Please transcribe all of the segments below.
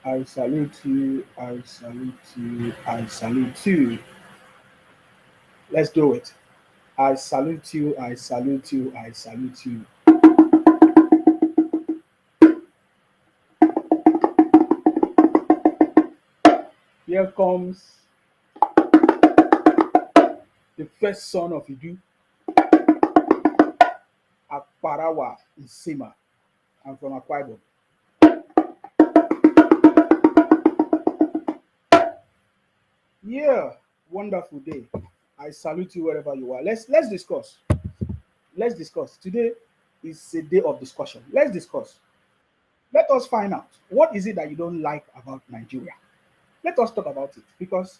I salute you. I salute you. I salute you. Let's do it. I salute you. I salute you. I salute you. Here comes the first son of Idu, Akparawa Isima. I'm from Akwa Ibom. Yeah, wonderful day. I salute you wherever you are. Let's discuss. Let's discuss. Today is a day of discussion. Let's discuss. Let us find out what is it that you don't like about Nigeria. Let us talk about it because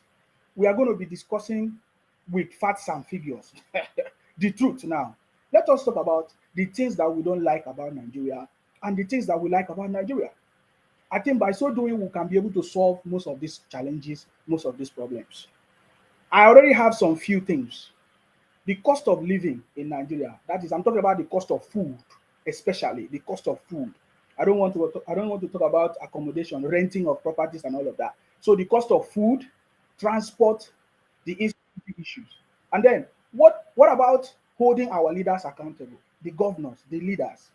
we are going to be discussing with facts and figures the truth now. Let us talk about the things that we don't like about Nigeria and the things that we like about Nigeria. I think by so doing, we can be able to solve most of these challenges, most of these problems. I already have some few things. The cost of living in Nigeria, that is, I'm talking about the cost of food, especially the cost of food. I don't want to talk about accommodation, renting of properties and all of that. So the cost of food, transport, the insecurity issues. And then what about holding our leaders accountable? The governors, the leaders.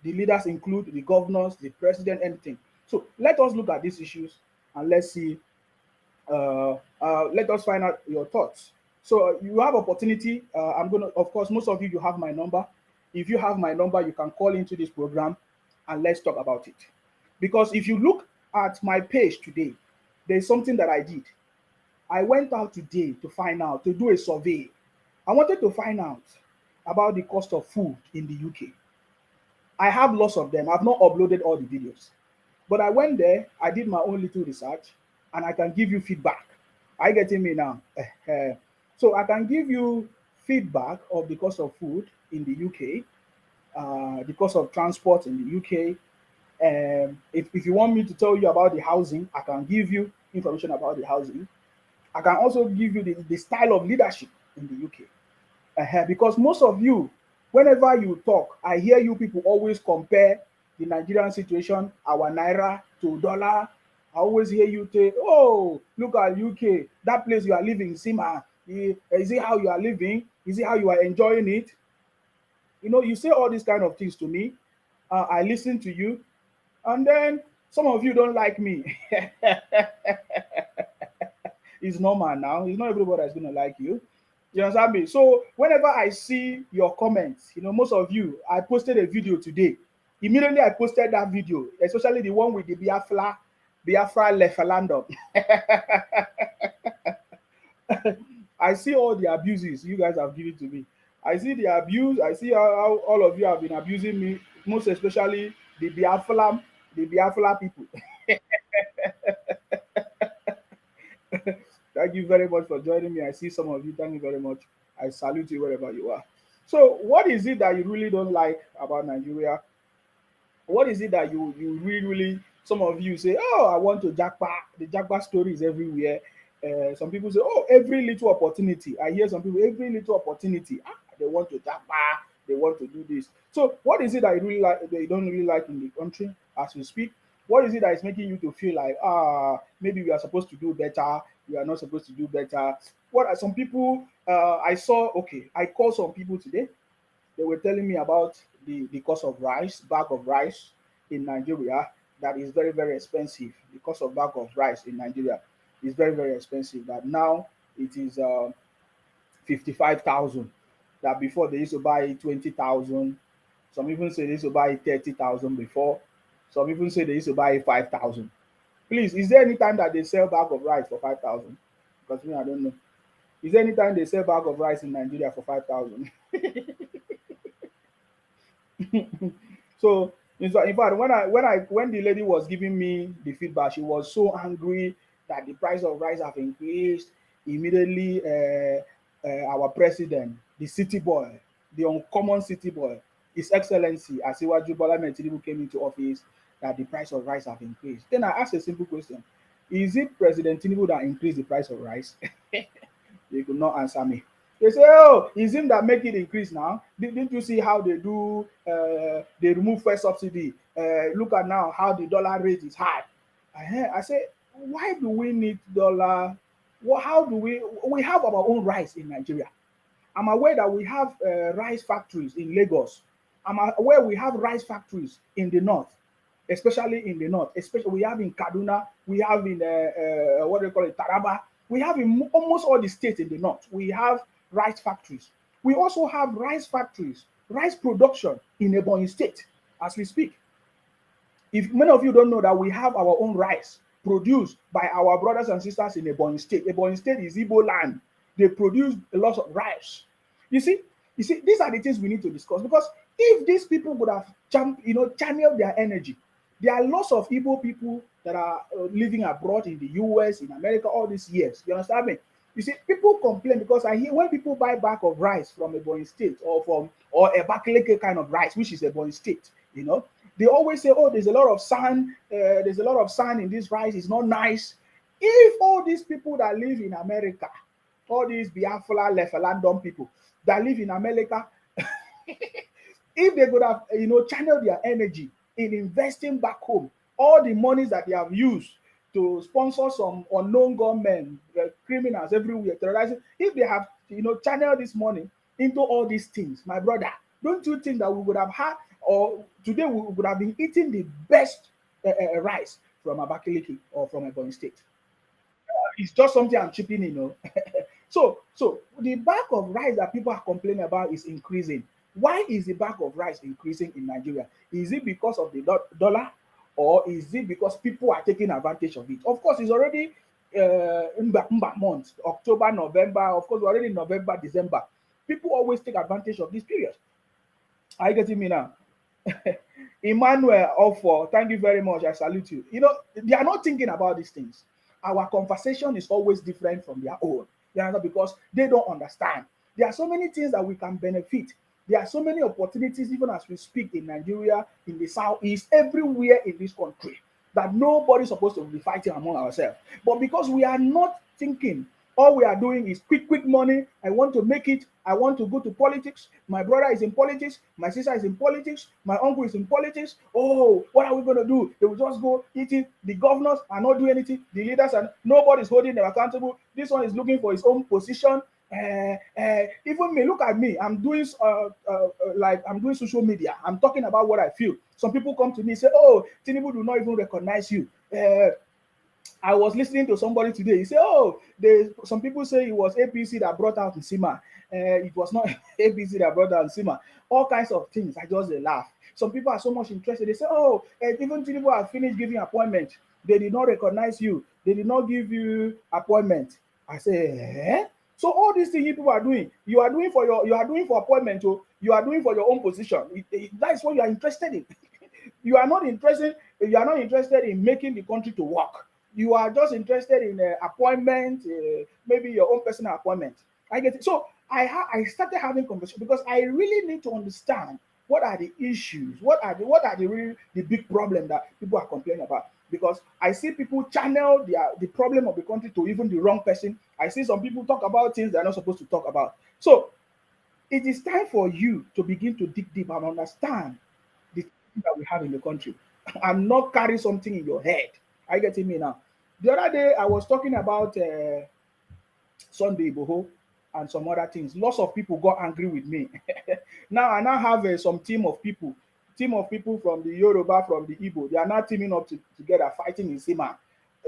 The leaders include the governors, the president, anything. So let us look at these issues and let's see let us find out your thoughts. So you have opportunity. I'm gonna, of course, most of you have my number. If you have my number, you can call into this program and let's talk about it. Because if you look at my page today, there's something that I did. I went out today to find out, to do a survey. I wanted to find out about the cost of food in the UK. I have lots of them. I've not uploaded all the videos. But I went there, I did my own little research, and I can give you feedback. Are you getting me now? So I can give you feedback of the cost of food in the UK, the cost of transport in the UK. If you want me to tell you about the housing, I can give you information about the housing. I can also give you the style of leadership in the UK. Because most of you, whenever you talk, I hear you people always compare the Nigerian situation, our naira to dollar. I always hear you say, "Oh, look at UK, that place you are living, Sima. Is it how you are living? Is it how you are enjoying it?" You know, you say all these kind of things to me. I listen to you, and then some of you don't like me. It's normal now. It's not everybody that's gonna like you. You understand me? So whenever I see your comments, you know, most of you, I posted a video today. Immediately I posted that video, especially the one with the Biafra Lefelandum. I see all the abuses you guys have given to me. I see the abuse. I see how all of you have been abusing me, most especially the Biafra people. Thank you very much for joining me. I see some of you. Thank you very much. I salute you wherever you are. So, what is it that you really don't like about Nigeria? What is it that you really really? Some of you say, "Oh, I want to jackpot." The jackpot story is everywhere. Some people say, "Oh, every little opportunity." I hear some people, every little opportunity, they want to jackpot. They want to do this. So, what is it that you really like? That you don't really like in the country as we speak? What is it that is making you to feel like maybe we are supposed to do better, we are not supposed to do better? What are some people I saw? Okay, I called some people today. They were telling me about the cost of rice, bag of rice in Nigeria, that is very very expensive. The cost of bag of rice in Nigeria is very very expensive. That now it is 55,000. That before they used to buy 20,000. Some even say they used to buy 30,000 before. Some even say they used to buy 5,000. Please, is there any time that they sell bag of rice for 5,000? Because me, I don't know. Is there any time they sell bag of rice in Nigeria for 5,000? So in fact, when the lady was giving me the feedback, she was so angry that the price of rice have increased. Immediately, our president, the city boy, the uncommon city boy, His Excellency Asiwaju Bola Ahmed Tinubu came into office, that the price of rice have increased. Then I asked a simple question: Is it President Tinubu that increased the price of rice? They could not answer me. They say, "Oh, it's him that make it increase now. Didn't you see how they do? They remove first subsidy. Look at now how the dollar rate is high." I say, why do we need dollar? How do we have our own rice in Nigeria? I'm aware that we have rice factories in Lagos. I'm aware we have rice factories in the north, especially in the north. Especially we have in Kaduna, we have in what do you call it, Taraba. We have in almost all the states in the north. We have rice factories. We also have rice factories, rice production in Ebonyi State as we speak. If many of you don't know that we have our own rice produced by our brothers and sisters in Ebonyi State. Ebonyi State is Igbo land. They produce a lot of rice. You see, these are the things we need to discuss because if these people would have channeled their energy, there are lots of Igbo people that are living abroad in the US, in America, all these years. You understand me? You see, people complain because I hear when people buy bag of rice from Ebonyi State or a Bakaleke kind of rice, which is Ebonyi State, they always say, "Oh, there's a lot of sand. There's a lot of sand in this rice. It's not nice." If all these people that live in America, all these Biafra, Lefalandon people that live in America, if they could have, channeled their energy in investing back home, all the monies that they have used to sponsor some unknown gunmen, criminals everywhere, terrorizing, if they have, channeled this money into all these things, my brother, don't you think that we would have had, or today we would have been eating the best rice from Abakaliki or from Ebonyi State? It's just something I'm chipping in. So the bag of rice that people are complaining about is increasing. Why is the bag of rice increasing in Nigeria? Is it because of the dollar, or is it because people are taking advantage of it? Of course, it's already Mba month, October, November. Of course, we're already in November, December. People always take advantage of this period. Are you getting me now? Emmanuel Offor, thank you very much. I salute you. They are not thinking about these things. Our conversation is always different from their own. Because they don't understand. There are so many things that we can benefit. There are so many opportunities, even as we speak in Nigeria, in the southeast, everywhere in this country, that nobody's supposed to be fighting among ourselves. But because we are not thinking, all we are doing is quick money. I want to make it. I want to go to politics. My brother is in politics. My sister is in politics. My uncle is in politics. Oh, what are we going to do? They will just go eating. The governors are not doing anything. The leaders are nobody's holding them accountable. This one is looking for his own position. Even me, look at me. I'm doing like I'm doing social media. I'm talking about what I feel. Some people come to me and say, "Oh, Tinubu do not even recognize you." I was listening to somebody today. He said, "Oh, some people say it was APC that brought out Nsima. It was not APC that brought out Nsima." All kinds of things. I just laugh. Some people are so much interested. They say, "Oh, even Tinubu have finished giving appointment. They did not recognize you. They did not give you appointment." I say, eh? So all these things people are doing, you are doing for appointment. So you are doing for your own position. That is what you are interested in. You are not interested in making the country to work. You are just interested in appointment, maybe your own personal appointment. I get it. So I started having conversation because I really need to understand what are the issues, what are the real the big problem that people are complaining about. Because I see people channel the problem of the country to even the wrong person. I see some people talk about things they're not supposed to talk about. So it is time for you to begin to dig deep and understand the things that we have in the country and not carry something in your head. Are you getting me now? The other day I was talking about Sunday Boho and some other things. Lots of people got angry with me. Now I now have some team of people from the Yoruba, from the Igbo. They are now teaming up together, fighting in Sima.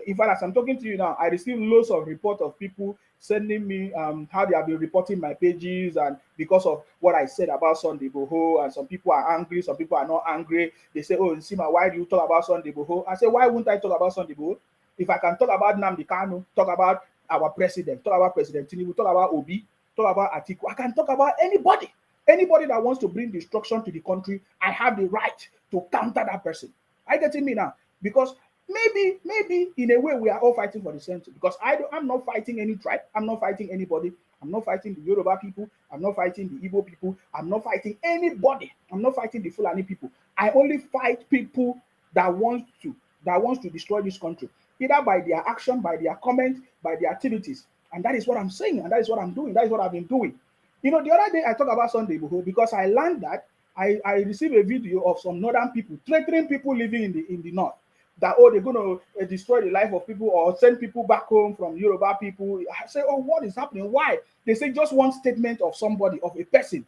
In fact, as I'm talking to you now, I received loads of reports of people sending me how they have been reporting my pages, and because of what I said about Sunday Boho, and some people are angry, some people are not angry. They say, "Oh, Sima, why do you talk about Sunday Boho?" I say, "Why wouldn't I talk about Sunday Boho? If I can talk about Nnamdi Kanu, talk about our president, talk about President Tinubu, talk about Obi, talk about Atiku, I can talk about anybody. Anybody that wants to bring destruction to the country, I have the right to counter that person." Are you getting me now? Because maybe in a way we are all fighting for the same thing. Because I'm not fighting any tribe. I'm not fighting anybody. I'm not fighting the Yoruba people. I'm not fighting the Igbo people. I'm not fighting anybody. I'm not fighting the Fulani people. I only fight people that wants to destroy this country, either by their action, by their comment, by their activities. And that is what I'm saying, and that is what I'm doing. That is what I've been doing. The other day I talked about Sunday Igboho because I learned that I received a video of some northern people threatening people living in the north. that, oh, they're going to destroy the life of people or send people back home from Yoruba people. I say, oh, what is happening? Why? They say just one statement of somebody, of a person.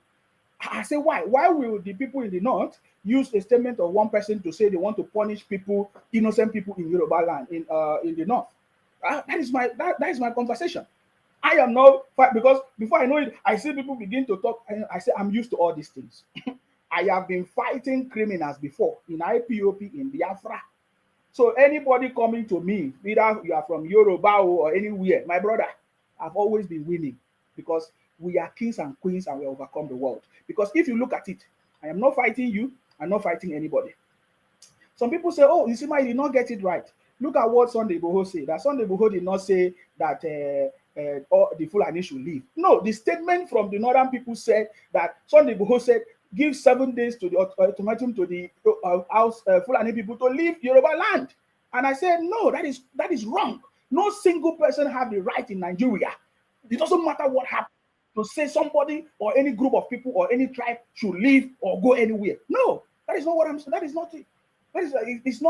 I say, why? Why will the people in the north use a statement of one person to say they want to punish people, innocent people in Yoruba land, in the north? That is my conversation. I am not, because before I know it, I see people begin to talk. And I say, I'm used to all these things. I have been fighting criminals before in IPOP, in Biafra. So anybody coming to me, either you are from Yoruba or anywhere, my brother, I've always been winning, because we are kings and queens and we overcome the world. Because if you look at it, I am not fighting you, I'm not fighting anybody. Some people say, oh, you see, you did not get it right. Look at what Sunday Igboho said. That Sunday Igboho did not say that all the Fulani should leave. No, the statement from the northern people said that Sunday Igboho said, give 7 days to the ultimatum to the Fulani people to leave Yoruba land. And I said, no, that is wrong. No single person have the right in Nigeria. It doesn't matter what happened to say somebody or any group of people or any tribe should leave or go anywhere. No, that is not what I'm saying. That is not it. It's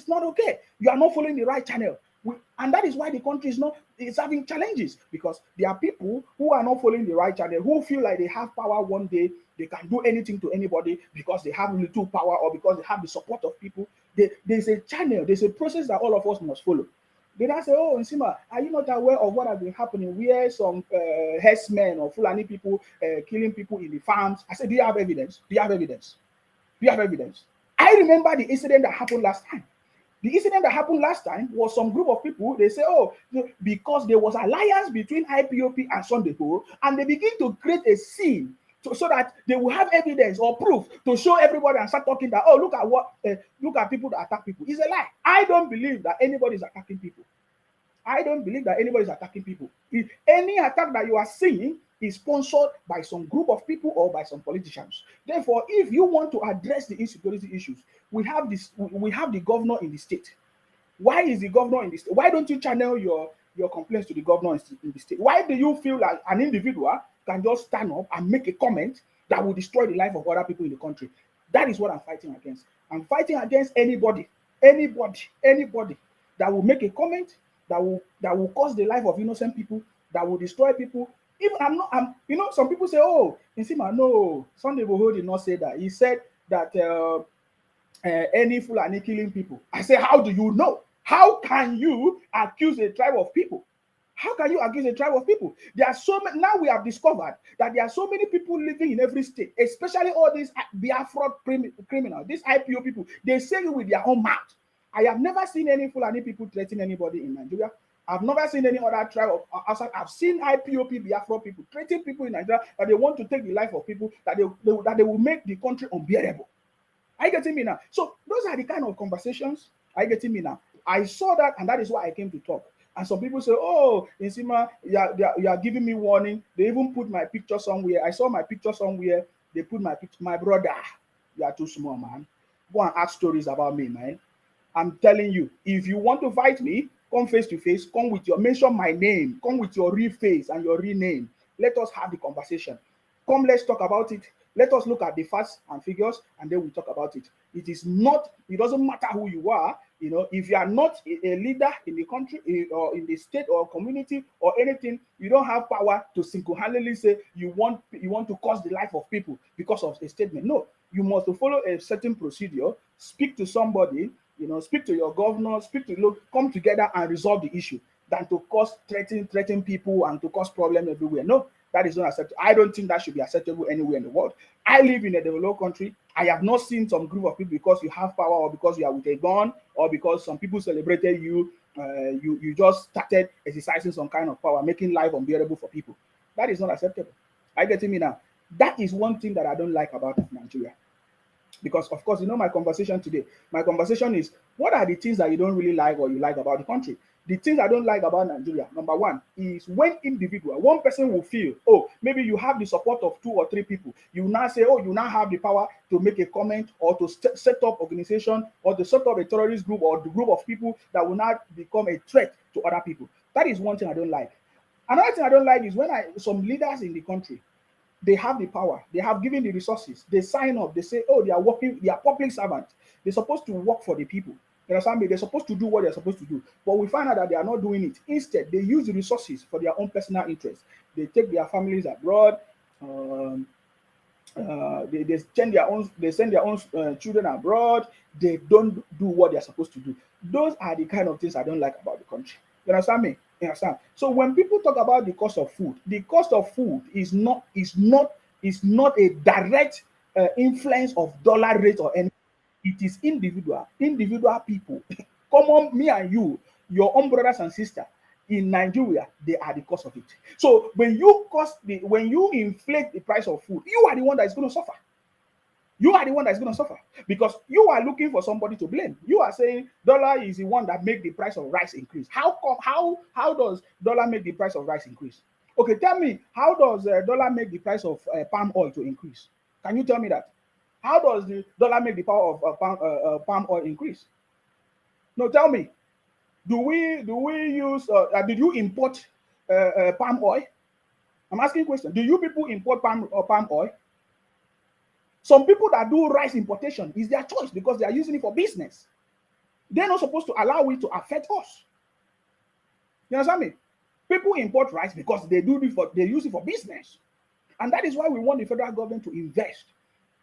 not okay. You are not following the right channel. And that is why the country is having challenges, because there are people who are not following the right channel, who feel like they have power one day, they can do anything to anybody because they have little power or because they have the support of people. There's a channel, there's a process that all of us must follow. Then I say, oh, Nsima, are you not aware of what has been happening where some herdsmen or Fulani people killing people in the farms? I said, do you have evidence? Do you have evidence? Do you have evidence? I remember the incident that happened last time. The incident that happened last time was some group of people, they say, oh, because there was alliance between IPOP and Sunday Igboho, and they begin to create a scene so that they will have evidence or proof to show everybody and start talking that, oh, look at people that attack people. It's a lie. I don't believe that anybody is attacking people. I don't believe that anybody is attacking people. If any attack that you are seeing is sponsored by some group of people or by some politicians. Therefore, if you want to address the insecurity issues, we have the governor in the state. Why is the governor in the state? Why don't you channel your complaints to the governor in the state? Why do you feel like an individual can just stand up and make a comment that will destroy the life of other people in the country? That is what I'm fighting against. I'm fighting against anybody that will make a comment that will cause the life of innocent people, that will destroy people. Even some people say, oh, Nsima, no, Sunday Igboho did not say that. He said that any Fulani killing people. I say, how do you know? How can you accuse a tribe of people? How can you accuse a tribe of people? There are so many. Now we have discovered that there are so many people living in every state, especially all these Biafra criminals, these IPO people. They say it with their own mouth. I have never seen any Fulani people threaten anybody in Nigeria. I've never seen any other tribe outside. I've seen IPOP Biafra people threatening people in Nigeria that they want to take the life of people, that they will make the country unbearable. Are you getting me now? So those are the kind of conversations. Are you getting me now? I saw that, and that is why I came to talk. And some people say, oh, Nsima, you are giving me warning. They even put my picture somewhere. I saw my picture somewhere. They put my picture. My brother, you are too small, man. Go and ask stories about me, man. I'm telling you, if you want to fight me, come face to face, mention my name, come with your real face and your real name. Let us have the conversation. Come, let's talk about it. Let us look at the facts and figures, and then we'll talk about it. It doesn't matter who you are. If you are not a leader in the country or in the state or community or anything, you don't have power to single-handedly say you want to cause the life of people because of a statement. No, you must follow a certain procedure, speak to somebody, speak to your governor, come together and resolve the issue than to threaten people and to cause problems everywhere. No, that is not acceptable. I don't think that should be acceptable anywhere in the world. I live in a developed country. I have not seen some group of people because you have power or because you are with a gun or because some people celebrated you. You just started exercising some kind of power, making life unbearable for people. That is not acceptable. Are you getting me now? That is one thing that I don't like about Nigeria. Because, of course, my conversation today, my conversation is, what are the things that you don't really like or you like about the country? The things I don't like about Nigeria, number one, is when one person will feel, oh, maybe you have the support of 2 or 3 people. You now say, oh, you now have the power to make a comment or to set up organization or to set up a terrorist group or the group of people that will now become a threat to other people. That is one thing I don't like. Another thing I don't like is when some leaders in the country, they have the power, they have given the resources, they sign up, they say, oh, they are public servants. They're supposed to work for the people. You understand me? They're supposed to do what they're supposed to do, but we find out that they are not doing it. Instead, they use the resources for their own personal interests. They take their families abroad. Um, they send their own children abroad. They don't do what they're supposed to do. Those are the kind of things I don't like about the country. You understand me? You understand? So when people talk about the cost of food is not a direct influence of dollar rate or anything. It is individual people, common me and you, your own brothers and sisters in Nigeria, they are the cause of it. So when you inflate the price of food, you are the one that is going to suffer. You are the one that's going to suffer because you are looking for somebody to blame. You are saying dollar is the one that make the price of rice increase. How come? How does dollar make the price of rice increase? Okay, tell me, how does dollar make the price of palm oil to increase? Can you tell me that? How does the dollar make the power of palm oil increase? No, tell me. Do we use? Did you import palm oil? I'm asking a question. Do you people import palm oil? Some people that do rice importation is their choice because they are using it for business. They're not supposed to allow it to affect us. You understand me? People import rice because they use it for business. And that is why we want the federal government to invest.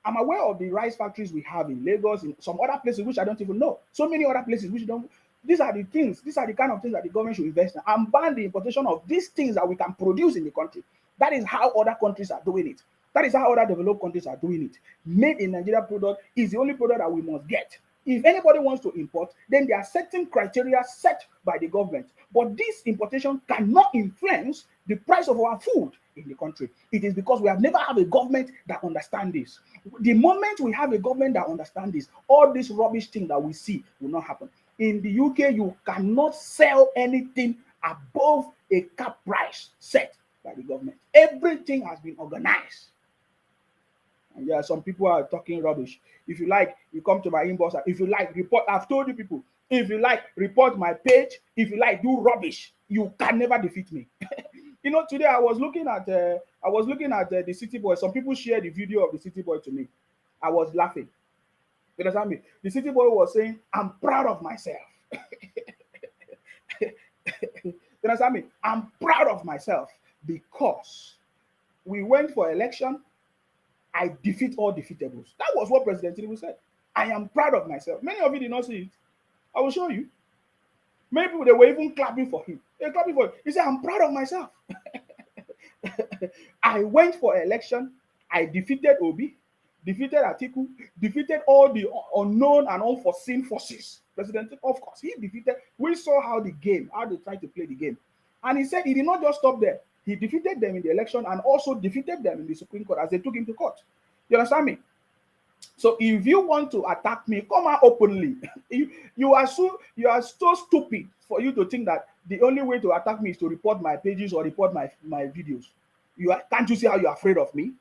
I'm aware of the rice factories we have in Lagos, in some other places which I don't even know. So many other places which don't. These are the kind of things that the government should invest in and ban the importation of these things that we can produce in the country. That is how other countries are doing it. That is how other developed countries are doing it. Made in Nigeria product is the only product that we must get. If anybody wants to import, then there are certain criteria set by the government. But this importation cannot influence the price of our food in the country. It is because we have never had a government that understands this. The moment we have a government that understands this, all this rubbish thing that we see will not happen. In the UK, you cannot sell anything above a cap price set by the government. Everything has been organized. And yeah, some people are talking rubbish. If you like, you come to my inbox. If you like, report. I've told you people, if you like, report my page. If you like, do rubbish. You can never defeat me. Today I was looking at the City Boy. Some people shared the video of the City Boy to me. I was laughing. You understand me? The City Boy was saying, "I'm proud of myself." You understand me? I'm proud of myself because we went for election. I defeat all defeatables. That was what President Tinubu said. I am proud of myself. Many of you did not see it. I will show you. Many people, they were even clapping for him. They were clapping for him. He said, I'm proud of myself. I went for election. I defeated Obi, defeated Atiku, defeated all the unknown and unforeseen forces. President, of course, he defeated. We saw how they tried to play the game. And he said he did not just stop there. He defeated them in the election and also defeated them in the Supreme Court as they took him to court. You understand me? So if you want to attack me, come out openly. You are so stupid for you to think that the only way to attack me is to report my pages or report my videos. Can't you see how you're afraid of me?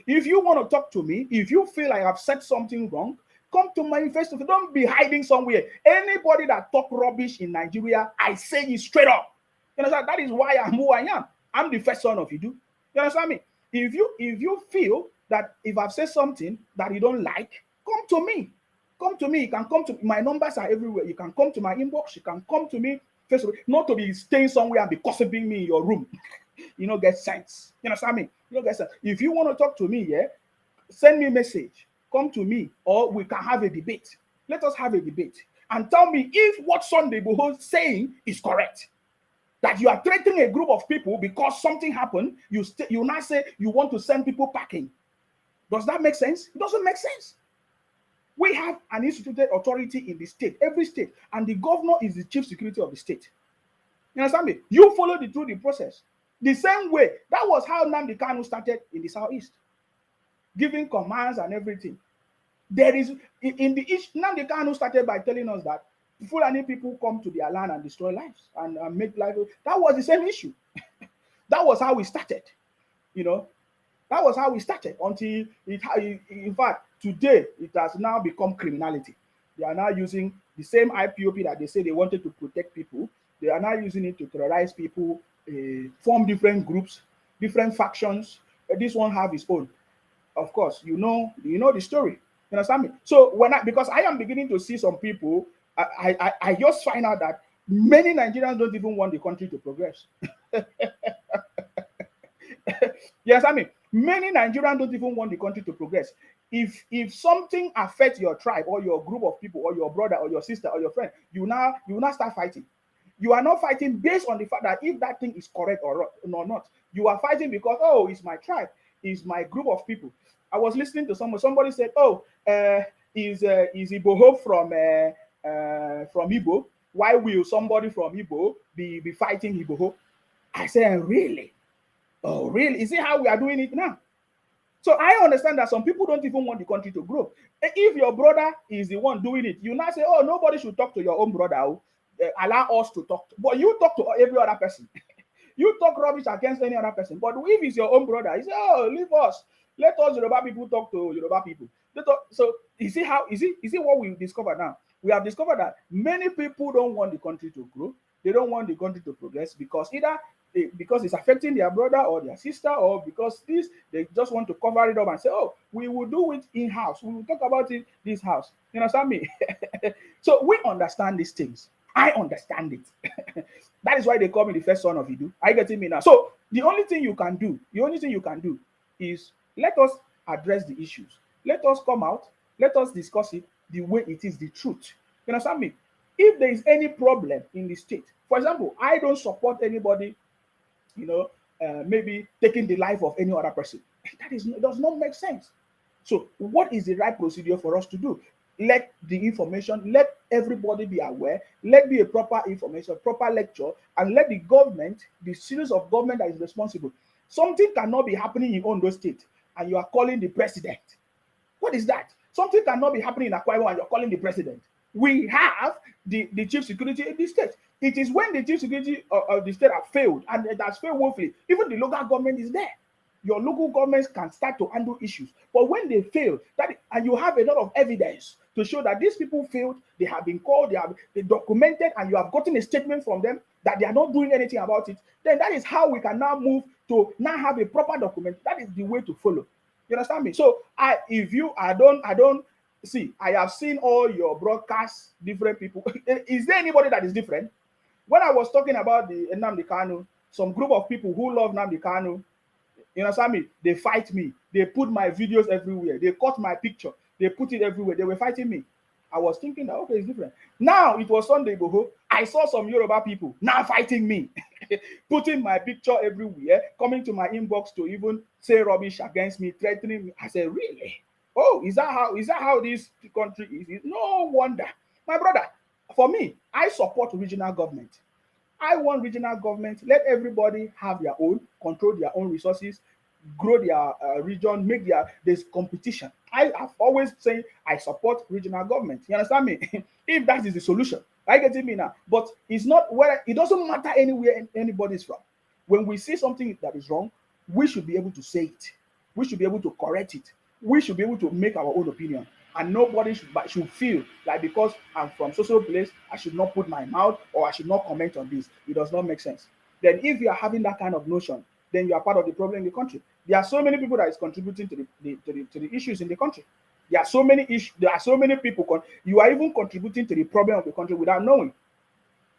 If you want to talk to me, if you feel like I've said something wrong, come to my face. Don't be hiding somewhere. Anybody that talk rubbish in Nigeria, I say it straight up. You understand? That is why I'm who I am. I'm the first son of Idu. You understand me? If you feel that if I've said something that you don't like, come to me. Come to me. You can come to my numbers are everywhere. You can come to my inbox. You can come to me face to face. Not to be staying somewhere and be gossiping me in your room. You don't get sense. You understand me? You don't get sense. If you want to talk to me, yeah, send me a message. Come to me, or we can have a debate. Let us have a debate and tell me if what Sunday Igboho is saying is correct. That you are threatening a group of people because something happened, you now say you want to send people packing. Does that make sense? It doesn't make sense. We have an instituted authority in the state, every state, and the governor is the chief security of the state. You understand me? You follow through the process. The same way, that was how Nnamdi Kanu started in the southeast, giving commands and everything. There is, in the east, Nnamdi Kanu started by telling us that Fulani people come to their land and destroy lives and make life. That was the same issue. That was how we started. That was how we started until in fact, today it has now become criminality. They are now using the same IPOP that they say they wanted to protect people. They are now using it to terrorize people, form different groups, different factions. This one have its own. Of course, you know the story. You understand me? So because I am beginning to see some people, I just find out that many Nigerians don't even want the country to progress. Yes, I mean, many Nigerians don't even want the country to progress. If something affects your tribe or your group of people or your brother or your sister or your friend, you now start fighting. You are not fighting based on the fact that if that thing is correct or not. You are fighting because, oh, it's my tribe, it's my group of people. I was listening to somebody said, oh, is Iboho from Igbo? Why will somebody from Igbo be fighting Iboho? I said, really? Oh, really? Is it how we are doing it now? So I understand that some people don't even want the country to grow. If your brother is the one doing it, you now say, oh, nobody should talk to your own brother. Allow us to talk. But you talk to every other person. You talk rubbish against any other person. But if it's your own brother, you say, oh, leave us. Let us Yoruba people talk to Yoruba people. So you see how is it what we discovered now? We have discovered that many people don't want the country to grow. They don't want the country to progress because either because it's affecting their brother or their sister, or because they just want to cover it up and say, oh, we will do it in-house. We will talk about it this house. You understand me? So we understand these things. I understand it. That is why they call me the first son of Idu. Are you getting me now? So the only thing you can do is let us address the issues. Let us come out. Let us discuss it the way it is, the truth. You understand me? If there is any problem in the state, for example, I don't support anybody, maybe taking the life of any other person. Does not make sense. So what is the right procedure for us to do? Let the information, let everybody be aware, let be a proper information, proper lecture, and let the government, the series of government that is responsible. Something cannot be happening in Ondo State and you are calling the president. What is that? Something cannot be happening in Akwa Ibom and you're calling the president. We have the chief security in the state. It is when the chief security of the state have failed, and it has failed woefully, even the local government is there. Your local governments can start to handle issues. But when they fail, and you have a lot of evidence to show that these people failed, they have been called, they documented, and you have gotten a statement from them that they are not doing anything about it, then that is how we can now move to now have a proper document. That is the way to follow. You understand me? So I don't see, I have seen all your broadcasts, different people. Is there anybody that is different? When I was talking about the Nnamdi Kanu, some group of people who love Nnamdi Kanu, you understand me? They fight me. They put my videos everywhere. They cut my picture. They put it everywhere. They were fighting me. I was thinking that, okay, it's different. Now it was Sunday Igboho. I saw some Yoruba people now fighting me, putting my picture everywhere, coming to my inbox to even say rubbish against me, threatening me. I said, really? Oh, is that how this country is? No wonder. My brother, for me, I support regional government. I want regional government. Let everybody have their own, control their own resources, grow their region, there's competition. I have always said I support regional government. You understand me? If that is the solution, I get me now. But it's not where it doesn't matter anywhere anybody's from. When we see something that is wrong, we should be able to say it. We should be able to correct it. We should be able to make our own opinion. And nobody should feel like because I'm from social place, I should not put my mouth or I should not comment on this. It does not make sense. Then if you are having that kind of notion, then you are part of the problem in the country. There are so many people that is contributing to the issues in the country. There are so many issues. There are so many people. You are even contributing to the problem of the country without knowing.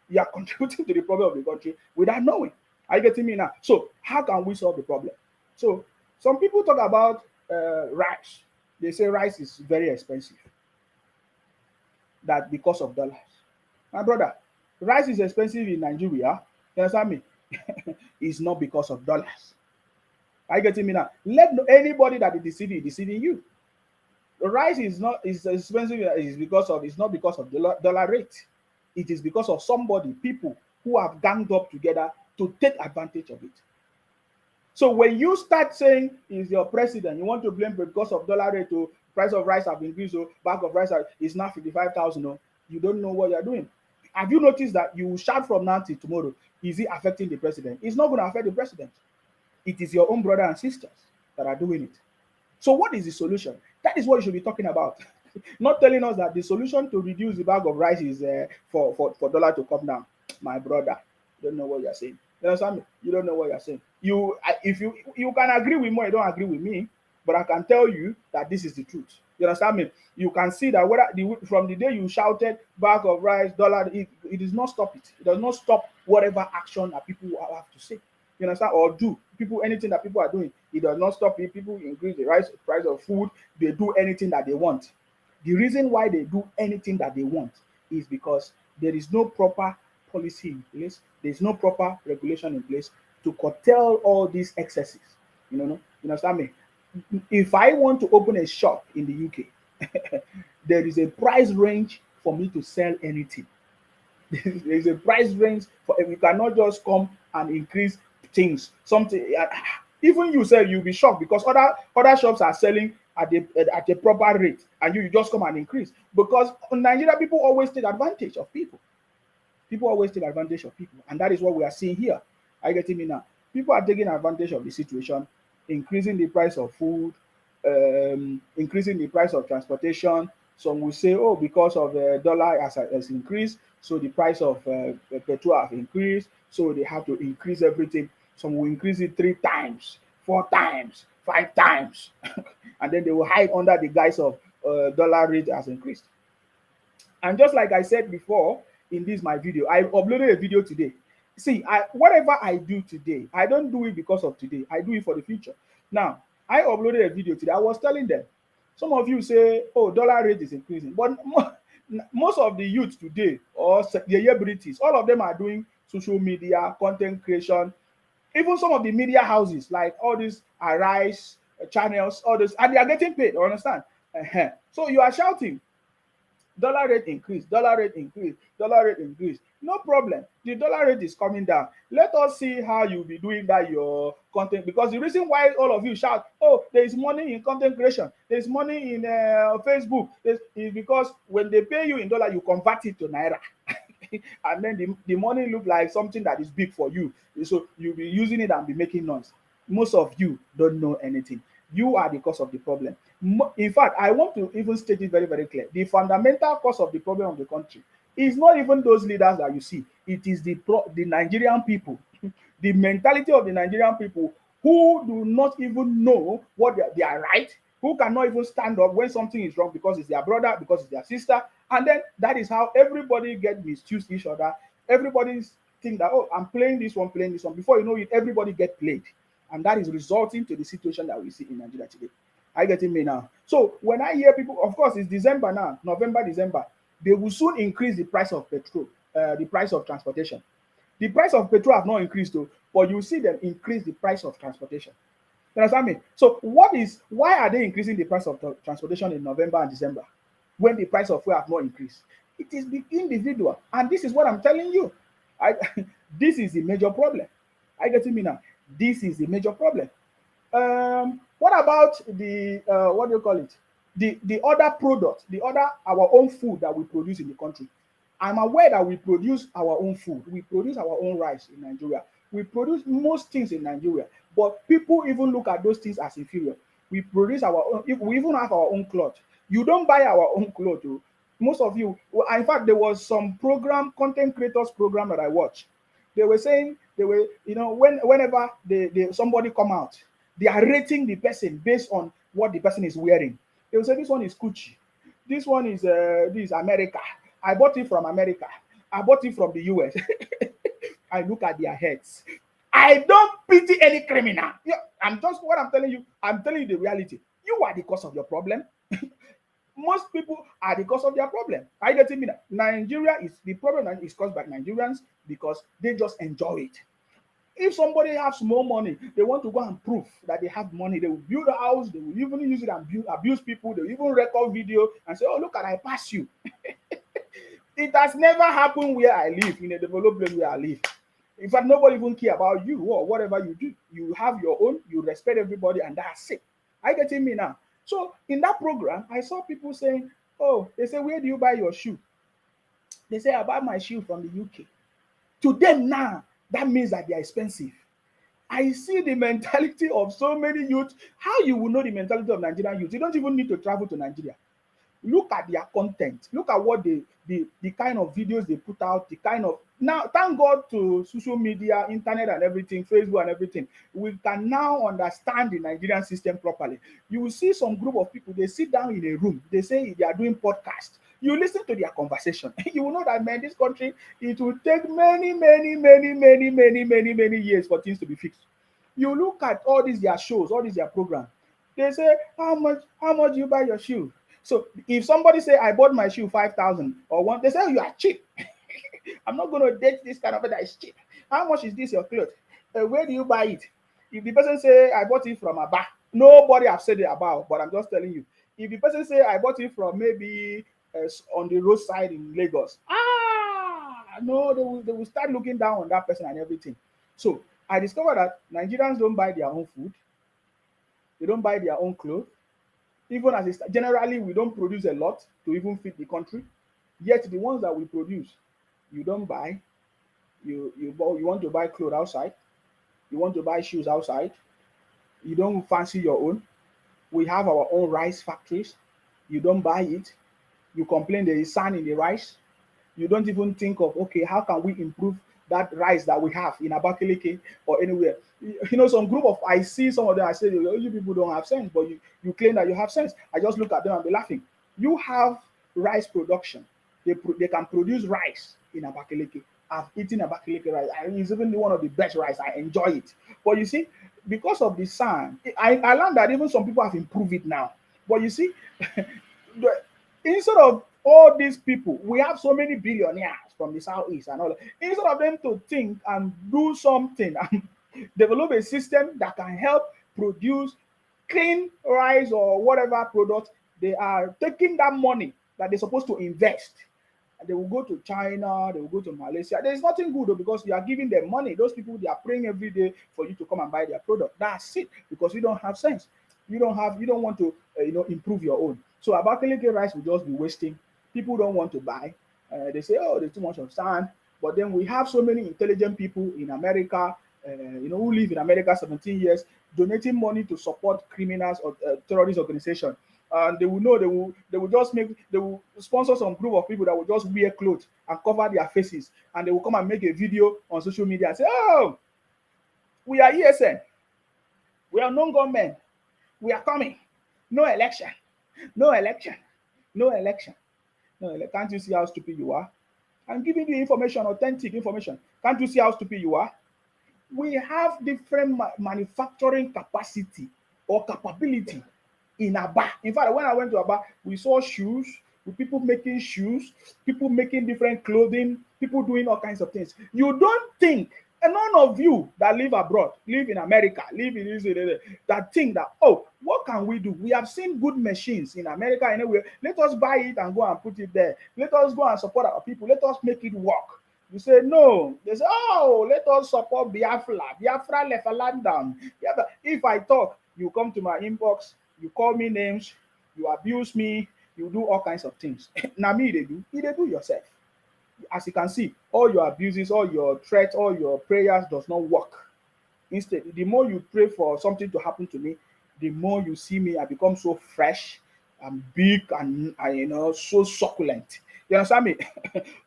You are contributing to the problem of the country without knowing. Are you getting me now? So how can we solve the problem? So some people talk about rice. They say rice is very expensive. That because of dollars. My brother, rice is expensive in Nigeria. You understand me? It's not because of dollars. Are you getting me now? Let anybody that is deceiving you. The rice is expensive. It's not because of dollar rate. It is because of people who have ganged up together to take advantage of it. So when you start saying is your president, you want to blame because of dollar rate, or price of rice have increased, so bag of rice is now 55,000. You don't know what you're doing. Have you noticed that you shout from now till tomorrow? Is it affecting the president? It's not going to affect the president. It is your own brother and sisters that are doing it. So what is the solution? That is what you should be talking about. Not telling us that the solution to reduce the bag of rice is for dollar to come down. My brother, you don't know what you're saying. You understand me? You don't know what you're saying. If you can agree with me or you don't agree with me, but I can tell you that this is the truth. You understand me? You can see that whether from the day you shouted bag of rice, dollar, it does not stop it. It does not stop whatever action that people have to say. You understand? Or do people anything that people are doing, it does not stop it. People increase the price of food, they do anything that they want. The reason why they do anything that they want is because there is no proper policy in place, there's no proper regulation in place to curtail all these excesses. You understand me? If I want to open a shop in the UK, there is a price range for me to sell anything. There is a price range for you cannot just come and increase things. Something even you say you'll be shocked because other shops are selling at a proper rate, and you just come and increase because in Nigeria people always take advantage of people. People always take advantage of people, and that is what we are seeing here. Are you getting me now? People are taking advantage of the situation, increasing the price of food, increasing the price of transportation. Some will say, oh, because of the dollar has increased, so the price of petrol has increased, so they have to increase everything. Some will increase it 3 times, 4 times, 5 times, and then they will hide under the guise of dollar rate has increased. And just like I said before in this my video, I uploaded a video today. See, whatever I do today, I don't do it because of today. I do it for the future. Now, I uploaded a video today. I was telling them, some of you say, oh, dollar rate is increasing. But most of the youth today, or the celebrities, all of them are doing social media, content creation, even some of the media houses, like all these Arise channels, all this, and they are getting paid, you understand? So you are shouting, dollar rate increase, dollar rate increase, dollar rate increase. No problem. The dollar rate is coming down. Let us see how you'll be doing that your content. Because the reason why all of you shout, oh, there is money in content creation, there's money in Facebook, is because when they pay you in dollar, you convert it to naira. And then the money look like something that is big for you. So you'll be using it and be making noise. Most of you don't know anything. You are the cause of the problem. In fact, I want to even state it very, very clear. The fundamental cause of the problem of the country is not even those leaders that you see. It is the Nigerian people, the mentality of the Nigerian people who do not even know what they are right, who cannot even stand up when something is wrong because it's their brother, because it's their sister. And then that is how everybody get misused each other. Everybody think that, oh, I'm playing this one, playing this one. Before you know it, everybody get played. And that is resulting to the situation that we see in Nigeria today. Are you getting me now? So when I hear people, of course, it's December now, November, December, they will soon increase the price of petrol, the price of transportation. The price of petrol have not increased though, but you see them increase the price of transportation. You understand me? So why are they increasing the price of transportation in November and December when the price of fuel have not increased? It is the individual. And this is what I'm telling you. This is the major problem. Are you getting me now? This is the major problem. What about the what do you call it? The other products, our own food that we produce in the country. I'm aware that we produce our own food. We produce our own rice in Nigeria. We produce most things in Nigeria, but people even look at those things as inferior. We produce our own. We even have our own clothes. You don't buy our own clothes. Though. Most of you. Well, in fact, there was some content creators program that I watched. They were saying whenever somebody come out, they are rating the person based on what the person is wearing. They will say this one is Gucci, this one is this America. I bought it from America. I bought it from the US. I look at their heads. I don't pity any criminal. Yeah, I'm telling you. I'm telling you the reality. You are the cause of your problem. Most people are the cause of their problem. Are you getting me? Nigeria is the problem that is caused by Nigerians because they just enjoy it. If somebody has more money, they want to go and prove that they have money. They will build a house. They will even use it and abuse people. They will even record video and say, "Oh, look at I pass you." It has never happened where I live, in a developed place where I live. In fact, nobody even care about you or whatever you do. You have your own. You respect everybody, and that's it. Are you getting me now? So in that program, I saw people saying, "Oh, they say, where do you buy your shoe?" They say, "I buy my shoe from the UK." To them now, that means that they are expensive. I see the mentality of so many youth. How you will know the mentality of Nigerian youth? You don't even need to travel to Nigeria. Look at their content. Look at what the kind of videos they put out, the kind of, now thank God to social media, internet and everything, Facebook and everything, we can now understand the Nigerian system properly. You will see some group of people, they sit down in a room, they say they are doing podcast. You listen to their conversation, you will know that, man, this country, it will take many years for things to be fixed. You look at all these their shows, all these their programs. They say, how much do you buy your shoe? So if somebody say I bought my shoe 5,000 or one, they say, oh, you are cheap. I'm not going to date this kind of that is cheap. How much is this your clothes? Where do you buy it? If the person say I bought it from a bar, nobody have said it about, but I'm just telling you. If the person say I bought it from maybe on the roadside in Lagos, no, they will start looking down on that person and everything. So I discovered that Nigerians don't buy their own food, they don't buy their own clothes. Even as generally, we don't produce a lot to even feed the country. Yet the ones that we produce, you don't buy. You want to buy clothes outside. You want to buy shoes outside. You don't fancy your own. We have our own rice factories. You don't buy it. You complain there is sand in the rice. You don't even think of, okay, how can we improve that rice that we have in Abakaliki or anywhere? Some group of, I see some of them, I say, "Oh, you people don't have sense," but you claim that you have sense. I just look at them and be laughing. You have rice production. They can produce rice in Abakaliki. I've eaten Abakaliki rice. It's even one of the best rice. I enjoy it. But you see, because of the sand, I learned that even some people have improved it now. But you see, instead of all these people, we have so many billionaires from the southeast and all that. Instead of them to think and do something and develop a system that can help produce clean rice or whatever product, they are taking that money that they're supposed to invest. And they will go to China, they will go to Malaysia. There's nothing good though, because you are giving them money. Those people, they are praying every day for you to come and buy their product. That's it, because you don't have sense. You don't want to improve your own. So Abakaliki rice will just be wasting. People don't want to buy. They say, oh, there's too much of sand. But then we have so many intelligent people in America, who live in America 17 years, donating money to support criminals or terrorist organization. And they will know, they will sponsor some group of people that will just wear clothes and cover their faces, and they will come and make a video on social media and say, oh, we are ESN, we are non-government, we are coming, no election, no election, no election. No, can't you see how stupid you are? I'm giving you information, authentic information. Can't you see how stupid you are? We have different manufacturing capacity or capability in Aba. In fact, when I went to Aba, we saw shoes, with people making shoes, people making different clothing, people doing all kinds of things. You don't think, and none of you that live abroad, live in America, live in Israel, that think that, oh, what can we do? We have seen good machines in America anyway. Let us buy it and go and put it there. Let us go and support our people. Let us make it work. You say no. They say, oh, let us support Biafra. Biafra left a land down. Yeah, but if I talk, you come to my inbox, you call me names, you abuse me, you do all kinds of things. Now me, they do yourself. As you can see, all your abuses, all your threats, all your prayers does not work. Instead, the more you pray for something to happen to me, the more you see me, I become so fresh and big and so succulent. You understand me?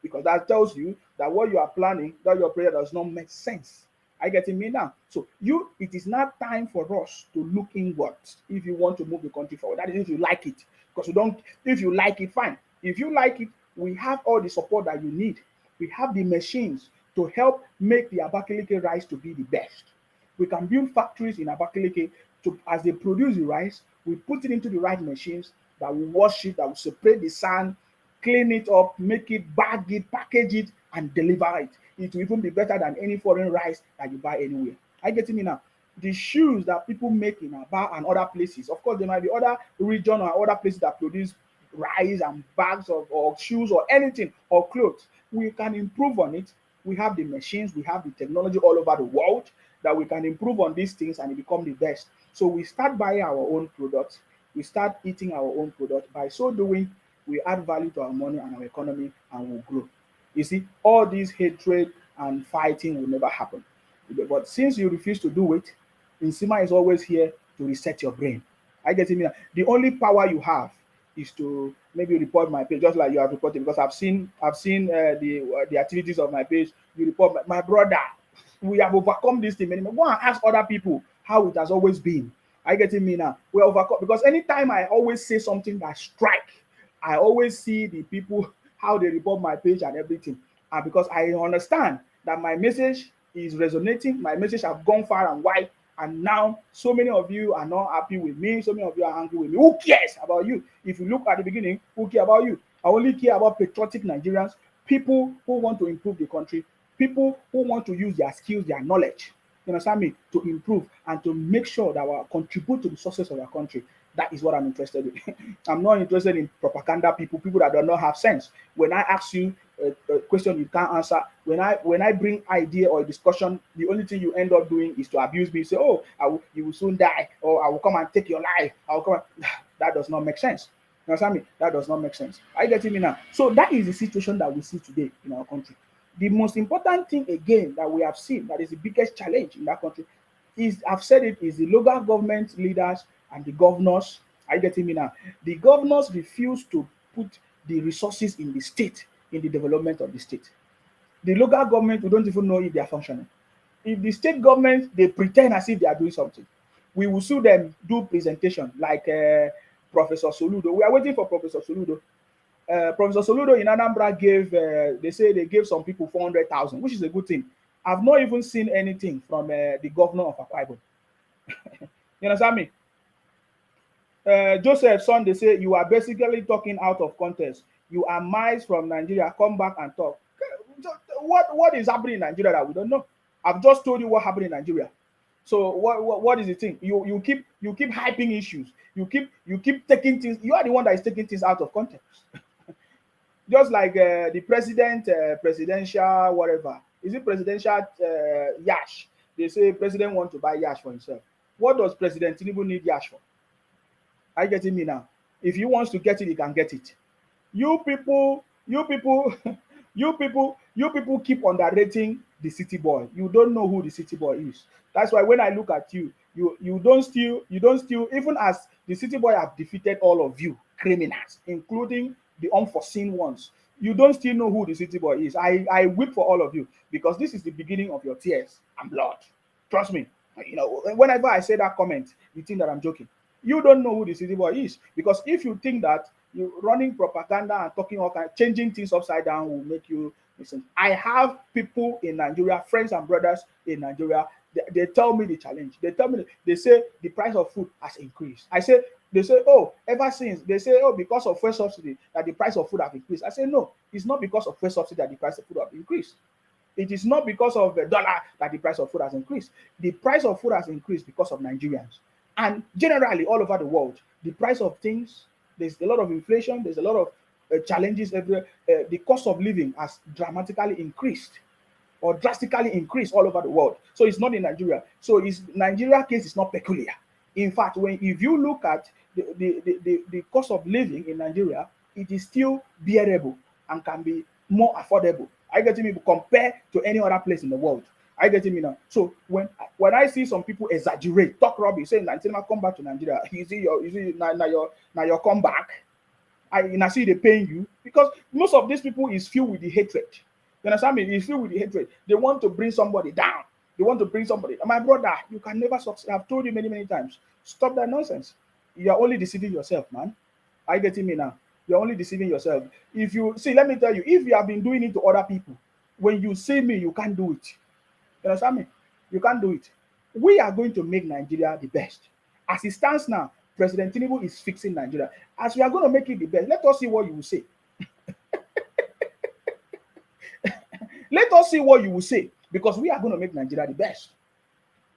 Because that tells you that what you are planning, that your prayer does not make sense. Are you getting me now? So it is not time for us to look inward if you want to move the country forward. That is if you like it. Because if you like it, fine. If you like it, we have all the support that you need. We have the machines to help make the Abakaliki rice to be the best. We can build factories in Abakaliki as they produce the rice, we put it into the right machines that will wash it, that will separate the sand, clean it up, make it, bag it, package it, and deliver it. It will even be better than any foreign rice that you buy anywhere. Are you getting me now? The shoes that people make in Aba and other places, of course, there might be other regions or other places that produce rice and bags or shoes or anything or clothes. We can improve on it. We have the machines, we have the technology all over the world that we can improve on these things and it become the best. So we start buying our own products. We start eating our own product. By so doing, we add value to our money and our economy and we'll grow. You see, all this hatred and fighting will never happen. But since you refuse to do it, Nsima is always here to reset your brain. I get it. The only power you have is to maybe report my page, just like you have reported, because I've seen the activities of my page. You report my brother. We have overcome this thing. Go and ask other people how it has always been. Are you getting me now? We overcome, because anytime I always say something that strike, I always see the people how they report my page and everything. And because I understand that my message is resonating, my message have gone far and wide, and now so many of you are not happy with me, so many of you are angry with me. Who cares about you? If you look at the beginning, who care about you? I only care about patriotic Nigerians, people who want to improve the country, people who want to use their skills, their knowledge, you understand me, to improve and to make sure that we contribute to the success of our country. That is what I'm interested in. I'm not interested in propaganda people, people that do not have sense. When I ask you a question you can't answer, when I bring idea or discussion, the only thing you end up doing is to abuse me. Say, oh, you will soon die, or I will come and take your life. I will come. That does not make sense. You understand me? That does not make sense. Are you getting me now? So that is the situation that we see today in our country. The most important thing again that we have seen, that is the biggest challenge in that country, is, I've said it, is the local government leaders and the governors. Are you getting me now? The governors refuse to put the resources in the state in the development of the state. The local government, we don't even know if they are functioning. If the state government, they pretend as if they are doing something, we will sue them, do presentation like Professor Soludo. We are waiting for Professor Soludo. Professor Soludo in Anambra gave, they say they gave some people 400,000, which is a good thing. I've not even seen anything from the governor of Akwa Ibom. You understand me? Joseph's son, they say you are basically talking out of context. You are miles from Nigeria. Come back and talk. What is happening in Nigeria that we don't know? I've just told you what happened in Nigeria. So what is the thing? You keep hyping issues. You keep taking things. You are the one that is taking things out of context. Just like the presidential whatever. Is it presidential yash? They say president want to buy yash for himself. What does President Tinubu need yash for? Are you getting me now? If he wants to get it, he can get it. You people, you people keep underrating the city boy. You don't know who the city boy is. That's why when I look at you, you don't steal, even as the city boy have defeated all of you criminals, including the unforeseen ones. You don't still know who the city boy is. I weep for all of you, because this is the beginning of your tears and blood. Trust me. Whenever I say that comment, you think that I'm joking. You don't know who the city boy is, because if you think that you running propaganda and talking all kind, changing things upside down will make you listen. I have people in Nigeria, friends and brothers in Nigeria. They tell me the challenge. They tell me, they say the price of food has increased. They say, oh, ever since, they say, oh, because of fuel subsidy that the price of food have increased. I say, no, it's not because of fuel subsidy that the price of food have increased. It is not because of the dollar that the price of food has increased. The price of food has increased because of Nigerians. And generally, all over the world, the price of things, there's a lot of inflation, there's a lot of challenges everywhere. The cost of living has dramatically increased or drastically increased all over the world. So it's not in Nigeria. So Nigeria case is not peculiar. In fact, if you look at the cost of living in Nigeria, it is still bearable and can be more affordable. I get me compared to any other place in the world. I get me now. So when I see some people exaggerate, talk rubbish, saying Nigeria come back to Nigeria, is it now your comeback? I see they paying you, because most of these people is filled with the hatred. You understand me? It's filled with the hatred. They want to bring somebody down. They want to bring somebody. My brother, you can never succeed. I've told you many, many times. Stop that nonsense. You are only deceiving yourself, man. Are you getting me now? You're only deceiving yourself. If you see, let me tell you, if you have been doing it to other people, when you see me, you can't do it. You understand me? You can't do it. We are going to make Nigeria the best. As it stands now, President Tinubu is fixing Nigeria. As we are going to make it the best, let us see what you will say. Let us see what you will say, because we are going to make Nigeria the best.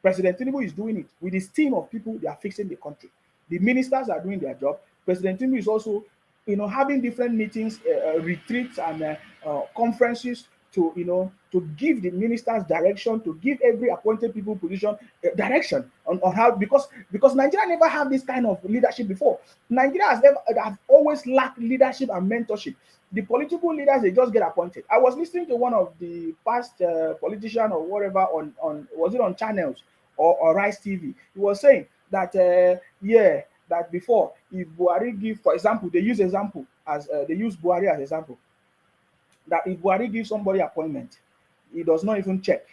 President Tinubu is doing it with his team of people. They are fixing the country. The ministers are doing their job. President Tinubu is also, having different meetings, retreats, and conferences to give the ministers direction, to give every appointed people position direction on how, because Nigeria never had this kind of leadership before. Nigeria have always lacked leadership and mentorship. The political leaders, they just get appointed. I was listening to one of the past politician or whatever on was it on channels or Rice TV. He was saying that that before, if Buhari give, for example, they use Buhari as example, that if Buhari gives somebody appointment, he does not even check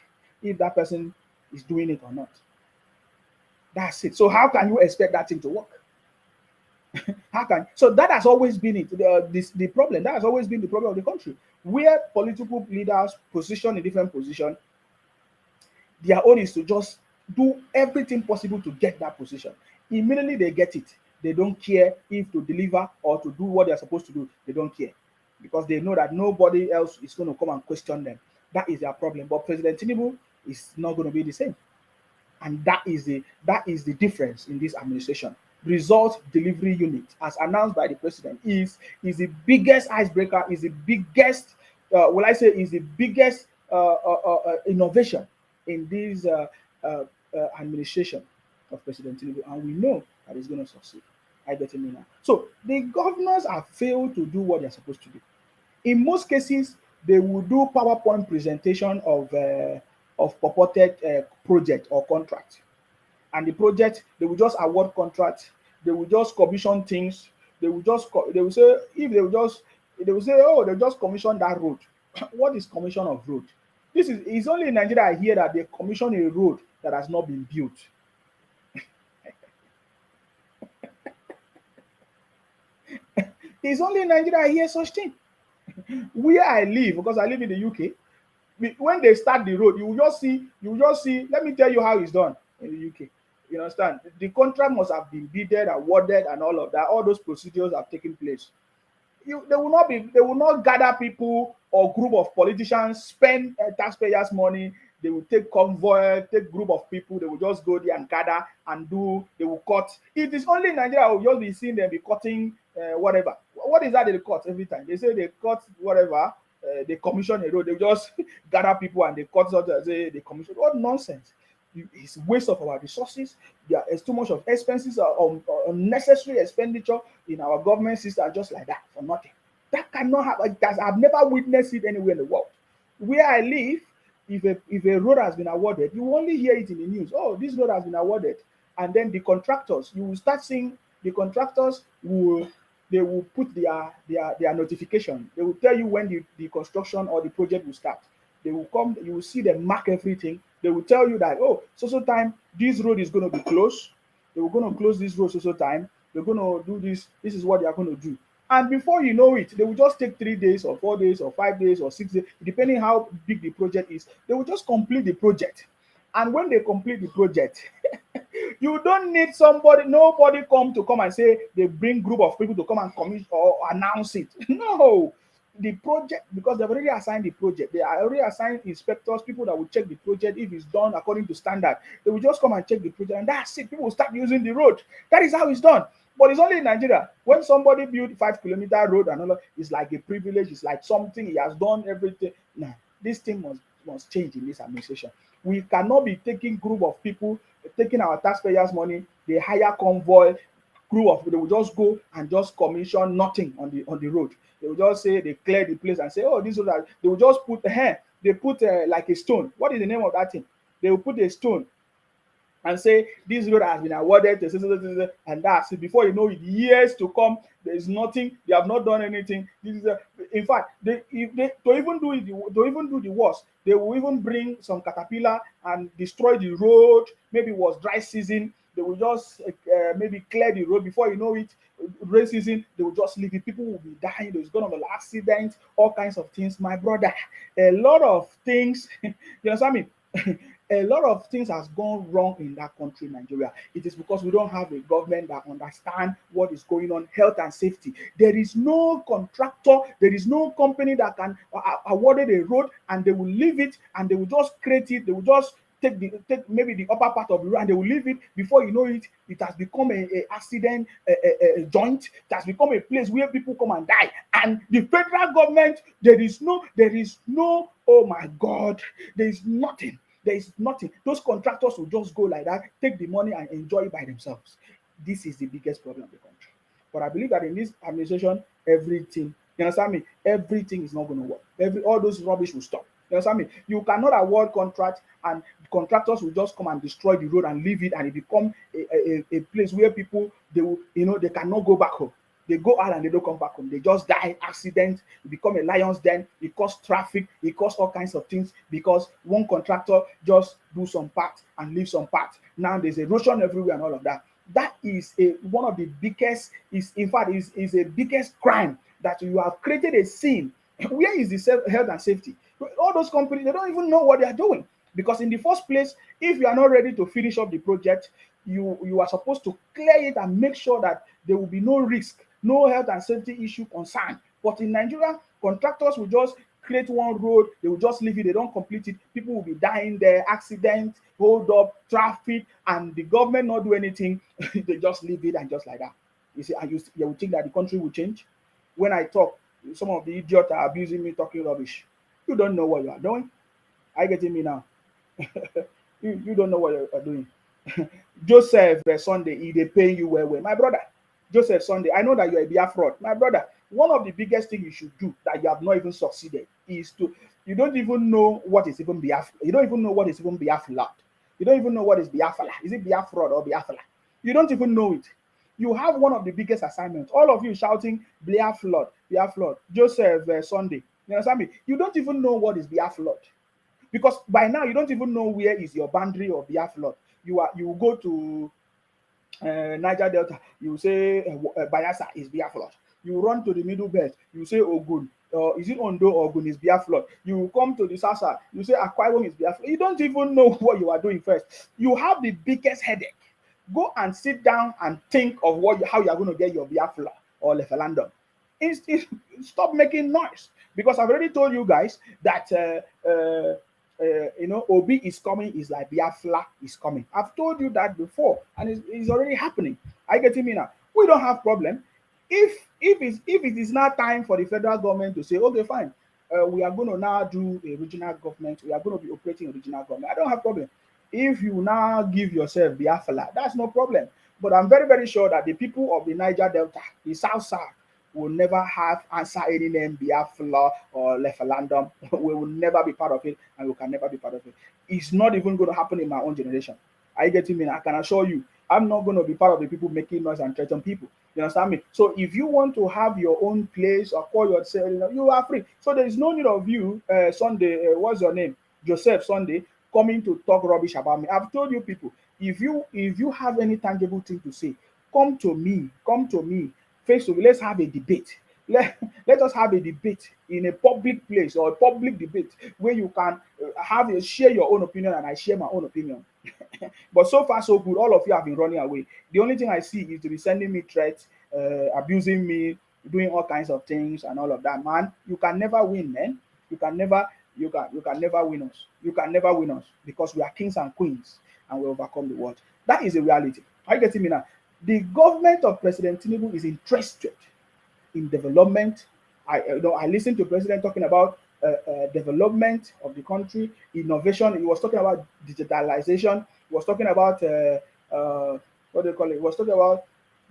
if that person is doing it or not. That's it. So how can you expect that thing to work? How can so that has always been it the problem that has always been the problem of the country, where political leaders position in different position, their own is to just do everything possible to get that position. Immediately they get it, they don't care if to deliver or to do what they're supposed to do. They don't care because they know that nobody else is going to come and question them. That is their problem. But President Tinubu is not going to be the same, and that is the difference in this administration. Result delivery unit, as announced by the president, is the biggest icebreaker, is the biggest, will I say, is the biggest innovation in this administration of President Tinubu, and we know that it's going to succeed. I get it now. So the governors have failed to do what they're supposed to do. In most cases, they will do PowerPoint presentation of purported project or contract, and the project they will just award contract, they will just commission things, they will say if they will say, oh, they just commission that road. What is commission of road? This is it's only in Nigeria I hear that they commission a road that has not been built. It's only in Nigeria I hear such thing. Where I live, because I live in the UK, when they start the road, you will just see. Let me tell you how it's done in the UK. You understand? The contract must have been bidded, awarded, and all of that. All those procedures have taken place. They will not gather people or group of politicians, spend taxpayers' money. They will take convoy, take group of people. They will just go there and gather and do. They will cut. It is only in Nigeria we'll just be seeing them be cutting whatever. What is that they cut every time? They say they cut whatever. They commission a road. They just gather people and they cut something. Say they commission. What nonsense! It's waste of our resources. There is too much of expenses or unnecessary expenditure in our government system, just like that for nothing. That cannot happen. I've never witnessed it anywhere in the world. Where I live, if a road has been awarded, you only hear it in the news. Oh, this road has been awarded, and then the contractors, you will start seeing the contractors will put their notification. They will tell you when the construction or the project will start. They will come, you will see them mark everything. They will tell you that, oh, so time, this road is going to be closed. They were going to close this road so time. They're going to do this. This is what they are going to do. And before you know it, they will just take 3 days or 4 days or 5 days or 6 days, depending how big the project is. They will just complete the project. And when they complete the project, you don't need nobody come and say they bring group of people to come and commit or announce it. No. The project, because they've already assigned the project, they are already assigned inspectors, people that will check the project if it's done according to standard. They will just come and check the project, and that's it. People will start using the road. That is how it's done. But it's only in Nigeria. When somebody build 5-kilometer road and all that, it's like a privilege. It's like something he has done everything. No, this thing must change in this administration. We cannot be taking group of people, taking our taxpayers' money. They hire convoy, group of people. They will just go and just commission nothing on the road. They will just say they clear the place and say, oh, this road. They will just put they put like a stone. What is the name of that thing? They will put a stone and say this road has been awarded to, and that's it. Before you know it, years to come, there is nothing. They have not done anything. This is in fact, to even do the worst, they will even bring some caterpillar and destroy the road. Maybe it was dry season. They will just maybe clear the road. Before you know it, rain season, they will just leave it. People will be dying. There's going to be accidents, all kinds of things. My brother, a lot of things. You understand me? A lot of things has gone wrong in that country, Nigeria. It is because we don't have a government that understands what is going on, health and safety. There is no contractor, there is no company that can award a road and they will leave it and they will just create it. They will just take maybe the upper part of the road and they will leave it. Before you know it, it has become a accident a joint. It has become a place where people come and die. And the federal government, there is no, oh my God, there is nothing. There is nothing. Those contractors will just go like that, take the money and enjoy it by themselves. This is the biggest problem of the country. But I believe that in this administration, everything, you understand me? Everything is not going to work. All those rubbish will stop. You understand me? You cannot award contract and contractors will just come and destroy the road and leave it, and it become a place where people they will, they cannot go back home. They go out and they don't come back home. They just die, accident, it become a lion's den, it cause traffic, it cause all kinds of things because one contractor just do some part and leave some part. Now there's erosion everywhere and all of that. That is one of the biggest, is in fact is a biggest crime, that you have created a scene. Where is the health and safety? All those companies, they don't even know what they are doing. Because in the first place, if you are not ready to finish up the project, you are supposed to clear it and make sure that there will be no risk, no health and safety issue concern. But in Nigeria, contractors will just create one road, they will just leave it, they don't complete it. People will be dying there, accident, hold up, traffic, and the government not do anything. They just leave it and just like that. You see, and you will think that the country will change. When I talk, some of the idiots are abusing me, talking rubbish. You don't know what you are doing. Are you getting me now? you don't know what you are doing. Joseph Sunday, they pay you well. My brother, Joseph Sunday, I know that you're a Biafra. My brother, one of the biggest things you should do that you have not even succeeded is you don't even know what is even Biafra. You don't even know what is even Biafra. You don't even know what is Biafra. Is it Biafra or Biafra? You don't even know it. You have one of the biggest assignments. All of you shouting Biafra, Biafra. Joseph Sunday, you understand me? You don't even know what is Biafra. Because by now you don't even know where is your boundary of Biafra. You go to Niger Delta, you say Bayelsa is Biafra. You run to the Middle Belt, you say Ogun. Is it Ondo or Ogun is Biafra? You come to the Sasa, you say Akwa Ibom is Biafra. You don't even know what you are doing first. You have the biggest headache. Go and sit down and think of how you are going to get your Biafra or referendum. Stop making noise, because I've already told you guys that Obi is coming is like Biafra is coming. I've told you that before, and it's already happening. Are you getting me now? We don't have problem. If it is now time for the federal government to say, okay, fine, we are going to now do a regional government, we are going to be operating a regional government, I don't have problem. If you now give yourself Biafra, that's no problem. But I'm very, very sure that the people of the Niger Delta, the South, will never have answer any name Biafra or referendum. We will never be part of it, and we can never be part of it. It's not even going to happen in my own generation. Are you getting me? I can assure you, I'm not going to be part of the people making noise and threatening people. You understand me? So if you want to have your own place or call yourself, you are free. So there is no need of you, Sunday, what's your name? Joseph Sunday, coming to talk rubbish about me. I've told you people, if you have any tangible thing to say, come to me face to face. Let's have a debate. Let us have a debate in a public place or a public debate where you can share your own opinion and I share my own opinion. But so far so good, all of you have been running away. The only thing I see is to be sending me threats, abusing me, doing all kinds of things and all of that. Man, you can never win, man. You can never win us. You can never win us, because we are kings and queens and we overcome the world. That is a reality. Are you getting me now? The government of President Tinubu is interested in development. I listened to President talking about development of the country, innovation. He was talking about digitalization. He was talking about what do you call it? He was talking about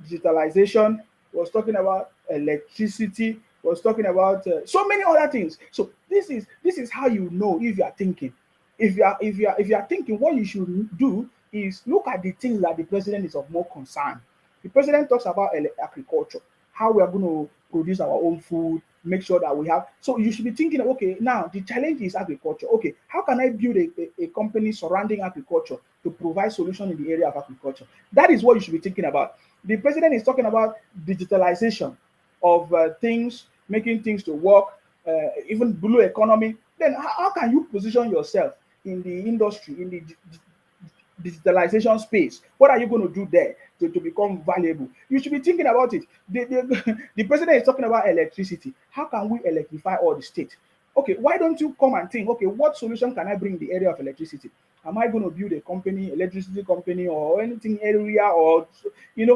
digitalization. He was talking about electricity. He was talking about so many other things. So this is how you know if you are thinking. If you are thinking, what you should do is look at the things that the president is of more concern. The president talks about agriculture, how we are going to produce our own food, make sure that we have. So you should be thinking, okay, now the challenge is agriculture. Okay, how can I build a company surrounding agriculture to provide solution in the area of agriculture? That is what you should be thinking about. The president is talking about digitalization of things, making things to work, even blue economy. Then how can you position yourself in the industry, in the digitalization space? What are you going to do there to become valuable? You should be thinking about it. The president is talking about electricity. How can we electrify all the state? Okay, why don't you come and think, okay, what solution can I bring in the area of electricity? Am I going to build a company, electricity company, or anything area, or these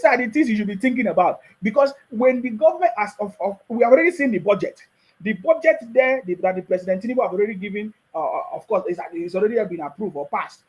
are the things you should be thinking about. Because when the government we have already seen the budget. The budget there that the President Tinubu have already given, of course, it's already been approved or passed.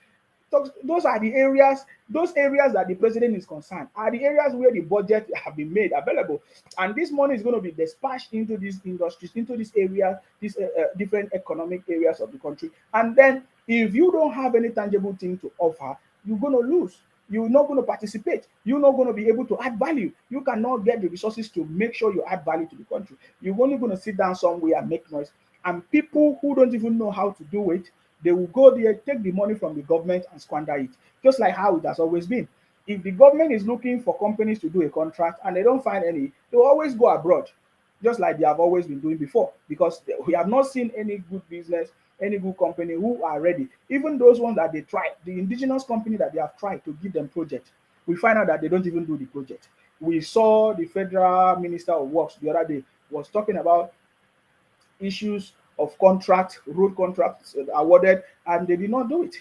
those are the areas, those areas that the president is concerned are the areas where the budget have been made available, and this money is going to be dispatched into these industries, into this area, these different economic areas of the country. And then if you don't have any tangible thing to offer, you're going to lose. You're not going to participate. You're not going to be able to add value. You cannot get the resources to make sure you add value to the country. You're only going to sit down somewhere and make noise. And people who don't even know how to do it, they will go there, take the money from the government and squander it, just like how it has always been. If the government is looking for companies to do a contract and they don't find any, they will always go abroad, just like they have always been doing before, because we have not seen any good business, any good company who are ready. Even those ones that they tried, the indigenous company that they have tried to give them project, we find out that they don't even do the project. We saw the federal minister of works the other day was talking about issues of contract, road contracts awarded, and they did not do it.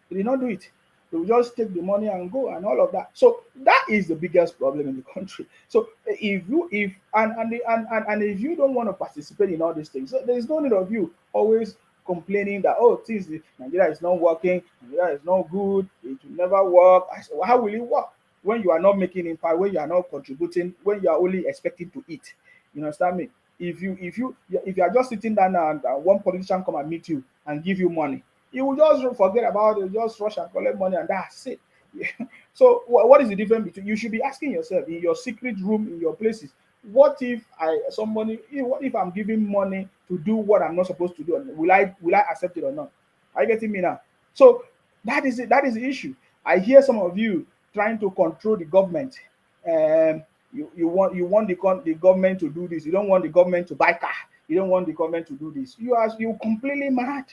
They did not do it. They will just take the money and go and all of that. So that is the biggest problem in the country. So if if you don't want to participate in all these things, so there is no need of you always complaining that, oh, things Nigeria is not working, Nigeria is not good, it will never work. I said, well, how will it work when you are not making impact, when you are not contributing, when you are only expecting to eat? You understand me? If you are just sitting down and one politician come and meet you and give you money, you will just forget about it, just rush and collect money, and that's it. So what is the difference between? You should be asking yourself in your secret room, in your places, what if what if I'm giving money to do what I'm not supposed to do? Will I accept it or not? Are you getting me now? So that is it. That is the issue. I hear some of you trying to control the government. You want the government to do this. You don't want the government to buy car. You don't want the government to do this. You completely mad.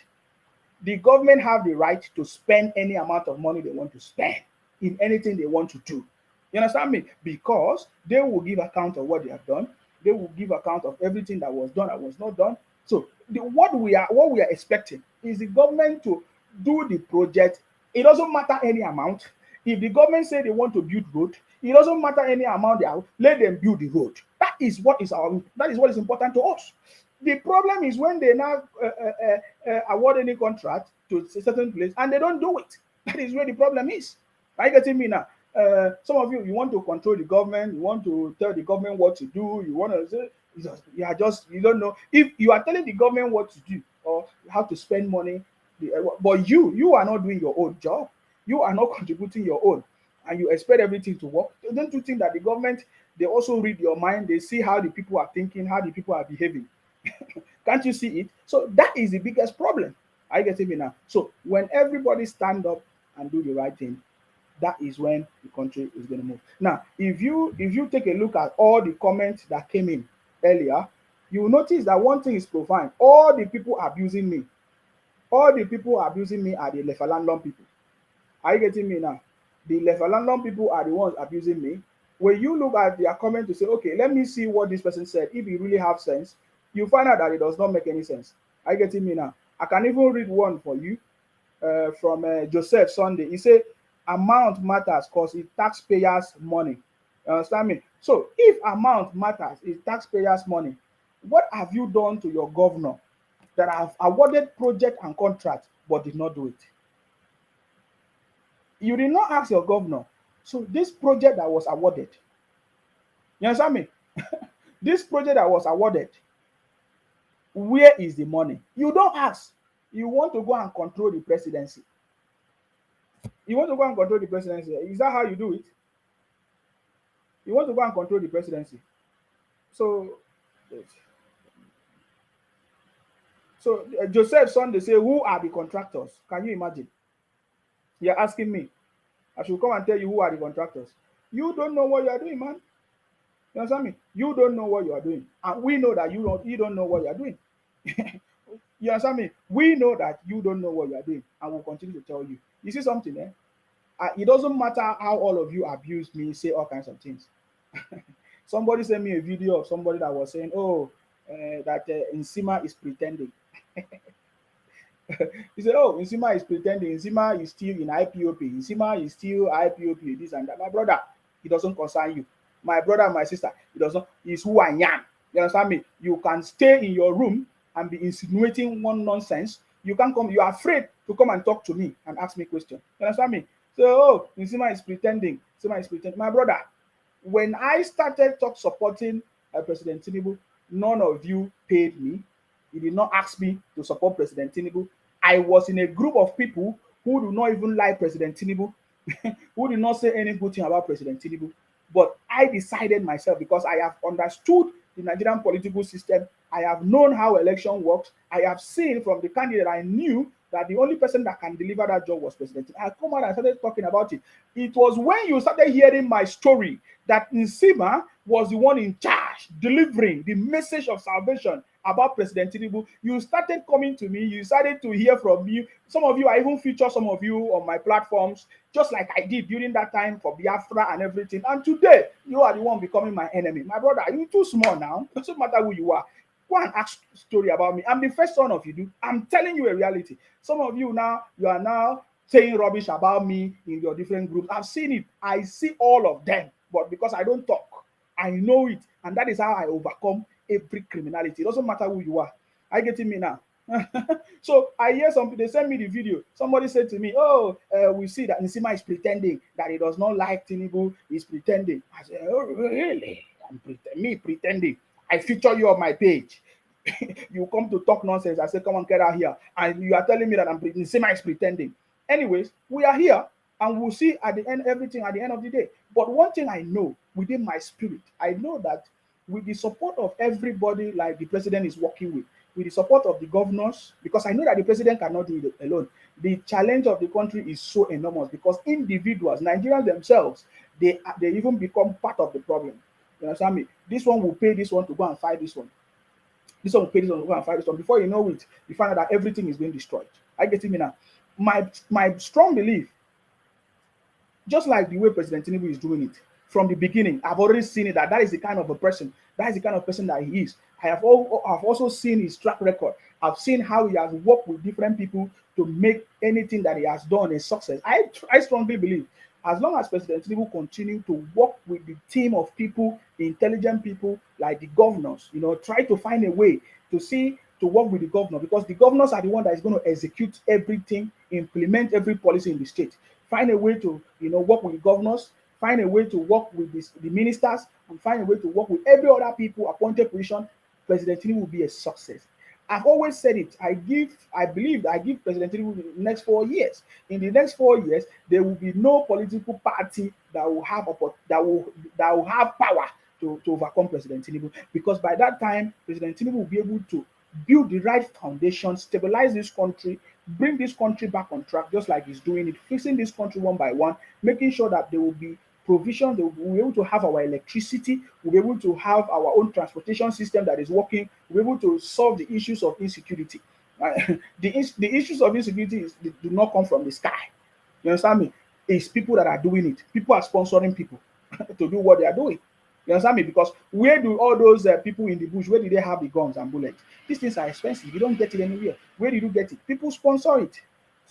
The government have the right to spend any amount of money they want to spend in anything they want to do. You understand me? Because they will give account of what they have done. They will give account of everything that was done and was not done. So what we are expecting is the government to do the project. It doesn't matter any amount. If the government say they want to build road, it doesn't matter any amount they have. Let them build the road. That is what is important to us. The problem is when they now award any contract to a certain place and they don't do it. That is where the problem is. Are you getting me now? Some of you want to control the government. You want to tell the government what to do. You want to say, you don't know. If you are telling the government what to do or how to spend money, but you are not doing your own job. You are not contributing your own, and you expect everything to work. Don't you think that the government, they also read your mind? They see how the people are thinking, how the people are behaving. Can't you see it? So that is the biggest problem. Are you getting me now? So when everybody stand up and do the right thing, that is when the country is going to move. Now, if you take a look at all the comments that came in earlier, you will notice that one thing is profound. All the people abusing me are the Lefalandon people. Are you getting me now? The Lefalandon people are the ones abusing me. When you look at their comment to say, okay, let me see what this person said, if it really have sense, you find out that it does not make any sense. Are you getting me now? I can even read one for you from Joseph Sunday. He said, amount matters because it taxpayers' money. You understand me? So if amount matters, it's taxpayers' money, what have you done to your governor that have awarded project and contract but did not do it? You did not ask your governor. So this project that was awarded, you understand me? This project that was awarded, where is the money? You don't ask. You want to go and control the presidency. You want to go and control the presidency. Is that how you do it? You want to go and control the presidency. So Joseph son, they say, who are the contractors? Can you imagine? You're asking me. I should come and tell you who are the contractors. You don't know what you are doing, man. You understand me? You don't know what you are doing. And we know that you don't know what you are doing. You understand me? We know that you don't know what you are doing, and we'll continue to tell you. You see something, eh? It doesn't matter how all of you abuse me, say all kinds of things. Somebody sent me a video of somebody that was saying, oh, that Nsima is pretending. He said, oh, Nsima is pretending. Nsima is still in IPOP. Nsima is still IPOP, this and that. My brother, it doesn't concern you. My brother and my sister, it doesn't. It's who I am. You understand me? You can stay in your room and be insinuating one nonsense. You can't come. You are afraid to come and talk to me and ask me questions. You understand me? So, oh, Nsima is pretending. Nsima is pretending. My brother, when I started supporting President Tinubu, none of you paid me. You did not ask me to support President Tinubu. I was in a group of people who do not even like President Tinubu, who did not say any good thing about President Tinubu. But I decided myself because I have understood the Nigerian political system. I have known how election works. I have seen from the candidate I knew that the only person that can deliver that job was President Tinubu. I come out and started talking about it. It was when you started hearing my story that Nsima was the one in charge delivering the message of salvation about President Tinubu. You started coming to me, you started to hear from me. Some of you, I even feature some of you on my platforms, just like I did during that time for Biafra and everything. And today, you are the one becoming my enemy. My brother, you're too small now. It doesn't matter who you are. Go and ask story about me. I'm the first son of you. I'm telling you a reality. Some of you now, you are now saying rubbish about me in your different groups. I've seen it. I see all of them. But because I don't talk, I know it. And that is how I overcome every criminality. It doesn't matter who you are. Are you getting me now? So I hear something, they send me the video. Somebody said to me, oh, we see that Nsima is pretending that he does not like Tinubu. He's pretending. I said, oh, really? Me pretending. I feature you on my page. You come to talk nonsense. I say, come on, get out here. And you are telling me that Nsima is pretending. Anyways, we are here and we'll see at the end everything at the end of the day. But one thing I know within my spirit, I know that with the support of everybody, like the president is working with the support of the governors, because I know that the president cannot do it alone. The challenge of the country is so enormous because individuals, Nigerians themselves, they even become part of the problem. You understand me? This one will pay this one to go and fight this one. This one will pay this one to go and fight this one. Before you know it, you find out that everything is being destroyed. I get me now. My strong belief, just like the way President Tinubu is doing it from the beginning, I've already seen it that is the kind of a person, that is the kind of person that he is. I've also seen his track record. I've seen how he has worked with different people to make anything that he has done a success. I strongly believe as long as President Tinubu continue to work with the team of people, the intelligent people like the governors, try to find a way to work with the governor, because the governors are the one that is going to execute everything, implement every policy in the state. Find a way to work with the governors, find a way to work with the ministers, and find a way to work with every other people appointed position. President Tinubu will be a success. I've always said it. I believe I give President Tinubu the next 4 years. In the next 4 years, there will be no political party that will have power to overcome President Tinubu, because by that time, President Tinubu will be able to build the right foundation, stabilize this country, bring this country back on track, just like he's doing it, fixing this country one by one, making sure that there will be provision, we'll be able to have our electricity, we'll be able to have our own transportation system that is working, we'll be able to solve the issues of insecurity. The issues of insecurity do not come from the sky. You understand me? It's people that are doing it. People are sponsoring people to do what they are doing. You understand me? Because where do all those people in the bush, where do they have the guns and bullets? These things are expensive. You don't get it anywhere. Where did you get it? People sponsor it.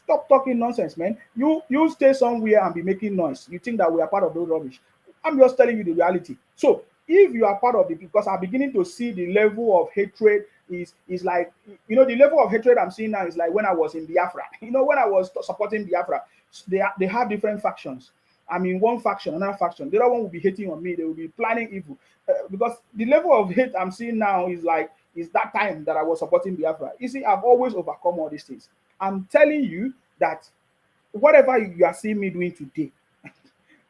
Stop talking nonsense, man. You stay somewhere and be making noise. You think that we are part of those rubbish. I'm just telling you the reality. So if you are part of because I'm beginning to see the level of hatred is like, the level of hatred I'm seeing now is like when I was in Biafra. When I was supporting Biafra, they have different factions. I mean, one faction, another faction. The other one will be hating on me. They will be planning evil. Because the level of hate I'm seeing now is that time that I was supporting Biafra. You see, I've always overcome all these things. I'm telling you that whatever you are seeing me doing today,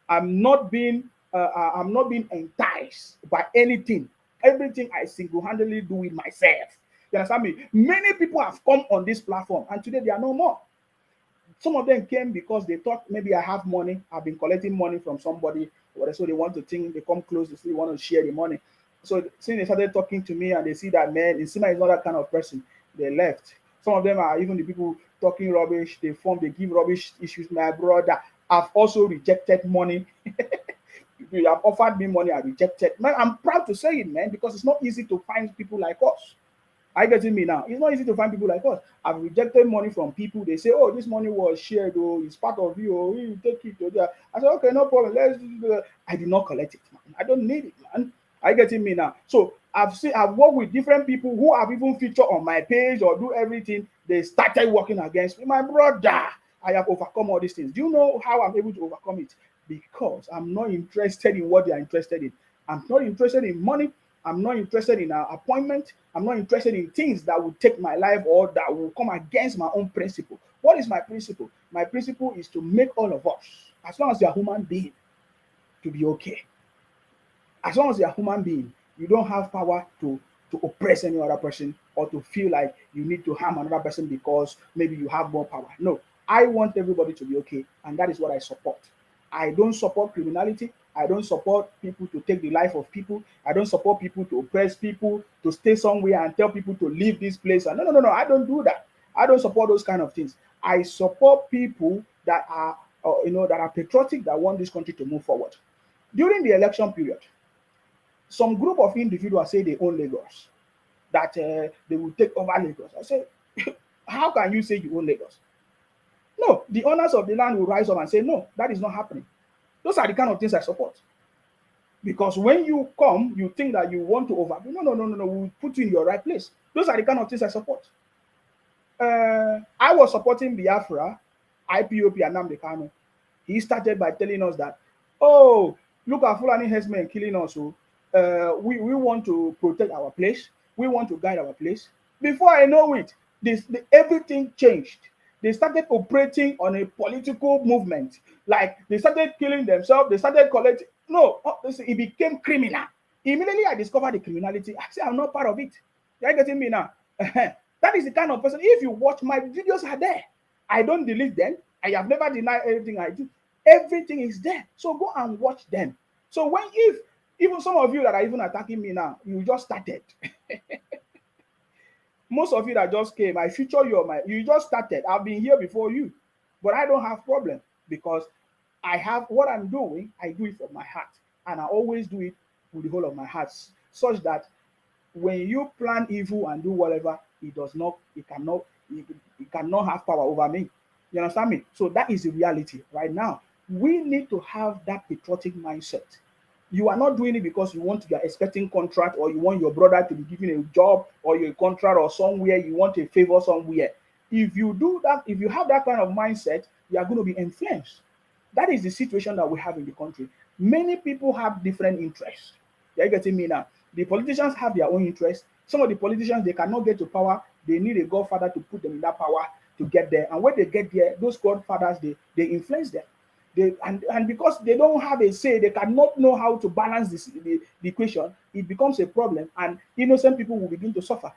I'm not being enticed by anything. Everything I single-handedly do it myself. You understand me? Many people have come on this platform and today they are no more. Some of them came because they thought maybe I have money. I've been collecting money from somebody, so they want to think, they come close, they want to share the money. So since they started talking to me and they see that, man, Nsima is not that kind of person, they left. Some of them are even the people talking rubbish. They give rubbish issues. My brother, I've also rejected money. You have offered me money, I rejected. Man, I'm proud to say it, man, because it's not easy to find people like us. Are you getting me now? It's not easy to find people like us. I've rejected money from people. They say, oh, this money was shared, oh, it's part of you, oh, you take it. Oh, I said, okay, no problem. Let's do that. I did not collect it, man. I don't need it, man. Are you getting me now? So I've worked with different people who have even featured on my page or do everything. They started working against me. My brother, I have overcome all these things. Do you know how I'm able to overcome it? Because I'm not interested in what they are interested in. I'm not interested in money. I'm not interested in an appointment. I'm not interested in things that will take my life or that will come against my own principle. What is my principle? My principle is to make all of us, as long as you're a human being, to be okay. As long as you're a human being, you don't have power to oppress any other person or to feel like you need to harm another person because maybe you have more power. No, I want everybody to be okay, and that is what I support. I don't support criminality. I don't support people to take the life of people. I don't support people to oppress people, to stay somewhere and tell people to leave this place. And no, no, no, no, I don't do that. I don't support those kind of things. I support people that are, that are patriotic, that want this country to move forward. During the election period, some group of individuals say they own Lagos, that they will take over Lagos. I say, how can you say you own Lagos? No, the owners of the land will rise up and say, no, that is not happening. Those are the kind of things I support. Because when you come, you think that you want to overdo. No, no, no, no, no. We'll put you in your right place. Those are the kind of things I support. I was supporting Biafra, IPOP, and Nnamdi Kanu. He started by telling us that, oh, look at Fulani herdsmen killing us. So we want to protect our place. We want to guide our place. Before I know it, everything changed. They started operating on a political movement. Like they started killing themselves. They started collecting. No, it became criminal. Immediately I discovered the criminality. I say I'm not part of it. You're getting me now? That is the kind of person. If you watch my videos are there. I don't delete them. I have never denied anything I do. Everything is there. So go and watch them. So if even some of you that are even attacking me now, you just started. Most of you that just came, I feature you on you just started. I've been here before you, but I don't have problem because I have what I'm doing. I do it from my heart, and I always do it with the whole of my heart, such that when you plan evil and do whatever, it cannot have power over me. You understand me? So that is the reality right now. We need to have that patriotic mindset. You are not doing it because you are expecting contract or you want your brother to be given a job or your contract or somewhere you want a favor somewhere. If you do that, if you have that kind of mindset, you are going to be influenced. That is the situation that we have in the country. Many people have different interests. You're getting me now? The politicians have their own interests. Some of the politicians, they cannot get to power. They need a godfather to put them in that power to get there. And when they get there, those godfathers, they influence them. And because they don't have a say, they cannot know how to balance the equation. It becomes a problem, and innocent people will begin to suffer.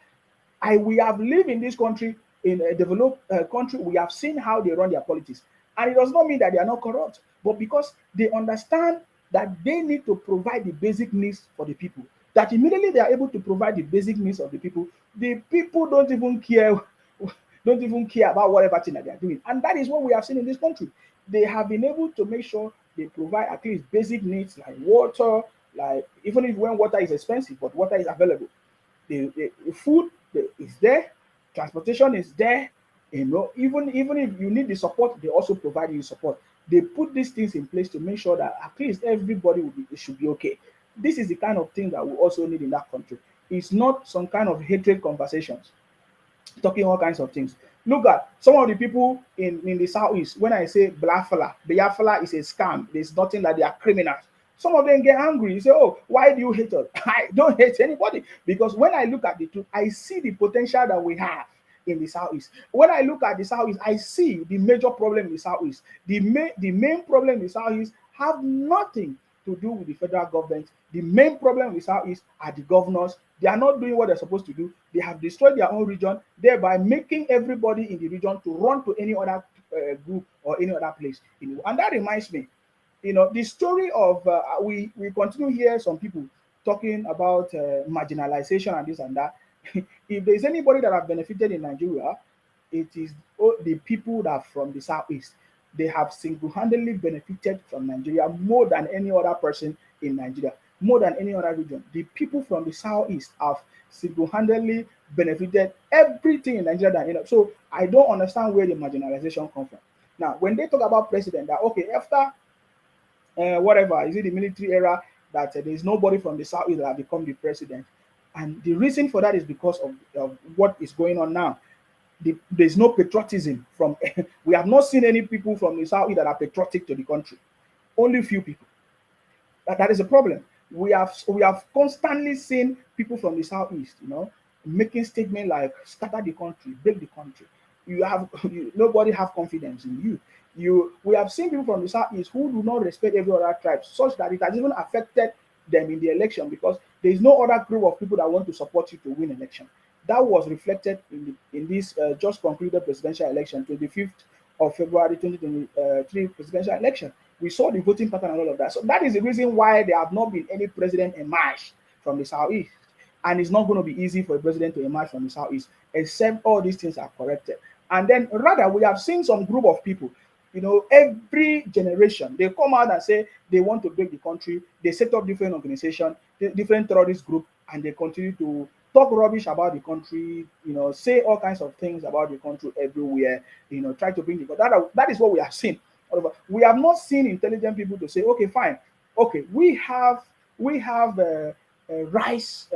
We have lived in this country, in a developed country. We have seen how they run their politics, and it does not mean that they are not corrupt, but because they understand that they need to provide the basic needs for the people. That immediately they are able to provide the basic needs of the people don't even care, don't even care about whatever thing that they are doing, and that is what we have seen in this country. They have been able to make sure they provide at least basic needs like water, like even if when water is expensive, but water is available. The food is there, transportation is there. Even if you need the support, they also provide you support. They put these things in place to make sure that at least everybody should be okay. This is the kind of thing that we also need in that country. It's not some kind of hatred conversations talking all kinds of things. Look at some of the people in the southeast. When I say Biafra is a scam. There's nothing that they are criminals. Some of them get angry. You say, "Oh, why do you hate us?" I don't hate anybody because when I look at the truth, I see the potential that we have in the southeast. When I look at the southeast, I see the major problem in the southeast. The main problem in the southeast have nothing to do with the federal government. The main problem in the southeast are the governors. They are not doing what they're supposed to do. They have destroyed their own region, thereby making everybody in the region to run to any other group or any other place. And that reminds me, the story of we continue here. Some people talking about marginalization and this and that. If there's anybody that have benefited in Nigeria, it is the people that are from the southeast. They have single-handedly benefited from Nigeria more than any other person in Nigeria, more than any other region. The people from the southeast have single-handedly benefited everything in Nigeria. So I don't understand where the marginalization comes from. Now, when they talk about president, that okay, after whatever is it the military era that there is nobody from the southeast that have become the president. And the reason for that is because of what is going on now. There's no patriotism from we have not seen any people from the Southeast that are patriotic to the country. Only few people. That is a problem. We have constantly seen people from the Southeast, making statements like scatter the country, break the country. Nobody have confidence in you. We have seen people from the Southeast who do not respect every other tribe, such that it has even affected them in the election, because there is no other group of people that want to support you to win election. That was reflected in this just concluded presidential election, 25th of February 2023 presidential election. We saw the voting pattern and all of that. So that is the reason why there have not been any president emerge from the Southeast. And it's not going to be easy for a president to emerge from the Southeast, except all these things are corrected. And then rather, we have seen some group of people, every generation, they come out and say they want to break the country. They set up different organizations, different terrorist groups, and they continue to talk rubbish about the country, say all kinds of things about the country everywhere, try to bring that is what we have seen. We have not seen intelligent people to say, okay, fine, okay, we have rice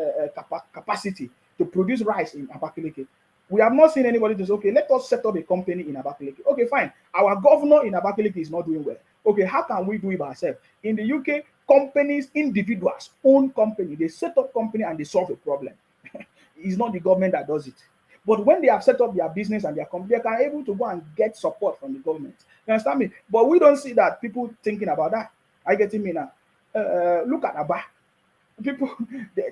capacity to produce rice in Abakaliki. We have not seen anybody to say, okay, let us set up a company in Abakaliki. Okay, fine. Our governor in Abakaliki is not doing well. Okay, how can we do it ourselves? In the UK, companies, individuals own company. They set up company and they solve a problem. It's not the government that does it. But when they have set up their business and their company, they are able to go and get support from the government. You understand me? But we don't see that people thinking about that. Are you getting me now? Look at Aba. People,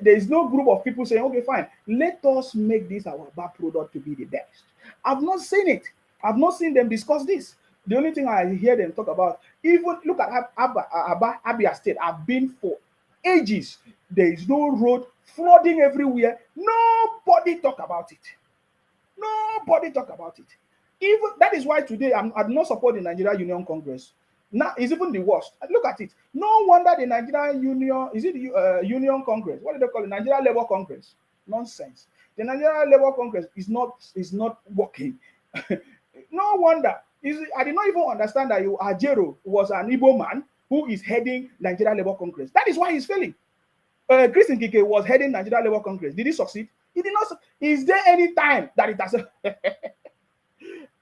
there is no group of people saying, okay, fine, let us make this our Aba product to be the best. I've not seen it. I've not seen them discuss this. The only thing I hear them talk about, even look at Abia State. I've been for ages. There is no road, flooding everywhere. Nobody talk about it. Nobody talk about it. Even that is why today I'm not supporting Nigeria Union Congress. Now it's even the worst. Look at it. No wonder the Nigerian Union, is it the Union Congress? What do they call it? Nigeria Labour Congress. Nonsense. The Nigeria Labour Congress is not working. No wonder. I did not even understand that Ajero was an Igbo man who is heading Nigeria Labour Congress. That is why he's failing. Chris Nkike was heading Nigeria Labour Congress. Did he succeed? He did not. Is there any time that it has?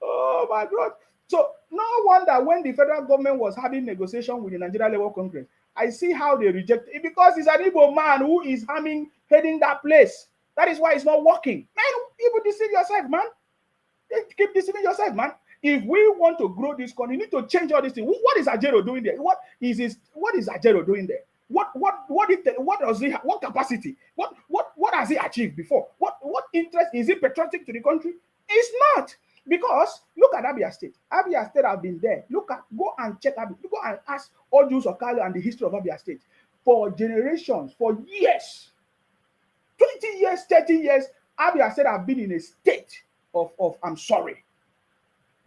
Oh my God. So no wonder when the federal government was having negotiation with the Nigeria Labour Congress, I see how they reject it, because it's an Igbo man who is heading that place. That is why it's not working. Man, you deceive yourself, man. Keep deceiving yourself, man. If we want to grow this country, you need to change all these things. What is Ajero doing there? What is Ajero doing there? What does he have? What capacity? What has he achieved before? What interest is he patriotic to the country? It's not. Because look at Abia State. Abia State have been there. Go and check Abia. Go and ask Ojus Okalo and the history of Abia State. For generations, for years, 20 years, 30 years, Abia State have been in a state of I'm sorry.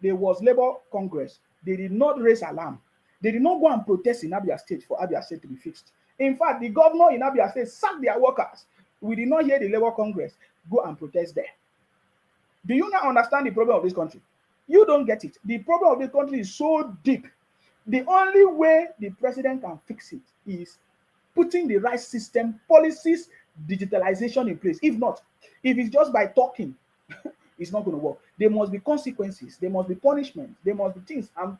There was Labour Congress. They did not raise alarm. They did not go and protest in Abia State for Abia State to be fixed. In fact, the governor in Abia State sacked their workers. We did not hear the Labour Congress go and protest there. Do you not understand the problem of this country? You don't get it. The problem of this country is so deep. The only way the president can fix it is putting the right system, policies, digitalization in place. If not, if it's just by talking, it's not going to work. There must be consequences. There must be punishment. There must be things, and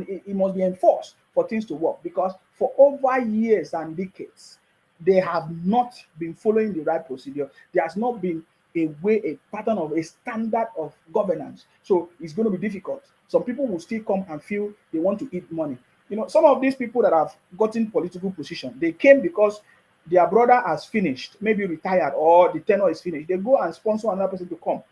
it must be enforced for things to work. Because for over years and decades, they have not been following the right procedure. There has not been a pattern of a standard of governance. So it's going to be difficult. Some people will still come and feel they want to eat money. Some of these people that have gotten political position, they came because their brother has finished, maybe retired, or the tenure is finished. They go and sponsor another person to come.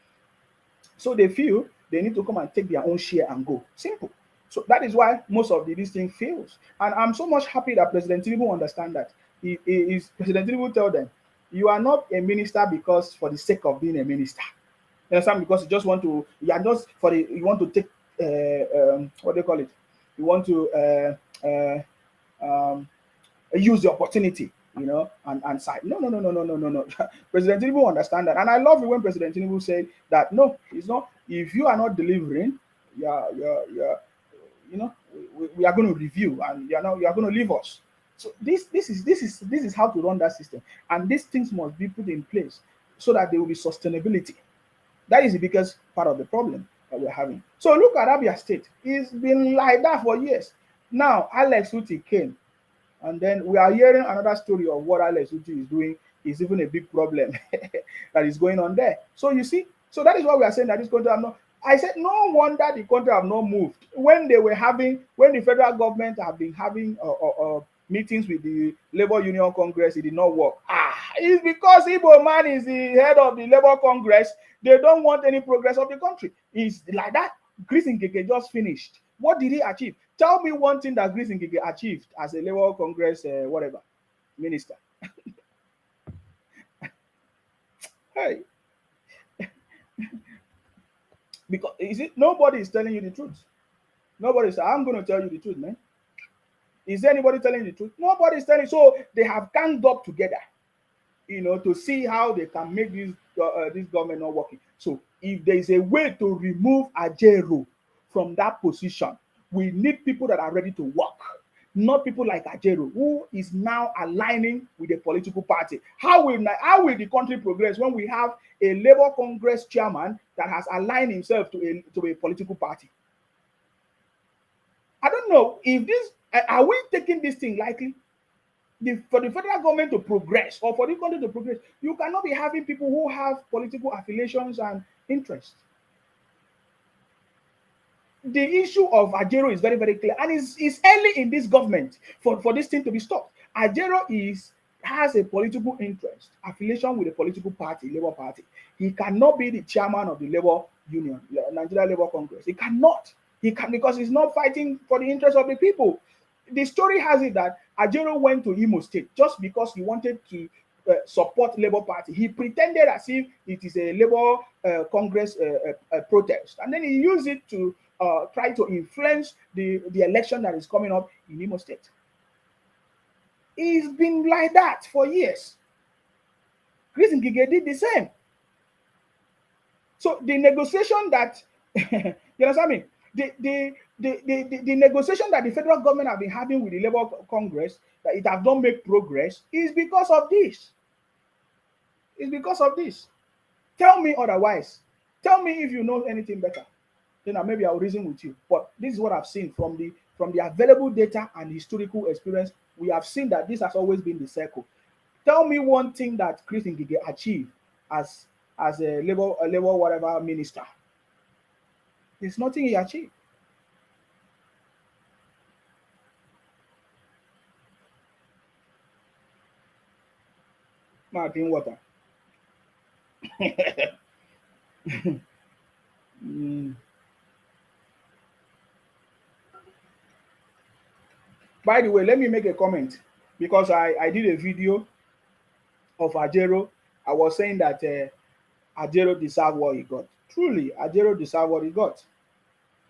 So they feel they need to come and take their own share and go. Simple. So that is why most of this thing fails. And I'm so much happy that President Tinubu understand that. President Tinubu tell them, you are not a minister because for the sake of being a minister. You understand? Because you just want to, you want to take, what do you call it? You want to use the opportunity, and side. No. President Tinubu understand that. And I love it when President Tinubu said that, no, it's not. If you are not delivering, we are going to review, and you are going to leave us. So this is how to run that system, and these things must be put in place so that there will be sustainability. That is the biggest part of the problem that we're having. So look at Abia State. It's been like that for years. Now Alex Uti came, and then we are hearing another story of what Alex Uti is doing is even a big problem that is going on there. So you see, so that is why we are saying that this country have not. I said no wonder the country have not moved when they were having when the federal government have been having meetings with the Labour Union Congress. It did not work. It's because Igbo man is the head of the Labour Congress. They don't want any progress of the country. It's like that. Chris Ngige just finished. What did he achieve? Tell me one thing that Chris Ngige achieved as a Labour Congress whatever minister. Hey, because is it nobody is telling you the truth. Nobody is. I'm going to tell you the truth, man. Is there anybody telling you the truth? Nobody is telling. So they have ganged up together, to see how they can make this government not working. So if there is a way to remove Ajero from that position, we need people that are ready to work, not people like Ajero, who is now aligning with a political party. How will the country progress when we have a Labour Congress chairman that has aligned himself to a political party? I don't know if this are we taking this thing lightly? For the federal government to progress or for the country to progress, you cannot be having people who have political affiliations and interests. The issue of Ajero is very, very clear, and it's early in this government for this thing to be stopped. Ajero has a political interest, affiliation with a political party, Labour Party. He cannot be the chairman of the Labour Union, Nigeria Labour Congress. He cannot. He can because he's not fighting for the interest of the people. The story has it that Ajero went to Imo State just because he wanted to support Labour Party. He pretended as if it is a Labour Congress protest, and then he used it to try to influence the election that is coming up in Imo State. It's been like that for years. Chris Ngige did the same. So the negotiation that you understand me? The negotiation that the federal government have been having with the Labour Congress, that it have not made progress, is because of this. It's because of this. Tell me otherwise. Tell me if you know anything better. Then maybe I'll reason with you. But this is what I've seen from the available data and historical experience. We have seen that this has always been the circle. Tell me one thing that Chris Ngige achieved as a labor whatever minister. There's nothing he achieved. Martin Water. mm. By the way, let me make a comment because I did a video of Ajero. I was saying that Ajero deserved what he got. Truly, Ajero deserved what he got.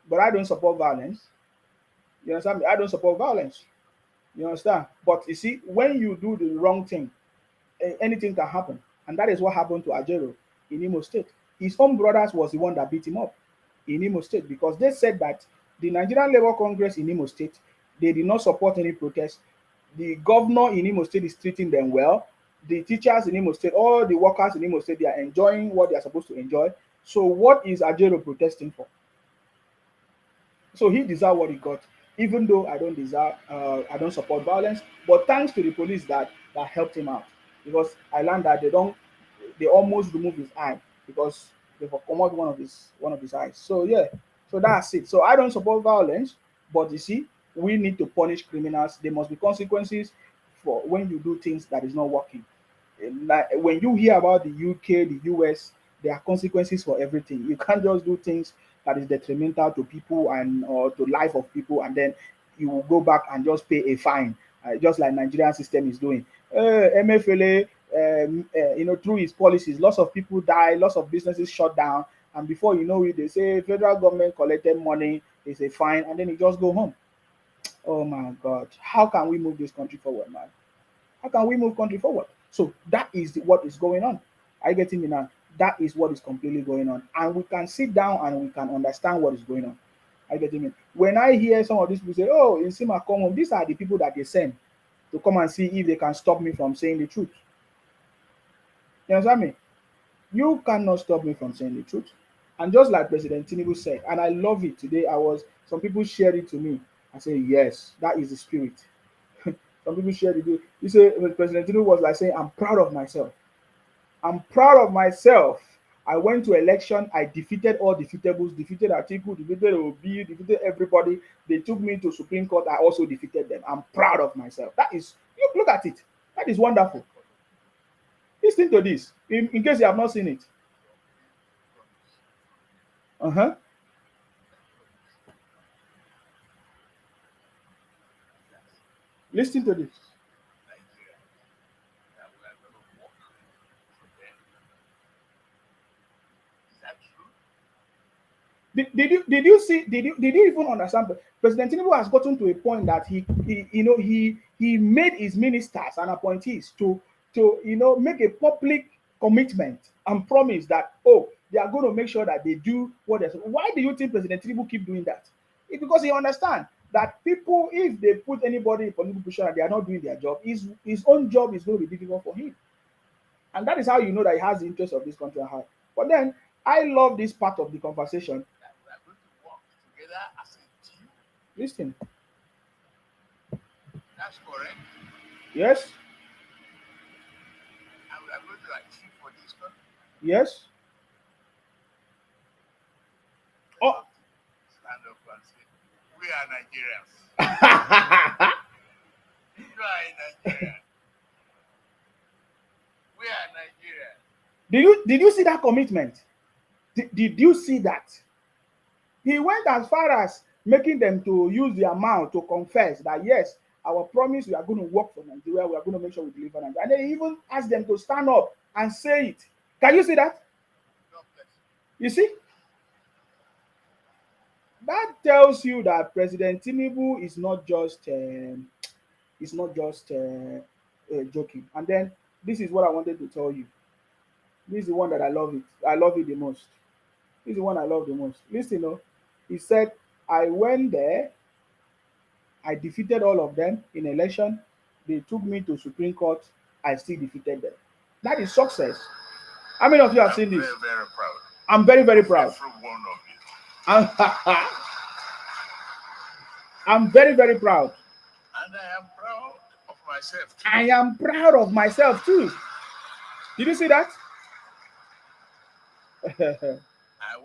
But I don't support violence. You understand me? I don't support violence. You understand? But you see, when you do the wrong thing, anything can happen. And that is what happened to Ajero in Imo State. His own brothers was the one that beat him up in Imo State because they said that the Nigerian Labour Congress in Imo State, they did not support any protest. The governor in Imo State is treating them well. The teachers in Imo State, all the workers in Imo State, they are enjoying what they are supposed to enjoy. So what is Ajero protesting for? So he deserved what he got, even though I don't support violence. But thanks to the police that helped him out, because I learned that they almost removed his eye because they come out one of his eyes. So yeah, so that's it. So I don't support violence, but you see, we need to punish criminals. There must be consequences for when you do things that is not working. Like when you hear about the UK, the US, there are consequences for everything. You can't just do things that is detrimental to people and or to life of people, and then you will go back and just pay a fine, just like Nigerian system is doing. MFLA, through his policies, lots of people die, lots of businesses shut down, and before you know it, they say federal government collected money, they say fine, and then you just go home. Oh my God, how can we move this country forward, man? How can we move country forward? So that is what is going on. Are you getting me now? That is what is completely going on. And we can sit down and we can understand what is going on. Are you getting me? When I hear some of these people say, oh, Nsima come home, these are the people that they send to come and see if they can stop me from saying the truth. You understand me? You cannot stop me from saying the truth. And just like President Tinubu said, and I love it today, some people shared it to me. I say, yes, that is the spirit. Some people shared it. You say President Tinubu was like saying, I'm proud of myself. I'm proud of myself. I went to election. I defeated all defeatables, defeated Atiku, defeated Obi, defeated everybody. They took me to Supreme Court. I also defeated them. I'm proud of myself. That is, look at it. That is wonderful. Listen to this, in case you have not seen it. Uh-huh. Listen to this. Did you even understand? President Tinubu has gotten to a point that he made his ministers and appointees to make a public commitment and promise that, oh, they are going to make sure that they do what they're saying. Why do you think President Tinubu keep doing that? It's because he understands that people, if they put anybody in political position and they are not doing their job, his own job is going to be difficult for him. And that is how you know that he has the interest of this country at heart. But then I love this part of the conversation. We are going to work together as a team. Listen. That's correct. Yes. And we are going to achieve for this country. Yes. Oh. Stand up and say, we are Nigerians. You are Nigerian. We are Nigeria. Did you see that commitment? Did you see that? He went as far as making them to use their mouth to confess that, yes, our promise, we are going to work for Nigeria, we are going to make sure we deliver Nigeria. And they even asked them to stand up and say it. Can you see that? You see? That tells you that President Tinubu is not just joking. And then this is what I wanted to tell you. This is the one that I love it. I love it the most. This is the one I love the most. Listen, he said, I went there, I defeated all of them in election. They took me to Supreme Court. I still defeated them. That is success. How many of you have seen this? Very, very proud. I'm very, very proud. I'm very, very proud. And I am proud of myself too. I am proud of myself too. Did you see that? I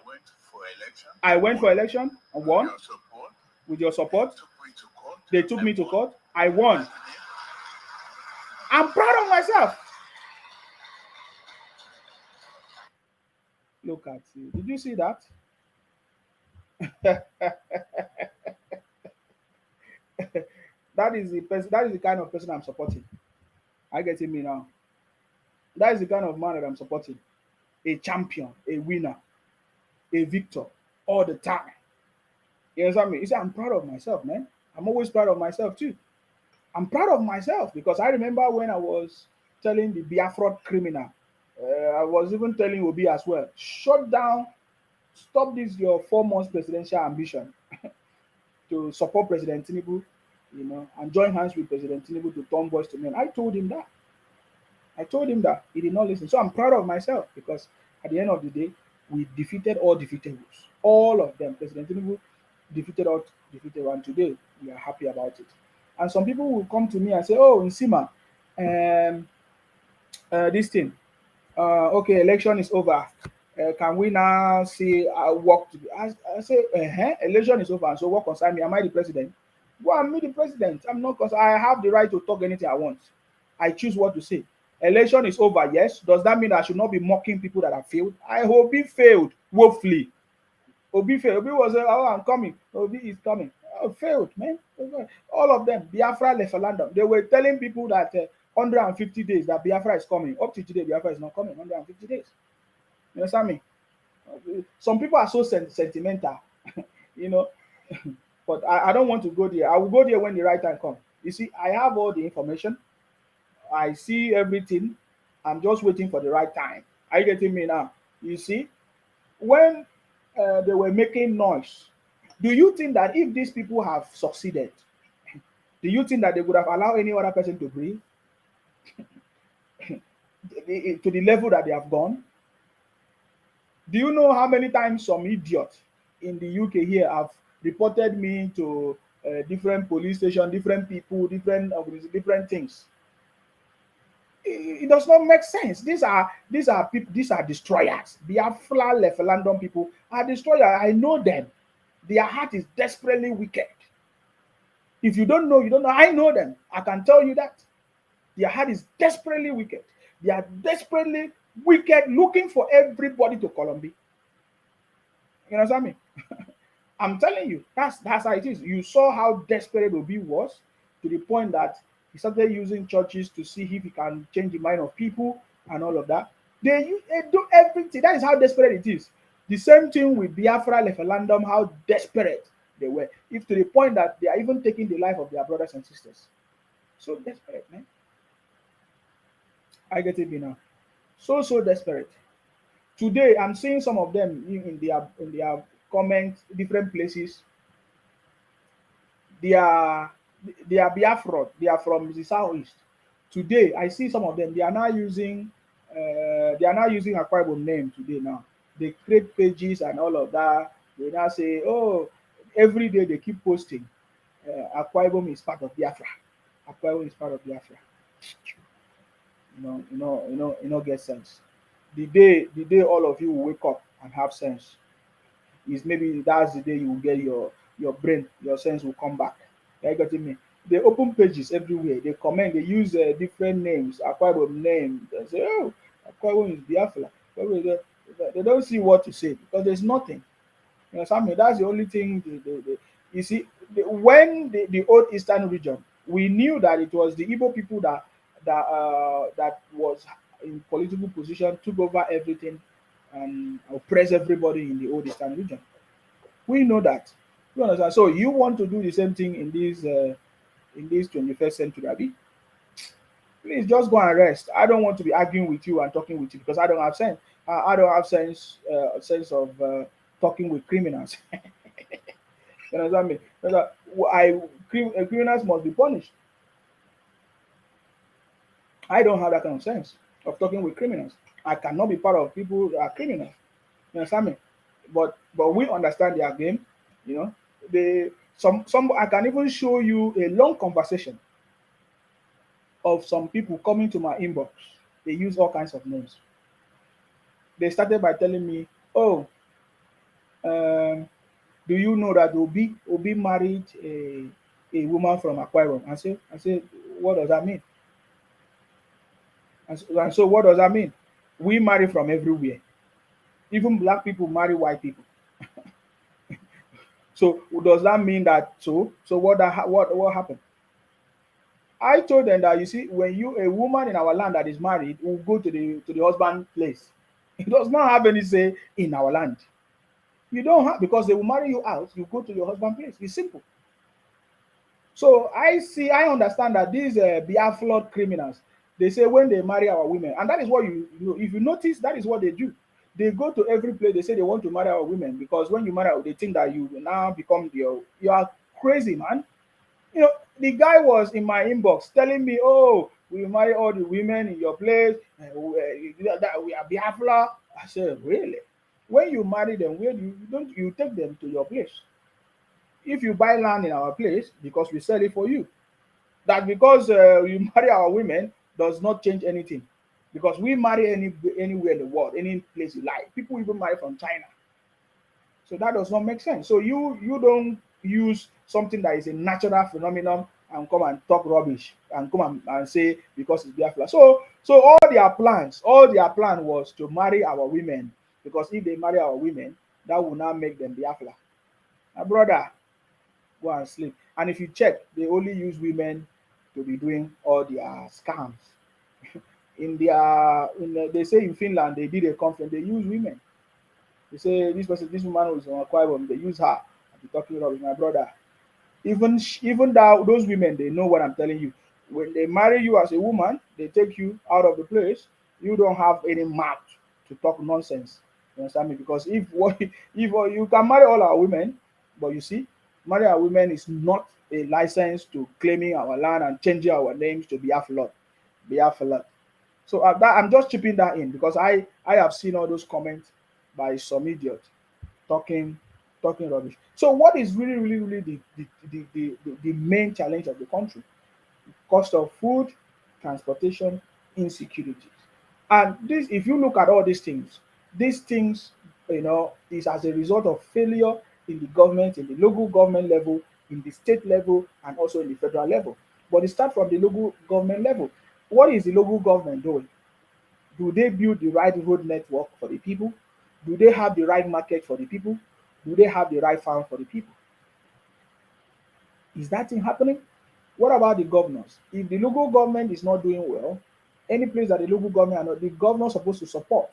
went for election. I went for election and won. With your support. They took me to court. I won. I'm proud of myself. Look at you. Did you see that? That is the kind of person I'm supporting. I get me now. That is the kind of man that I'm supporting. A champion, a winner, a victor all the time. You understand me? You see, I'm proud of myself, man. I'm always proud of myself too. I'm proud of myself because I remember when I was telling the Biafra criminal, I was even telling Obi as well, shut down, stop this your 4 months presidential ambition to support President Tinubu, and join hands with President Tinubu to turn boys to men. I told him that. He did not listen. So I'm proud of myself because at the end of the day, we defeated all defeatables. All of them. President Tinubu defeated all defeated one. Today, we are happy about it. And some people will come to me and say, oh, Nsima, this thing, okay, election is over. Can we now see work to I say, election is over, so what concern me? Am I the president? Well, I'm not the president. I'm not, because I have the right to talk anything I want. I choose what to say. Election is over, yes. Does that mean I should not be mocking people that have failed? I hope he failed woefully. Obi failed. Obi was, oh, I'm coming. Obi is coming. Oh, failed, man. All of them. Biafra Lefalandum. They were telling people that 150 days that Biafra is coming. Up to today, Biafra is not coming. 150 days. You understand me? Some people are so sentimental, but I don't want to go there. I will go there when the right time comes. You see, I have all the information. I see everything. I'm just waiting for the right time. Are you getting me now? You see, when they were making noise, do you think that if these people have succeeded, Do you think that they would have allowed any other person to breathe to the level that they have gone? Do you know how many times some idiot in the UK here have reported me to different police station, different people, different things? It does not make sense. These are people. These are destroyers. Biafra Lefelandon people are destroyers. I know them. Their heart is desperately wicked. If you don't know, you don't know. I know them. I can tell you that. Their heart is desperately wicked. They are desperately wicked, looking for everybody to Colombia. You understand me? I'm telling you, that's how it is. You saw how desperate Obi was to the point that he started using churches to see if he can change the mind of people and all of that. They do everything. That is how desperate it is. The same thing with Biafra Lefelandum, how desperate they were. If to the point that they are even taking the life of their brothers and sisters. So desperate, man. I get it now. So desperate. Today I'm seeing some of them in their comments, different places. They are they are Biafra. They are from the southeast. Today I see some of them. They are now using Akwa Ibom name today now. They create pages and all of that. They now say, oh, every day they keep posting. Akwa Ibom is part of Biafra. Akwa Ibom is part of Biafra. Get sense. The day all of you will wake up and have sense is maybe that's the day you will get your brain, your sense will come back. You getting me? They open pages everywhere. They comment. They use different names, Akwa Ibom name. They say, oh, Akwa Ibom is Biafra. They don't see what to say because there's nothing. You know, something that's the only thing. You see, when the old Eastern region, we knew that it was the Igbo people that was in political position, took over everything, and oppress everybody in the old Eastern region. We know that. You understand? So you want to do the same thing in this 21st century, Abi? Please just go and rest. I don't want to be arguing with you and talking with you because I don't have sense. I don't have sense of talking with criminals. You understand me? Criminals must be punished. I don't have that kind of sense of talking with criminals. I cannot be part of people that are criminals. You understand me? But we understand their game. You know, some I can even show you a long conversation of some people coming to my inbox. They use all kinds of names. They started by telling me, "Oh, um, do you know that Obi married a woman from Akwa Ibom?" I say, what does that mean? And so what does that mean? We marry from everywhere. Even black people marry white people. So does that mean that so what happened? I told them that you see, when you a woman in our land that is married will go to the husband place. It does not have any say in our land. You don't have because they will marry you out. You go to your husband place. It's simple. So I understand that these Biafra criminals, they say when they marry our women, and that is what you know. If you notice, that is what they do. They go to every place. They say they want to marry our women because when you marry, they think that you will now become you are crazy, man. You know, the guy was in my inbox telling me, "Oh, we marry all the women in your place. That we are Biafra." I said, "Really? When you marry them, where do you take them to your place? If you buy land in our place because we sell it for you, that because you marry our women does not change anything. Because we marry anywhere in the world, any place you like. People even marry from China. So that does not make sense. So you don't use something that is a natural phenomenon and come and talk rubbish and come and say because it's Biafra. So all their plan was to marry our women because if they marry our women, that will now make them Biafra. My brother, go and sleep. And if you check, they only use women to be doing all their scams. They say in Finland they did a conference, they use women. They say this woman was on Akwa Ibom, they use her. I'll be talking about my brother. Even that those women, they know what I'm telling you. When they marry you as a woman, they take you out of the place. You don't have any mouth to talk nonsense. You understand me? Because if you can marry all our women, but you see, marry our women is not a license to claiming our land and changing our names to Biafra, Biafra. So I'm just chipping that in because I have seen all those comments by some idiot talking talking rubbish. So what is really the main challenge of the country? Cost of food, transportation, insecurity. And this, if you look at all these things, is as a result of failure in the government, in the local government level, in the state level, and also in the federal level. But it starts from the local government level. What is the local government doing? Do they build the right road network for the people? Do they have the right market for the people? Do they have the right farm for the people? Is that thing happening? What about the governors? If the local government is not doing well, any place that the local government are not, the governor supposed to support.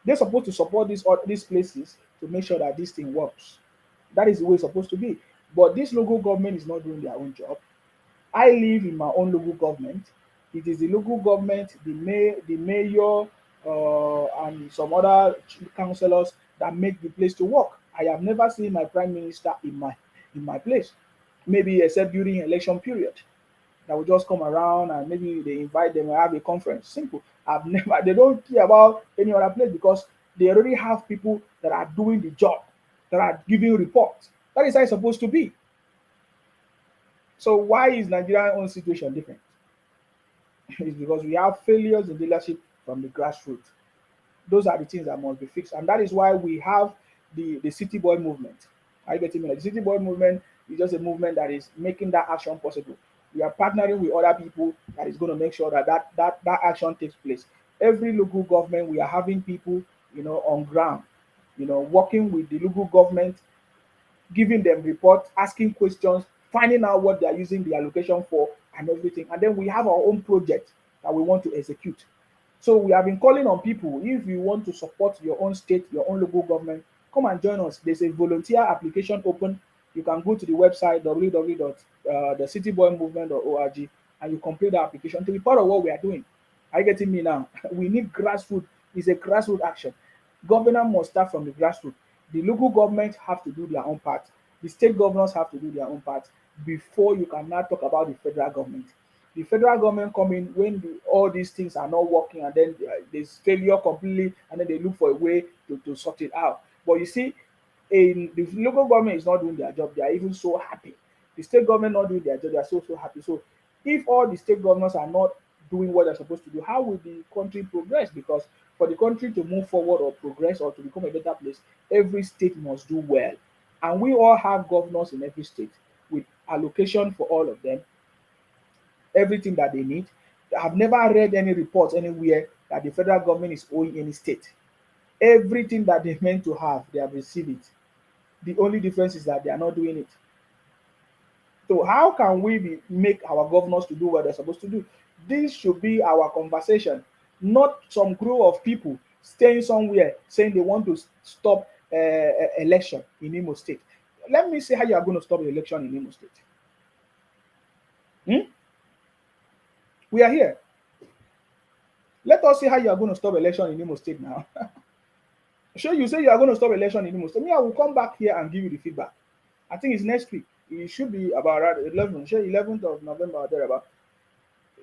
They're supposed to support these places to make sure that this thing works. That is the way it's supposed to be. But this local government is not doing their own job. I live in my own local government. It is the local government, the mayor, and some other councillors that make the place to work. I have never seen my prime minister in my place, maybe except during election period. That will just come around and maybe they invite them and have a conference. Simple. I've never. They don't care about any other place because they already have people that are doing the job, that are giving reports. That is how it's supposed to be. So why is Nigeria's own situation different? It's because we have failures in leadership from the grassroots. Those are the things that must be fixed, and that is why we have the City Boy movement. Are you getting me? The City Boy movement is just a movement that is making that action possible. We are partnering with other people that is going to make sure that that action takes place. Every local government, we are having people, on ground, working with the local government, giving them reports, asking questions, finding out what they are using the allocation for, and everything. And then we have our own project that we want to execute. So we have been calling on people, if you want to support your own state, your own local government, come and join us. There's a volunteer application open. You can go to the website www.thecityboymovement.org and you complete the application to be part of what we are doing. Are you getting me now? We need grassroots. It's a grassroots action. Government must start from the grassroots. The local government have to do their own part. The state governors have to do their own part before you can now talk about the federal government. The federal government come in when all these things are not working and then there's failure completely and then they look for a way to sort it out. But you see, in the local government is not doing their job, they are even so happy. The state government not doing their job, they are so happy. So if all the state governors are not doing what they're supposed to do, how will the country progress? Because for the country to move forward or progress or to become a better place, every state must do well. And we all have governors in every state with allocation for all of them, everything that they need. I've never read any reports anywhere that the federal government is owing any state. Everything that they meant to have, they have received it. The only difference is that they are not doing it. So how can we make our governors to do what they're supposed to do? This should be our conversation, not some group of people staying somewhere saying they want to stop election in Imo State. Let me see how you are going to stop the election in Imo State. We are here. Let us see how you are going to stop election in Imo State now. Sure, you say you are going to stop election in Imo State. Me, I will come back here and give you the feedback. I think it's next week. It should be about 11th of November or thereabout.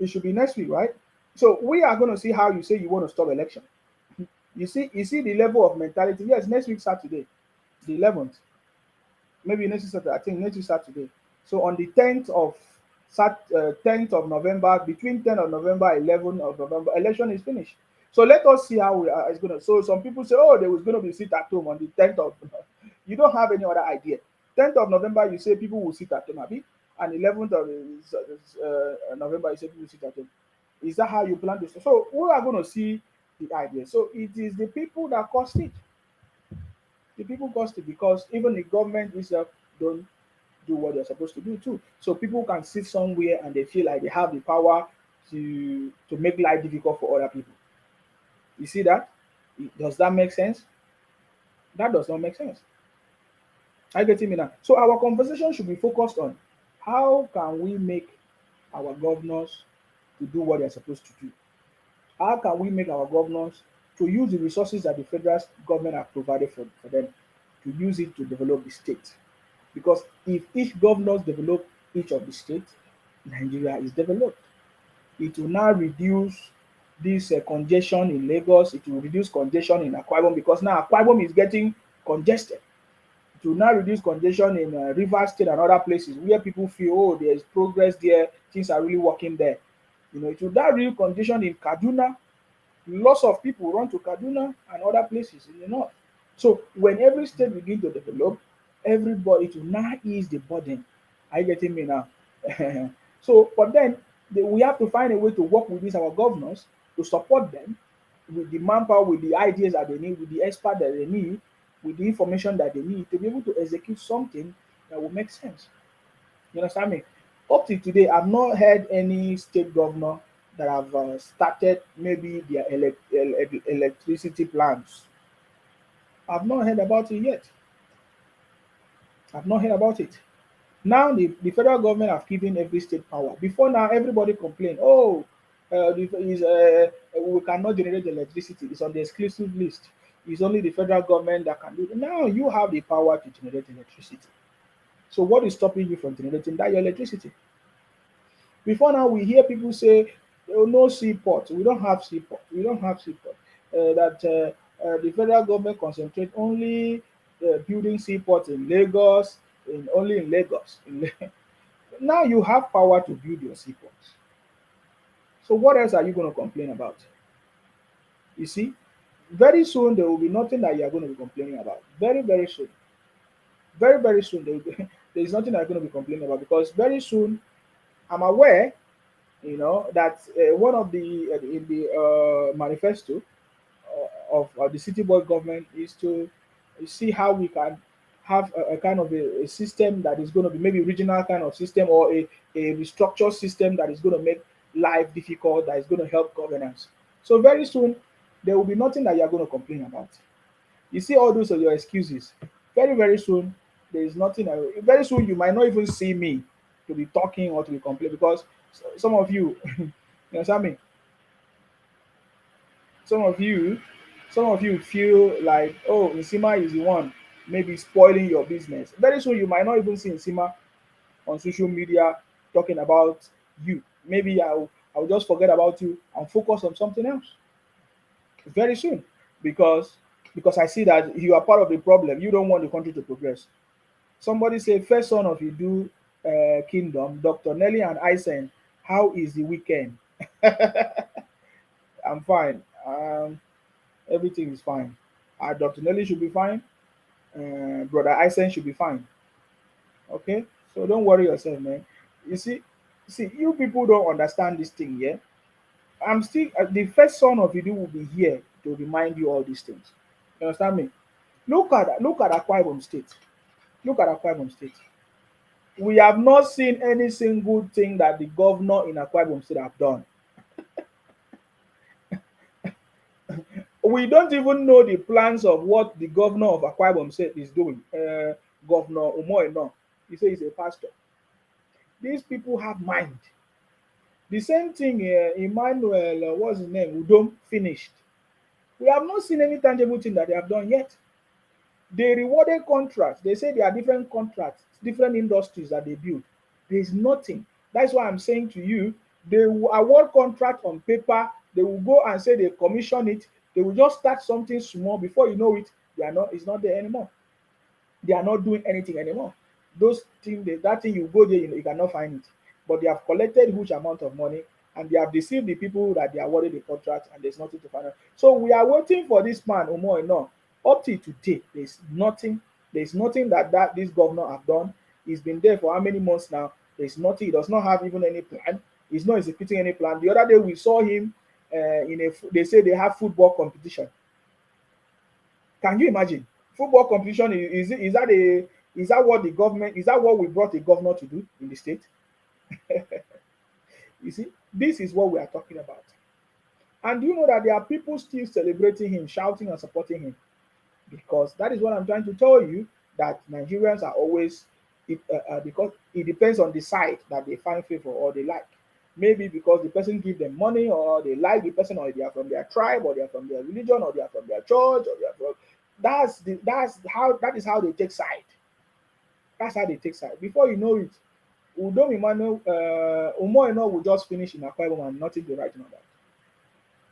It should be next week, right? So we are going to see how you say you want to stop election. You see the level of mentality. Yes, next week Saturday, the 11th. Maybe next Saturday. I think next week Saturday. So on the 10th of November, between 10th of November, 11th of November, election is finished. So let us see how it's going to. So some people say, oh, there was going to be sit at home on the 10th of. You don't have any other idea. 10th of November, you say people will sit at home, Abi, and 11th of November, you say people will sit at home. Is that how you plan to? So we are going to see the idea. So it is the people that cost it. The people cost it because even the government itself don't do what they're supposed to do too. So people can sit somewhere and they feel like they have the power to make life difficult for other people. You see that? Does that make sense? That does not make sense. Are you getting me now? So our conversation should be focused on how can we make our governors to do what they're supposed to do? How can we make our governors to use the resources that the federal government have provided for them to use it to develop the state? Because if each governors develop each of the states, Nigeria is developed. It will now reduce this congestion in Lagos. It will reduce congestion in Akwa Ibom because now Akwa Ibom is getting congested. It will now reduce congestion in Rivers State and other places where people feel, oh, there is progress there, things are really working there. It will now reduce congestion in Kaduna. Lots of people run to Kaduna and other places in the north. So when every state begin to develop, everybody to now ease the burden. Are you getting me now? So, but then we have to find a way to work with these our governors to support them with the manpower, with the ideas that they need, with the expert that they need, with the information that they need to be able to execute something that will make sense. You understand me? Up to today, I've not heard any state governor that have started maybe their electricity plans. I've not heard about it yet. I've not heard about it. Now the federal government have given every state power. Before now, everybody complain, oh, we cannot generate electricity. It's on the exclusive list. It's only the federal government that can do it. Now you have the power to generate electricity. So what is stopping you from generating that your electricity? Before now, we hear people say, oh, no seaport. We don't have seaport. We don't have seaport. The federal government concentrate only building seaports in Lagos, only in Lagos. Now you have power to build your seaports. So what else are you going to complain about? You see, very soon there will be nothing that you are going to be complaining about. Very, very soon. Very, very soon there is nothing that you're going to be complaining about because very soon I'm aware, that one of the in the manifesto of the city board government is to see how we can have a kind of a system that is going to be maybe regional kind of system or a restructured system that is going to make life difficult, that is going to help governance. So very soon there will be nothing that you are going to complain about. You see all those are your excuses. Very, very soon there is nothing. Very soon you might not even see me to be talking or to be complaining because some of you, you understand me? Some of you, some of you feel like, oh, Nsima is the one maybe spoiling your business. Very soon you might not even see Nsima on social media talking about you. Maybe I'll just forget about you and focus on something else very soon because I see that you are part of the problem. You don't want the country to progress. Somebody say, first son of Idu Kingdom, Dr. Nelly and Isen, how is the weekend? I'm fine. Everything is fine. Dr. Nelly should be fine. Brother Isen should be fine. Okay? So don't worry yourself, man. You see, you people don't understand this thing, yeah? I'm still, the first son of Idu will be here to remind you all these things. You understand me? Look at Akwa Ibom State. Look at Akwa Ibom State. We have not seen any single thing that the governor in Akwa Ibom State have done. We don't even know the plans of what the governor of Akwa Ibom State is doing. Governor Umoeno, he says he's a pastor. These people have mind. The same thing, Emmanuel, what's his name? Udom finished. We have not seen any tangible thing that they have done yet. They rewarded contracts. They say there are different contracts, different industries that they build. There is nothing. That's why I'm saying to you, they will award contract on paper. They will go and say they commission it. They will just start something small. Before you know it, they are not. It's not there anymore. They are not doing anything anymore. Those things, that thing you go there, you cannot find it. But they have collected huge amount of money and they have deceived the people that they awarded the contract, and there's nothing to find out. So we are waiting for this man, Omo Eno. Up till today, there's nothing. There's nothing that this governor have done. He's been there for how many months now? There's nothing. He does not have even any plan. He's not executing any plan. The other day we saw him they say they have football competition. Can you imagine? Football competition is that what the government, is that what we brought the governor to do in the state? You see, this is what we are talking about. And do you know that there are people still celebrating him, shouting and supporting him? Because that is what I'm trying to tell you, that Nigerians are always, because it depends on the side that they find favor or they like. Maybe because the person give them money, or they like the person, or they are from their tribe, or they are from their religion, or they are from their church, or they are from, that is how they take side. That's how they take side. Before you know it, Udom Emmanuel, Umoeno will just finish in Akwa Ibom and nothing to write about.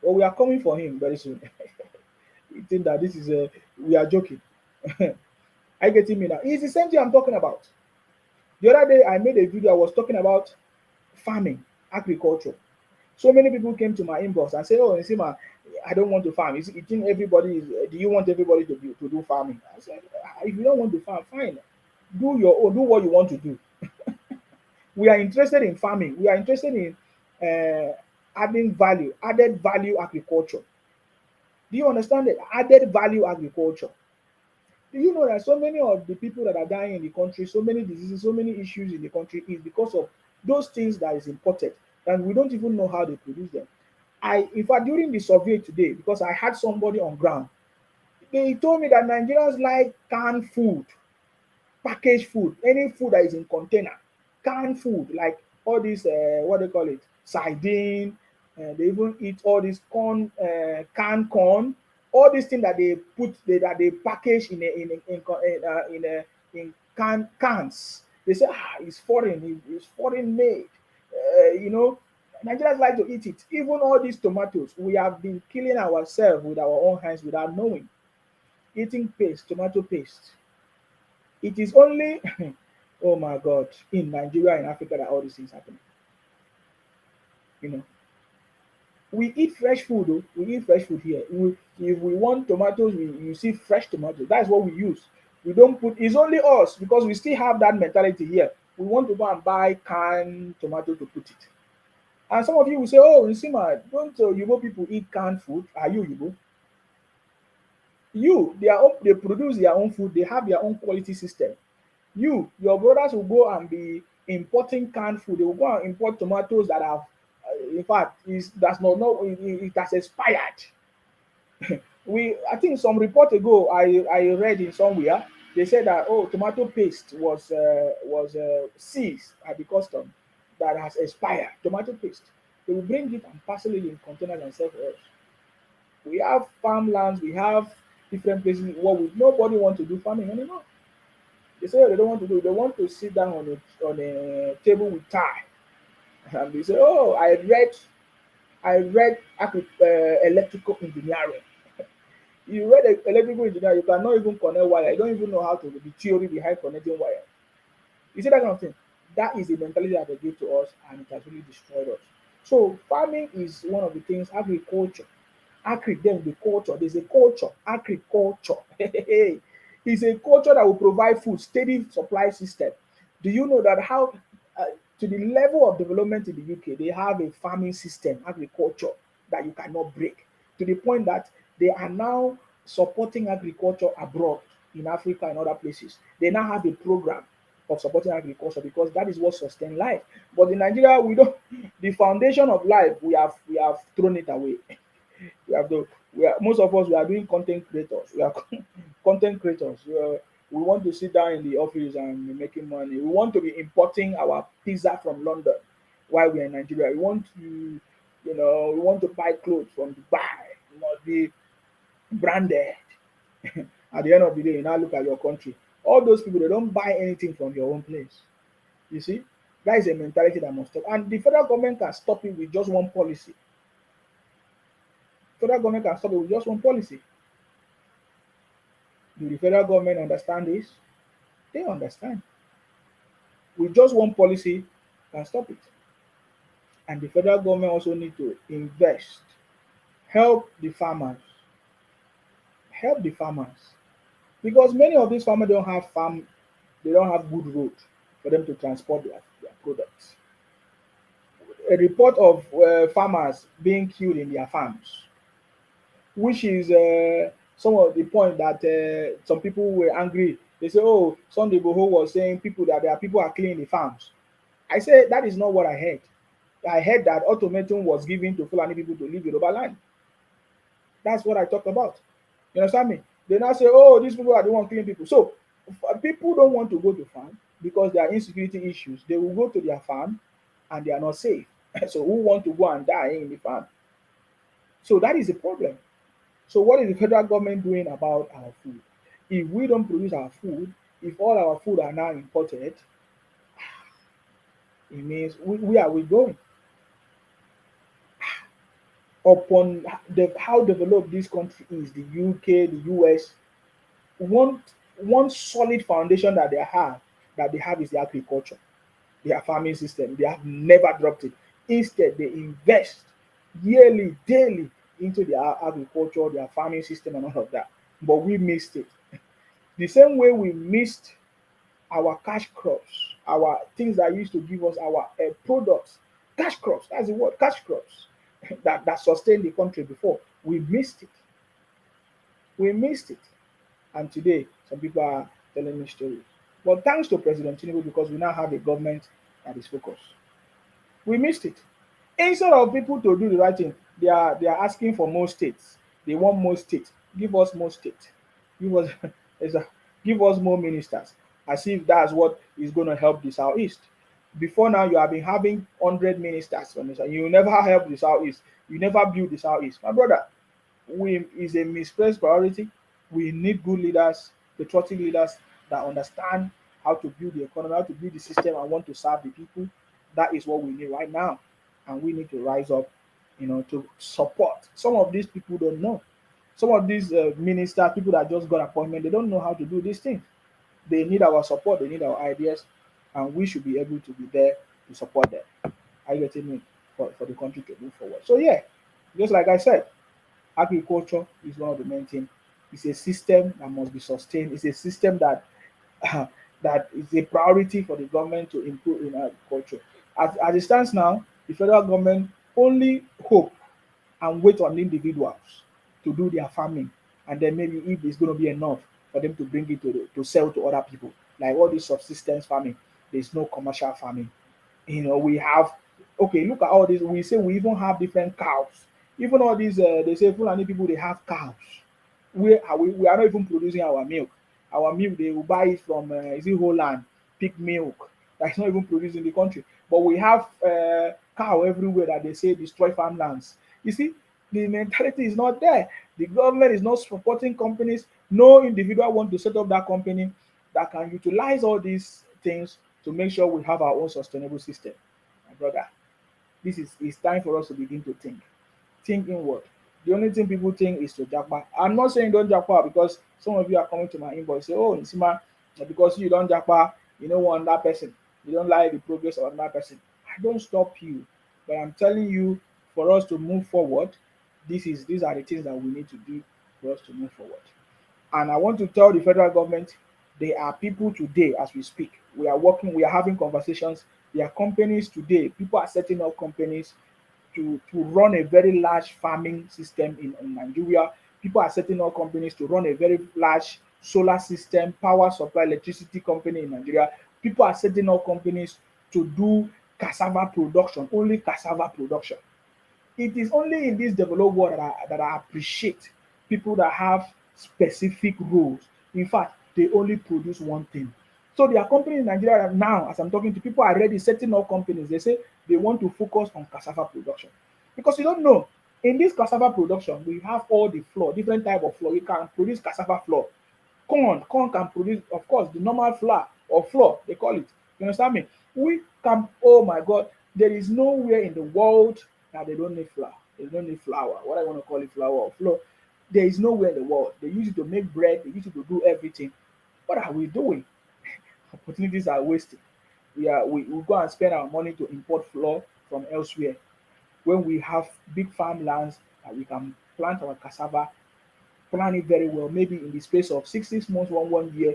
But we are coming for him very soon. We think that this is a, we are joking. I get me now. It's the same thing I'm talking about. The other day I made a video. I was talking about farming, agriculture. So many people came to my inbox and said, "Oh, Nsima, I don't want to farm. Is it think everybody is? Do you want everybody to do farming?" I said, "If you don't want to farm, fine. Do your own. Do what you want to do. We are interested in farming. We are interested in adding value, added value agriculture. Do you understand it? Added value agriculture. Do you know that so many of the people that are dying in the country, so many diseases, so many issues in the country is because of those things that is imported, and we don't even know how they produce them. In fact, during the survey today, because I had somebody on ground, they told me that Nigerians like canned food, packaged food, any food that is in container, canned food, like all this, what they call it, sardine. They even eat all this corn, canned corn, all these things that they put, that they package in cans. They say, ah, it's foreign, it's foreign made. You know, Nigerians like to eat it. Even all these tomatoes, we have been killing ourselves with our own hands without knowing. Eating paste, tomato paste. It is only, oh my God, in Nigeria, in Africa, that all these things happen. You know, we eat fresh food. Oh, we eat fresh food here. If we want tomatoes, you see fresh tomatoes. That's what we use. We don't put. It's only us because we still have that mentality here. We want to go and buy canned tomato to put it. And some of you will say, "Oh, Nsima, don't Yubo people eat canned food? Are you Yubo? They produce their own food. They have their own quality system. Your brothers will go and be importing canned food. They will go and import tomatoes that have, in fact, is that's not no, it has expired. I think some report ago I read in somewhere they said that, oh, tomato paste was seized at the custom that has expired. Tomato paste. They will bring it and parcel it in containers and sell for us. We have farmlands. We have different places. What we nobody want to do farming anymore. They say they don't want to do. They want to sit down on a table with tie, and they say, "Oh, I read electrical engineering. You read electrical engineering. You cannot even connect wire. You don't even know how to the theory behind connecting wire. You see that kind of thing. That is the mentality that they give to us, and it has really destroyed us. So farming is one of the things. Agriculture, then the culture. There's a culture. Agriculture. It's a culture that will provide food, steady supply system. Do you know that how uh, to the level of development in the UK, they have a farming system, agriculture that you cannot break. To the point that they are now supporting agriculture abroad in Africa and other places. They now have a program of supporting agriculture because that is what sustains life. But in Nigeria, we don't. The foundation of life, we have thrown it away. We have to, most of us we are doing content creators. We are content creators. We want to sit down in the office and be making money. We want to be importing our pizza from London while we are in Nigeria. We want to buy clothes from Dubai. It must be branded. At the end of the day, you now look at your country. All those people, they don't buy anything from your own place. You see, that is a mentality that must stop. And the federal government can stop it with just one policy. Federal government can stop it with just one policy. Do the federal government understand this? They understand. With just one policy can stop it. And the federal government also need to invest, help the farmers, help the farmers. Because many of these farmers don't have farm, they don't have good road for them to transport their products. A report of farmers being killed in their farms, which is some of the point that some people were angry. They say, "Oh, Sunday Boho was saying people that their people are killing the farms." I say that is not what I heard. I heard that ultimatum was given to Fulani people to leave Yoruba land. That's what I talked about. You understand me? They now say, "Oh, these people are the one killing people." So people don't want to go to farm because there are insecurity issues. They will go to their farm and they are not safe. So who want to go and die in the farm? So that is the problem. So what is the federal government doing about our food? If we don't produce our food, if all our food are now imported, it means where are we going? Upon how developed this country is, the UK, the US, one one solid foundation that they have is the agriculture, their farming system. They have never dropped it. Instead, they invest yearly, daily into their agriculture, their farming system, and all of that. But we missed it. The same way we missed our cash crops, our things that used to give us our products, cash crops. That's the word, cash crops that sustained the country before. We missed it. We missed it. And today, some people are telling me stories. But thanks to President Tinubu, because we now have a government that is focused. We missed it. Instead of people to do the right thing, they are asking for more states. They want more states. Give us more states. Give us give us more ministers. As if that's what is going to help the southeast. Before now, you have been having 100 ministers on this, and you never help the southeast. You never build the southeast. My brother, we is a misplaced priority. We need good leaders, patriotic leaders that understand how to build the economy, how to build the system, and want to serve the people. That is what we need right now, and we need to rise up, to support. Some of these people don't know. Some of these ministers, people that just got appointment, they don't know how to do these things. They need our support. They need our ideas, and we should be able to be there to support them. Are you getting me? For the country to move forward. So yeah, just like I said, agriculture is one of the main things. It's a system that must be sustained. It's a system that that is a priority for the government to improve in agriculture. As it stands now, the federal government only hope and wait on individuals to do their farming, and then maybe if it's going to be enough for them to bring it to sell to other people, like all this subsistence farming. There's no commercial farming. We have, okay, look at all this. We say we even have different cows. Even all these, they say Fulani people, they have cows. We are not even producing our milk. Our milk, they will buy it from, is it Holland, pig milk. That's not even produced in the country. But we have cow everywhere that they say destroy farmlands. You see, the mentality is not there. The government is not supporting companies. No individual want to set up that company that can utilize all these things to make sure we have our own sustainable system. My brother, this is it's time for us to begin to think. Think inward. The only thing people think is to japa. I'm not saying don't japa because some of you are coming to my inbox say, oh, Nsima, because you don't japa, you don't want that person. You don't like the progress of that person. I don't stop you, but I'm telling you, for us to move forward, these are the things that we need to do for us to move forward. And I want to tell the federal government, there are people today as we speak. We are working, we are having conversations. There are companies today. People are setting up companies to run a very large farming system in Nigeria. People are setting up companies to run a very large solar system, power supply, electricity company in Nigeria. People are setting up companies to do cassava production, only cassava production. It is only in this developed world that I appreciate people that have specific roles. In fact, they only produce one thing. So there are companies in Nigeria that now, as I'm talking to people, are already setting up companies. They say they want to focus on cassava production. Because you don't know, in this cassava production, we have all the flour, different type of flour. We can produce cassava flour. Corn can produce, of course, the normal flour or flour, they call it. You understand me? We can, oh my God, there is nowhere in the world that they don't need flour. They don't need flour. What I want to call it, flour or flour. There is nowhere in the world. They use it to make bread. They use it to do everything. What are we doing? Opportunities are wasted. We go and spend our money to import flour from elsewhere when we have big farmlands that we can plant our cassava, plan it very well, maybe in the space of 6 months, one year,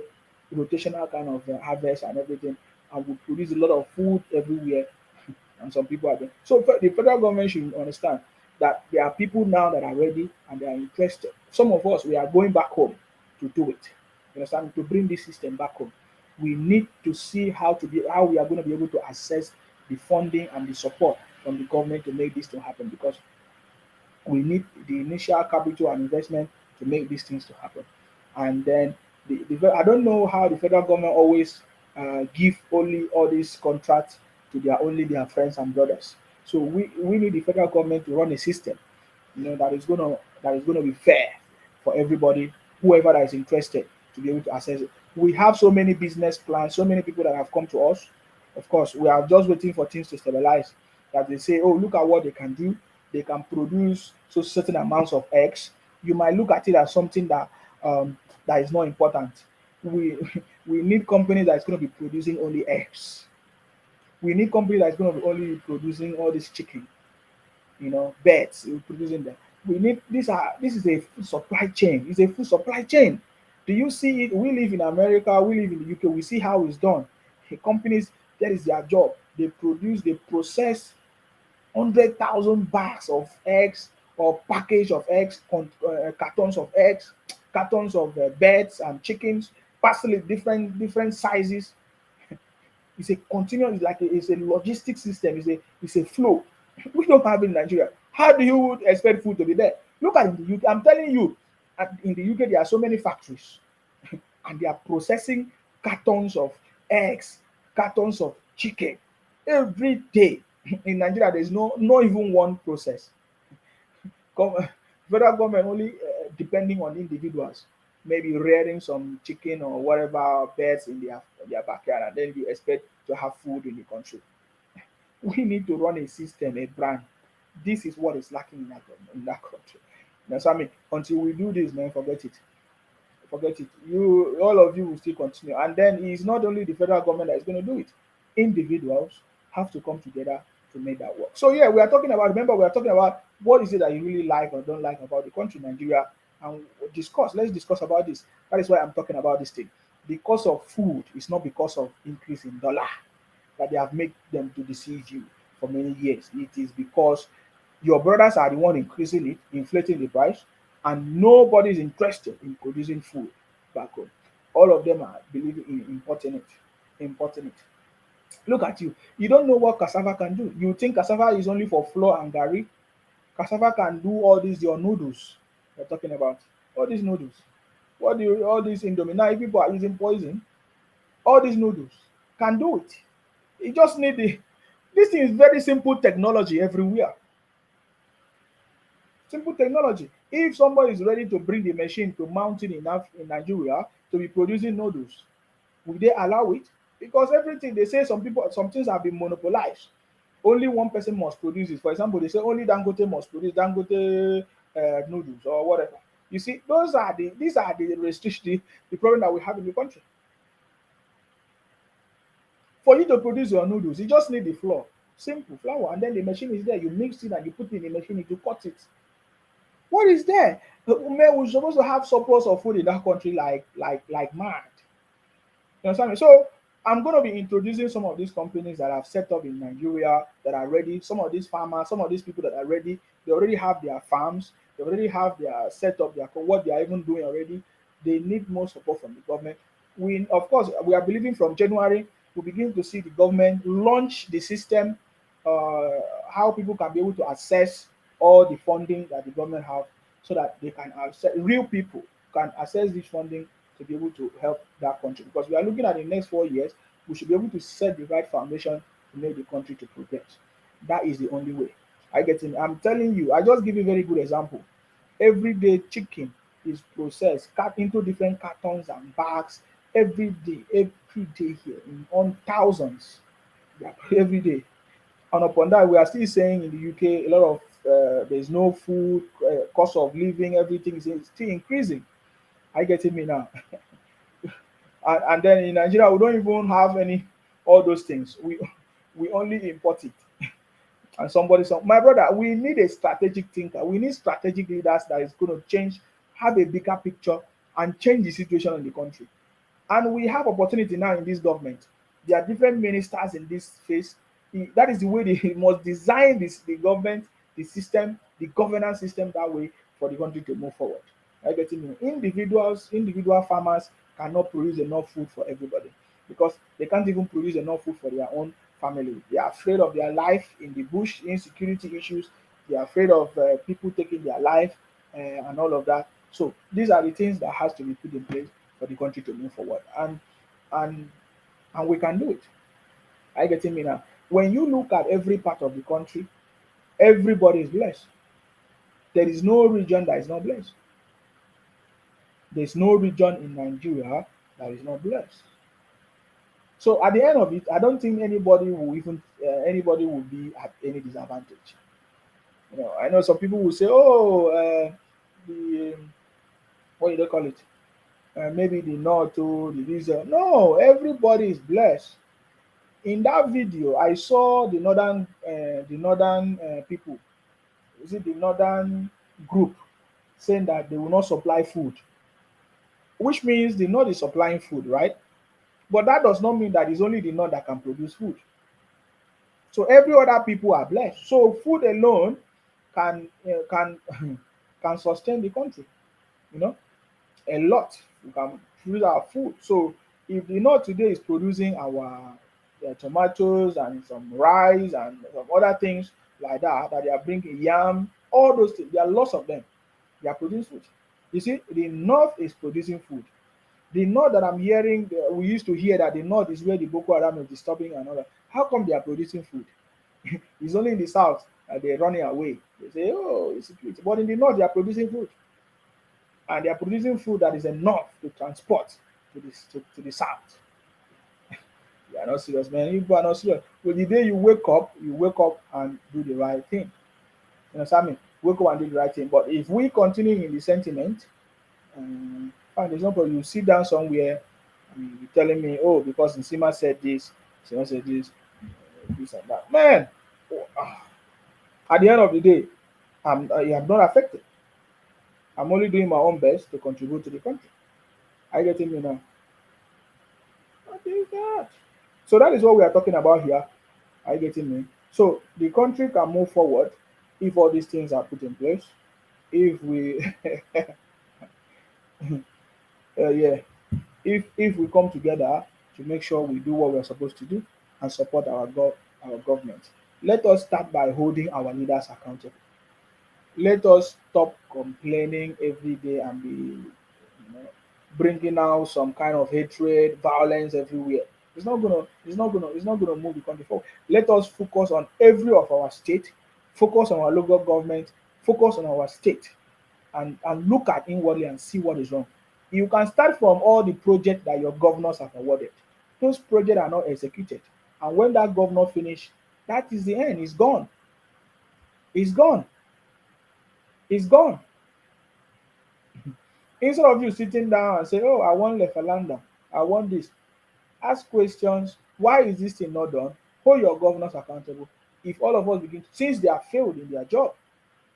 rotational kind of harvest and everything, and we produce a lot of food everywhere. And some people are doing. So the federal government should understand that there are people now that are ready and they are interested. Some of us, we are going back home to do it. You understand? To bring this system back home. We need to see how we are going to be able to access the funding and the support from the government to make this to happen, because we need the initial capital and investment to make these things to happen. And then I don't know how the federal government always give only all these contracts to their friends and brothers. So we need the federal government to run a system, that is gonna be fair for everybody, whoever that is interested to be able to access it. We have so many business plans, so many people that have come to us. Of course, we are just waiting for things to stabilize. That they say, oh, look at what they can do. They can produce so certain amounts of eggs. You might look at it as something that is not important. We we need companies that is going to be producing only eggs. We need companies that is going to be only producing all this chicken, birds, producing them. We need this is a food supply chain. It's a food supply chain. Do you see it? We live in America, we live in the UK, we see how it's done. The companies, that is their job. They process 100,000 bags of eggs or package of eggs, cartons of eggs, cartons of birds and chickens, parcel different sizes. It's a continuous, it's a logistic system, it's a flow. We don't have it in Nigeria. How do you expect food to be there? Look at in the UK. I'm telling you, in the UK there are so many factories and they are processing cartons of eggs, cartons of chicken every day. In Nigeria, there's not even one process. Gov- Federal government only depending on individuals, maybe rearing some chicken or whatever birds in their backyard, and then you expect to have food in the country. We need to run a system, a brand. This is what is lacking in that country. That's what I mean. Until we do this, man, forget it. Forget it. You, all of you will still continue. And then it's not only the federal government that is going to do it. Individuals have to come together to make that work. So yeah, we are talking about. Remember, we are talking about what is it that you really like or don't like about the country, Nigeria, and discuss. Let's discuss about this. That is why I'm talking about this thing. Because of food, it's not because of increase in dollar that they have made them to deceive you for many years. It is because your brothers are the one increasing it, inflating the price, and nobody is interested in producing food back home. All of them are believing in importing it. Importing it. Look at you. You don't know what cassava can do. You think cassava is only for flour and gari. Cassava can do all these your noodles. We're talking about all these noodles. What do you, all these indomie? Now if people are using poison. All these noodles can do it. You just need the. This thing is very simple technology everywhere. Simple technology. If somebody is ready to bring the machine to mount it in Nigeria to be producing noodles, will they allow it? Because everything they say, some things have been monopolized. Only one person must produce it. For example, they say only Dangote must produce Dangote noodles or whatever. You see, these are the restrictions, the problem that we have in the country. For you to produce your noodles, you just need the flour, simple flour, and then the machine is there. You mix it and you put it in the machine to cut it. What is there? Man, we're supposed to have surplus of food in that country like mad. You understand me? So I'm going to be introducing some of these companies that have set up in Nigeria that are ready. Some of these farmers, some of these people that are ready. They already have their farms. They already have their setup, their what they are even doing already. They need more support from the government. We, of course, we are believing from January we begin to see the government launch the system, uh, how people can be able to access all the funding that the government have, so that they can access, real people can access this funding to be able to help that country. Because we are looking at the next 4 years, we should be able to set the right foundation to make the country to progress. That is the only way. I get it. I'm telling you, I just give you a very good example. Everyday chicken is processed, cut into different cartons and bags every day here on thousands. Yeah, every day. And upon that, we are still saying in the UK a lot of there's no food, cost of living, everything is still increasing. I getting me now. And then in Nigeria, we don't even have any all those things. We only import it. And my brother, we need a strategic thinker. We need strategic leaders that is going to change, have a bigger picture, and change the situation in the country. And we have opportunity now in this government. There are different ministers in this phase. That is the way they must design the government, the system, the governance system that way for the country to move forward. I get it. Individual farmers cannot produce enough food for everybody because they can't even produce enough food for their own family. They are afraid of their life in the bush, insecurity issues. They are afraid of people taking their life and all of that. So these are the things that has to be put in place for the country to move forward, and and we can do it. I getting me now. When you look at every part of the country, everybody is blessed. There is no region that is not blessed. There's no region in Nigeria that is not blessed. So at the end of it, I don't think anybody will be at any disadvantage. I know some people will say, "Oh, the what do they call it? Maybe the North or the this." No, everybody is blessed. In that video, I saw the northern people. Is it the northern group saying that they will not supply food, which means the North is supplying food, right? But that does not mean that it's only the North that can produce food. So every other people are blessed. So food alone can can sustain the country. You know, a lot. We can produce our food. So if the North today is producing our tomatoes and some rice and some other things like that they are bringing yam, all those things, there are lots of them. They are producing food. You see, the North is producing food. The North that I'm hearing, we used to hear that the North is where the Boko Haram is disturbing and all that. How come they are producing food? It's only in the South that they're running away. They say, oh, it's security. But in the North, they are producing food. And they are producing food that is enough to transport to the South. You are not serious, man. You are not serious. Well, the day you wake up and do the right thing. You understand me? Wake up and do the right thing. But if we continue in the sentiment, fine, there's no problem. You sit down somewhere and you telling me, oh, because Nsima said this and that. Man, oh, at the end of the day, I am not affected. I'm only doing my own best to contribute to the country. I getting me now? What is that? So that is what we are talking about here. Are you getting me? So the country can move forward if all these things are put in place. If we, yeah, if we come together to make sure we do what we're supposed to do and support our government. Let us start by holding our leaders accountable. Let us stop complaining every day and be bringing out some kind of hatred, violence everywhere. It's not gonna move the country forward. Let us focus on every of our state, focus on our local government, focus on our state, and look at inwardly and see what is wrong. You can start from all the projects that your governors have awarded. Those projects are not executed, and when that governor finish, that is the end. It's gone. It's gone. It's gone. Instead of you sitting down and say, "Oh, I want Lefalanda, I want this," ask questions. Why is this thing not done? Hold your governors accountable. If all of us begin to, since they have failed in their job,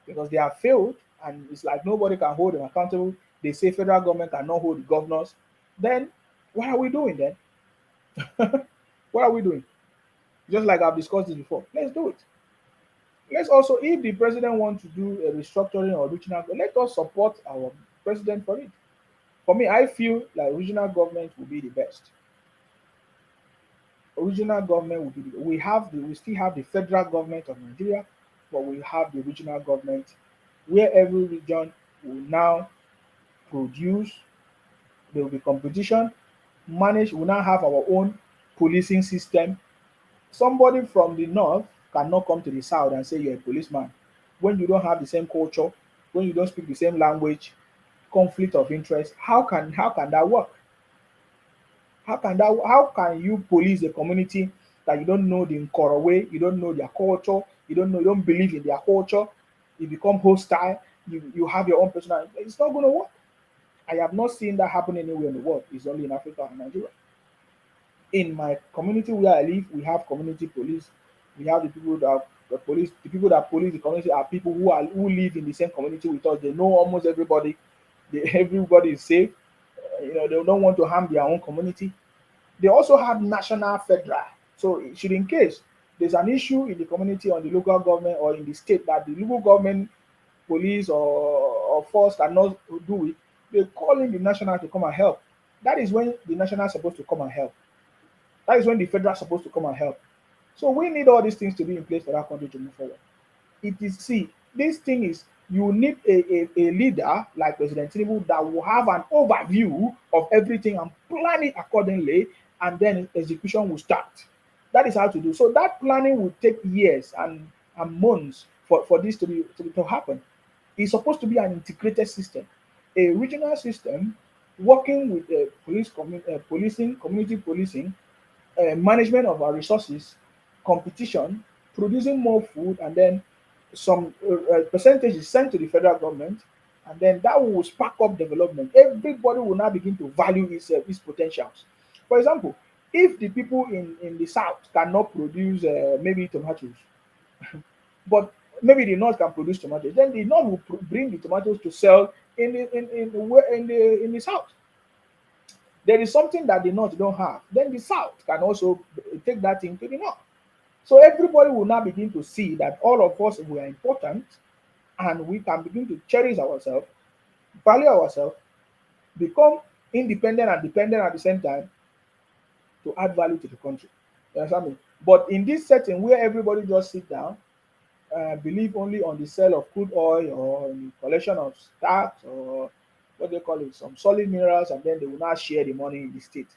because they have failed, and it's like nobody can hold them accountable. They say federal government cannot hold the governors. Then what are we doing then? What are we doing? Just like I've discussed this before. Let's do it. Let's also, if the president wants to do a restructuring or regional, let us support our president for it. For me, I feel like regional government will be the best. Regional government will be we still have the federal government of Nigeria, but we have the regional government where every region will now produce. There will be competition. Manage. We now have our own policing system. Somebody from the north cannot come to the south and say you're a policeman when you don't have the same culture, when you don't speak the same language. Conflict of interest. How can that work? How can you police a community that you don't know the Nkoro way, you don't know their culture, you don't believe in their culture, you become hostile, you have your own personal, it's not gonna work. I have not seen that happen anywhere in the world. It's only in Africa and Nigeria. In my community where I live, we have community police. We have the people that police the community are people who live in the same community with us. They know almost everybody. Everybody is safe. They don't want to harm their own community. They also have national federal. So should in case there's an issue in the community or the local government or in the state that the local government police or force cannot do it, they call in the national to come and help. That is when the national is supposed to come and help. That is when the federal is supposed to come and help. So we need all these things to be in place for that country to move forward. It is see, this thing is you need a leader like President Tinubu that will have an overview of everything and plan it accordingly, and then execution will start. That is how to do. So that planning will take years and months for this to happen. It's supposed to be an integrated system. A regional system working with policing, community policing, management of our resources, competition, producing more food, and then some percentage is sent to the federal government, and then that will spark up development. Everybody will now begin to value its potentials. For example, if the people in the south cannot produce maybe tomatoes, but maybe the north can produce tomatoes, then the north will bring the tomatoes to sell in the south. There is something that the north don't have, then the south can also take that thing to the north. So everybody will now begin to see that all of us we are important, and we can begin to cherish ourselves, value ourselves, become independent and dependent at the same time to add value to the country. You understand me? But in this setting where everybody just sit down, believe only on the sale of crude oil or the collection of stocks or what they call it, some solid minerals, and then they will not share the money in the state.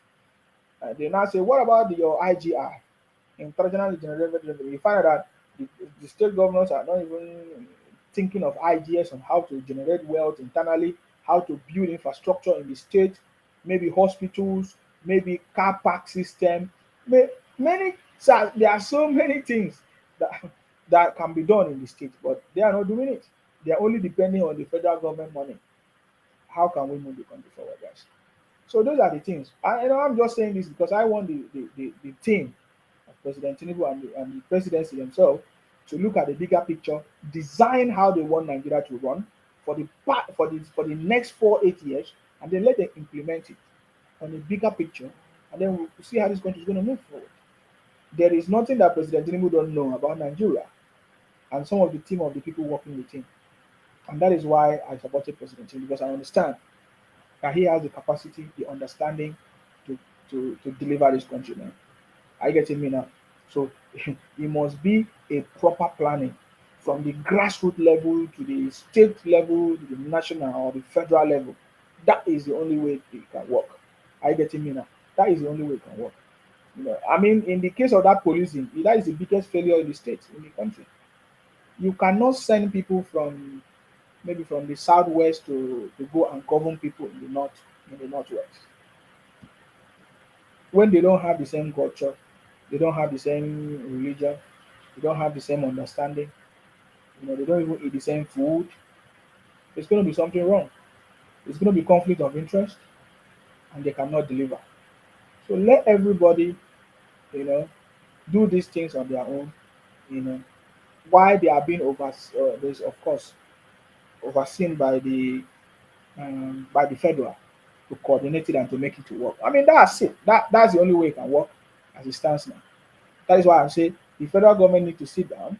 They now say, what about your IGR, internally generated revenue? You find out that the state governors are not even thinking of ideas on how to generate wealth internally, how to build infrastructure in the state, maybe hospitals, maybe car park system, many. So there are so many things that that can be done in the state, but they are not doing it. They are only depending on the federal government money. How can we move the country forward, guys? So those are the things. I'm just saying this because I want the team of President Tinubu and the presidency themselves to look at the bigger picture, design how they want Nigeria to run for the next 4 8 years, and then let them implement it on a bigger picture, and then we'll see how this country is going to move forward. There is nothing that President Tinubu don't know about Nigeria and some of the team of the people working with him, and that is why I supported President Tinubu, because I understand that he has the capacity, the understanding to to deliver this country, man. Are you getting me now? So it must be a proper planning from the grassroots level to the state level to the national or the federal level. That is the only way it can work. Are you getting me now? That is the only way it can work. I mean, in the case of that policing, that is the biggest failure in the state, in the country. You cannot send people from maybe from the southwest to go and govern people in the northwest, when they don't have the same culture, they don't have the same religion, they don't have the same understanding, they don't even eat the same food. There's going to be something wrong. There's going to be conflict of interest, and they cannot deliver. So let everybody, you know, do these things on their own. You know, why they are being there's of course overseen by the federal to coordinate it and to make it to work. I mean, that's it. That's the only way it can work as it stands now. That is why I'm saying the federal government need to sit down,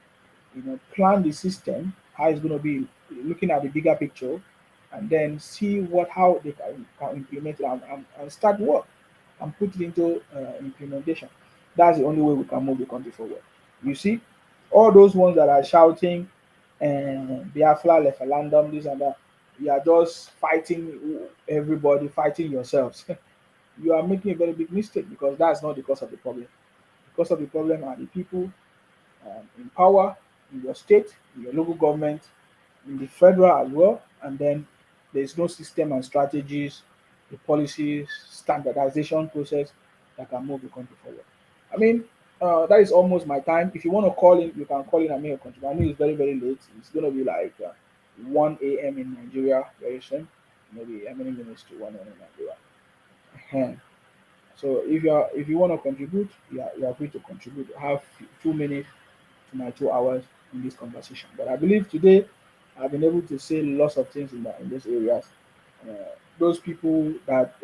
plan the system, how it's going to be, looking at the bigger picture, and then see how they can implement it and start work and put it into implementation. That's the only way we can move the country forward. You see, all those ones that are shouting, Biafra, referendum, this and that, you are just fighting everybody, fighting yourselves. You are making a very big mistake, because that's not the cause of the problem. The cause of the problem are the people in power in your state, in your local government, in the federal as well, and then there's no system and strategies, the policies, standardization process that can move the country forward. I mean, that is almost my time. If you want to call in, you can call in and make a contribution. I know it's very, very late. It's going to be like 1 a.m. in Nigeria very soon. Maybe how many minutes to 1 a.m. in Nigeria? So if you want to contribute, you are free to contribute. I have 2 minutes to my 2 hours in this conversation. But I believe today I've been able to say lots of things in those areas. Uh, those people that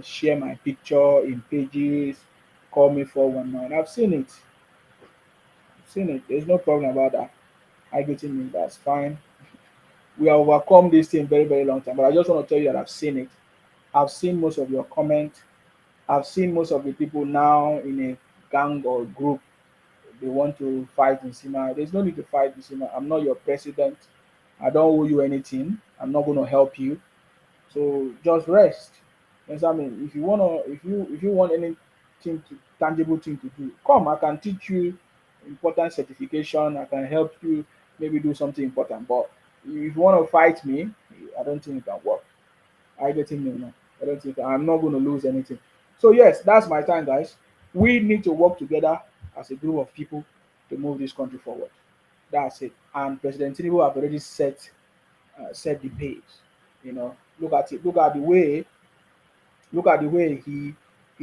share my picture in pages, call me 419. I've seen it. I've seen it. There's no problem about that. I get in, that's fine. We have overcome this thing very, very long time. But I just want to tell you that I've seen it. I've seen most of your comments. I've seen most of the people now in a gang or group. They want to fight in Sima. There's no need to fight in Sima. I'm not your president. I don't owe you anything. I'm not going to help you. So just rest. Yes, I mean, if you want anything tangible thing to do, come. I can teach you important certification. I can help you maybe do something important. But if you want to fight me, I don't think it can work. I get me now. I don't think I'm not going to lose anything. So yes, that's my time, guys. We need to work together as a group of people to move this country forward. That's it. And President Tinubu have already set the pace. You know, look at it. Look at the way he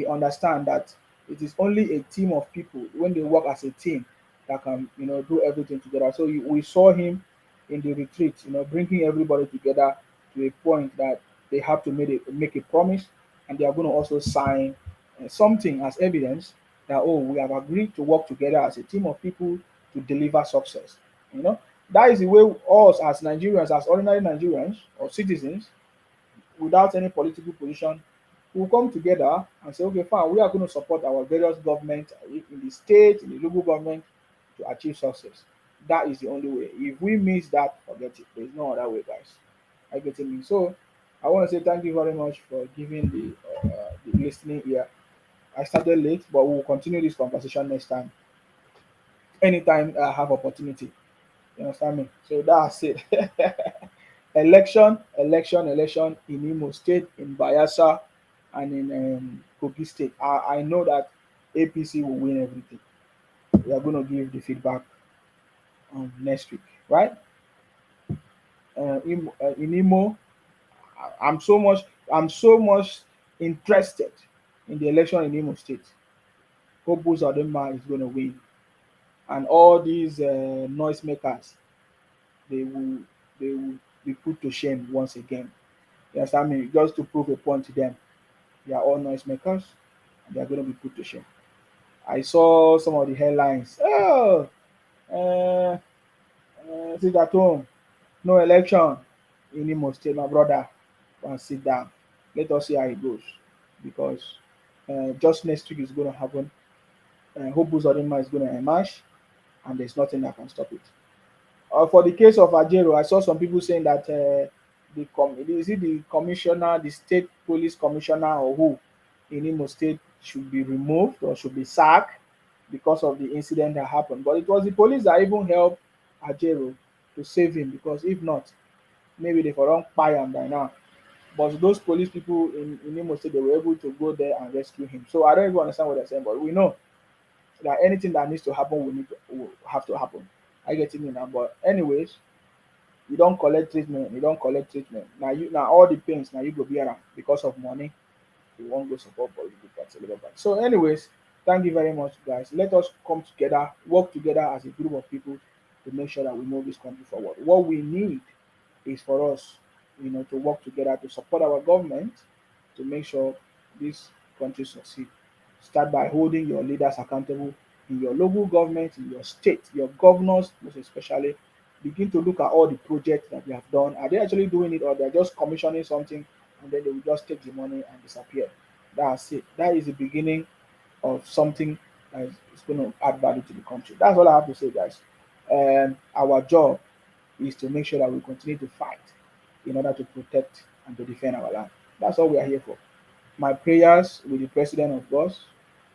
understand that it is only a team of people when they work as a team that can do everything together. So we saw him in the retreat, bringing everybody together to a point that they have to make a promise, and they are going to also sign something as evidence that, oh, we have agreed to work together as a team of people to deliver success. You know, that is the way us as Nigerians, as ordinary Nigerians or citizens, without any political position, will come together and say, okay, fine, we are going to support our various government in the state, in the local government to achieve success. That is the only way. If we miss that, forget it. There's no other way, guys. I get it. So I want to say thank you very much for giving the listening ear. I started late, but we'll continue this conversation next time. Anytime I have opportunity. You understand me? So that's it. Election in Imo State, in Bayelsa, and in Kogi State. I know that APC will win everything. We are going to give the feedback next week, right? In Imo, I'm so much interested in the election in Imo State. Hope Uzodinma is going to win, and all these noisemakers, they will they will be put to shame once again. You understand me? Just to prove a point to them, they are all noisemakers, and they are going to be put to shame. I saw some of the headlines. Oh, uh, sit at home, no election in Imo State, my brother. Go and sit down. Let us see how it goes. Because just next week is going to happen. Hope Uzodinma is going to emerge, and there's nothing that can stop it. For the case of Ajero, I saw some people saying that is it the commissioner, the state police commissioner, or who in Imo State should be removed or should be sacked because of the incident that happened. But it was the police that even helped Ajero to save him, because if not, maybe they for don't buy him by now. But those police people in Imo State, they were able to go there and rescue him. So I don't even understand what they're saying, but we know that anything that needs to happen will have to happen. I get it now. But anyways, you don't collect treatment, you don't collect treatment. Now all the pains now you go be around because of money. You won't go support for you that's a little bit. So, anyways, thank you very much, guys. Let us come together, work together as a group of people to make sure that we move this country forward. What we need is for us, to work together to support our government to make sure this country succeed. Start by holding your leaders accountable in your local government, in your state, your governors, most especially. Begin to look at all the projects that they have done. Are they actually doing it, or they're just commissioning something and then they will just take the money and disappear? That's it. That is the beginning of something that is going to add value to the country. That's all I have to say, guys. And our job is to make sure that we continue to fight in order to protect and to defend our land. That's all we are here for. My prayers with the president of God.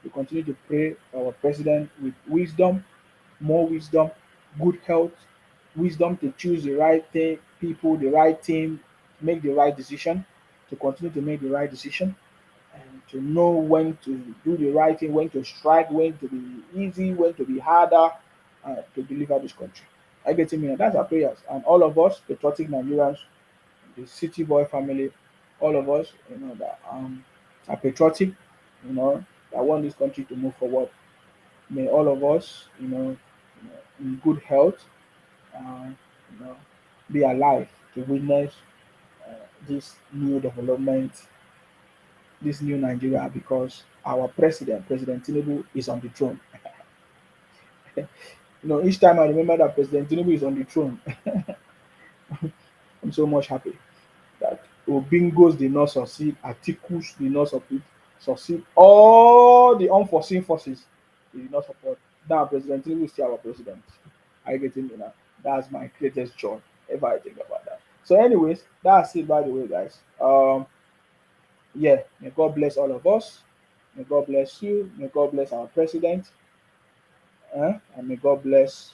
We continue to pray for our president with wisdom, more wisdom, good health, wisdom to choose the right thing, people, the right team, make the right decision, to continue to make the right decision, and to know when to do the right thing, when to strike, when to be easy, when to be harder, to deliver this country. I get it, man. That's our prayers. And all of us, patriotic Nigerians, the City Boy family, all of us, that are patriotic, that want this country to move forward. May all of us, in good health, uh, you know, be alive to witness this new development, this new Nigeria, because our president, President Tinubu, is on the throne. Each time I remember that President Tinubu is on the throne, I'm so much happy that Obingos did not succeed, Atikus did not succeed, all the unforeseen forces they did not support. Now President Tinubu is still our president. I get it now. That's my greatest joy ever I think about that. So, anyways, that's it by the way, guys. Yeah, may God bless all of us. May God bless you. May God bless our president. And may God bless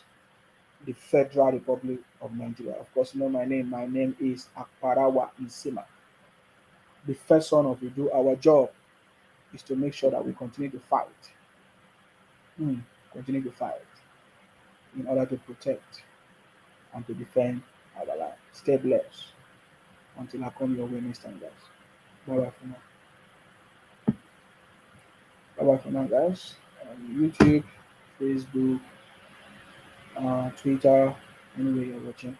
the Federal Republic of Nigeria. Of course, you know my name. My name is Akparawa Isima. the first son of Edo, our job is to make sure that we continue to fight. Continue to fight in order to protect and to defend our land. Stay blessed until I come your way next time, guys. Bye bye for now. Bye bye for now, guys. YouTube, Facebook, Twitter, anywhere you're watching.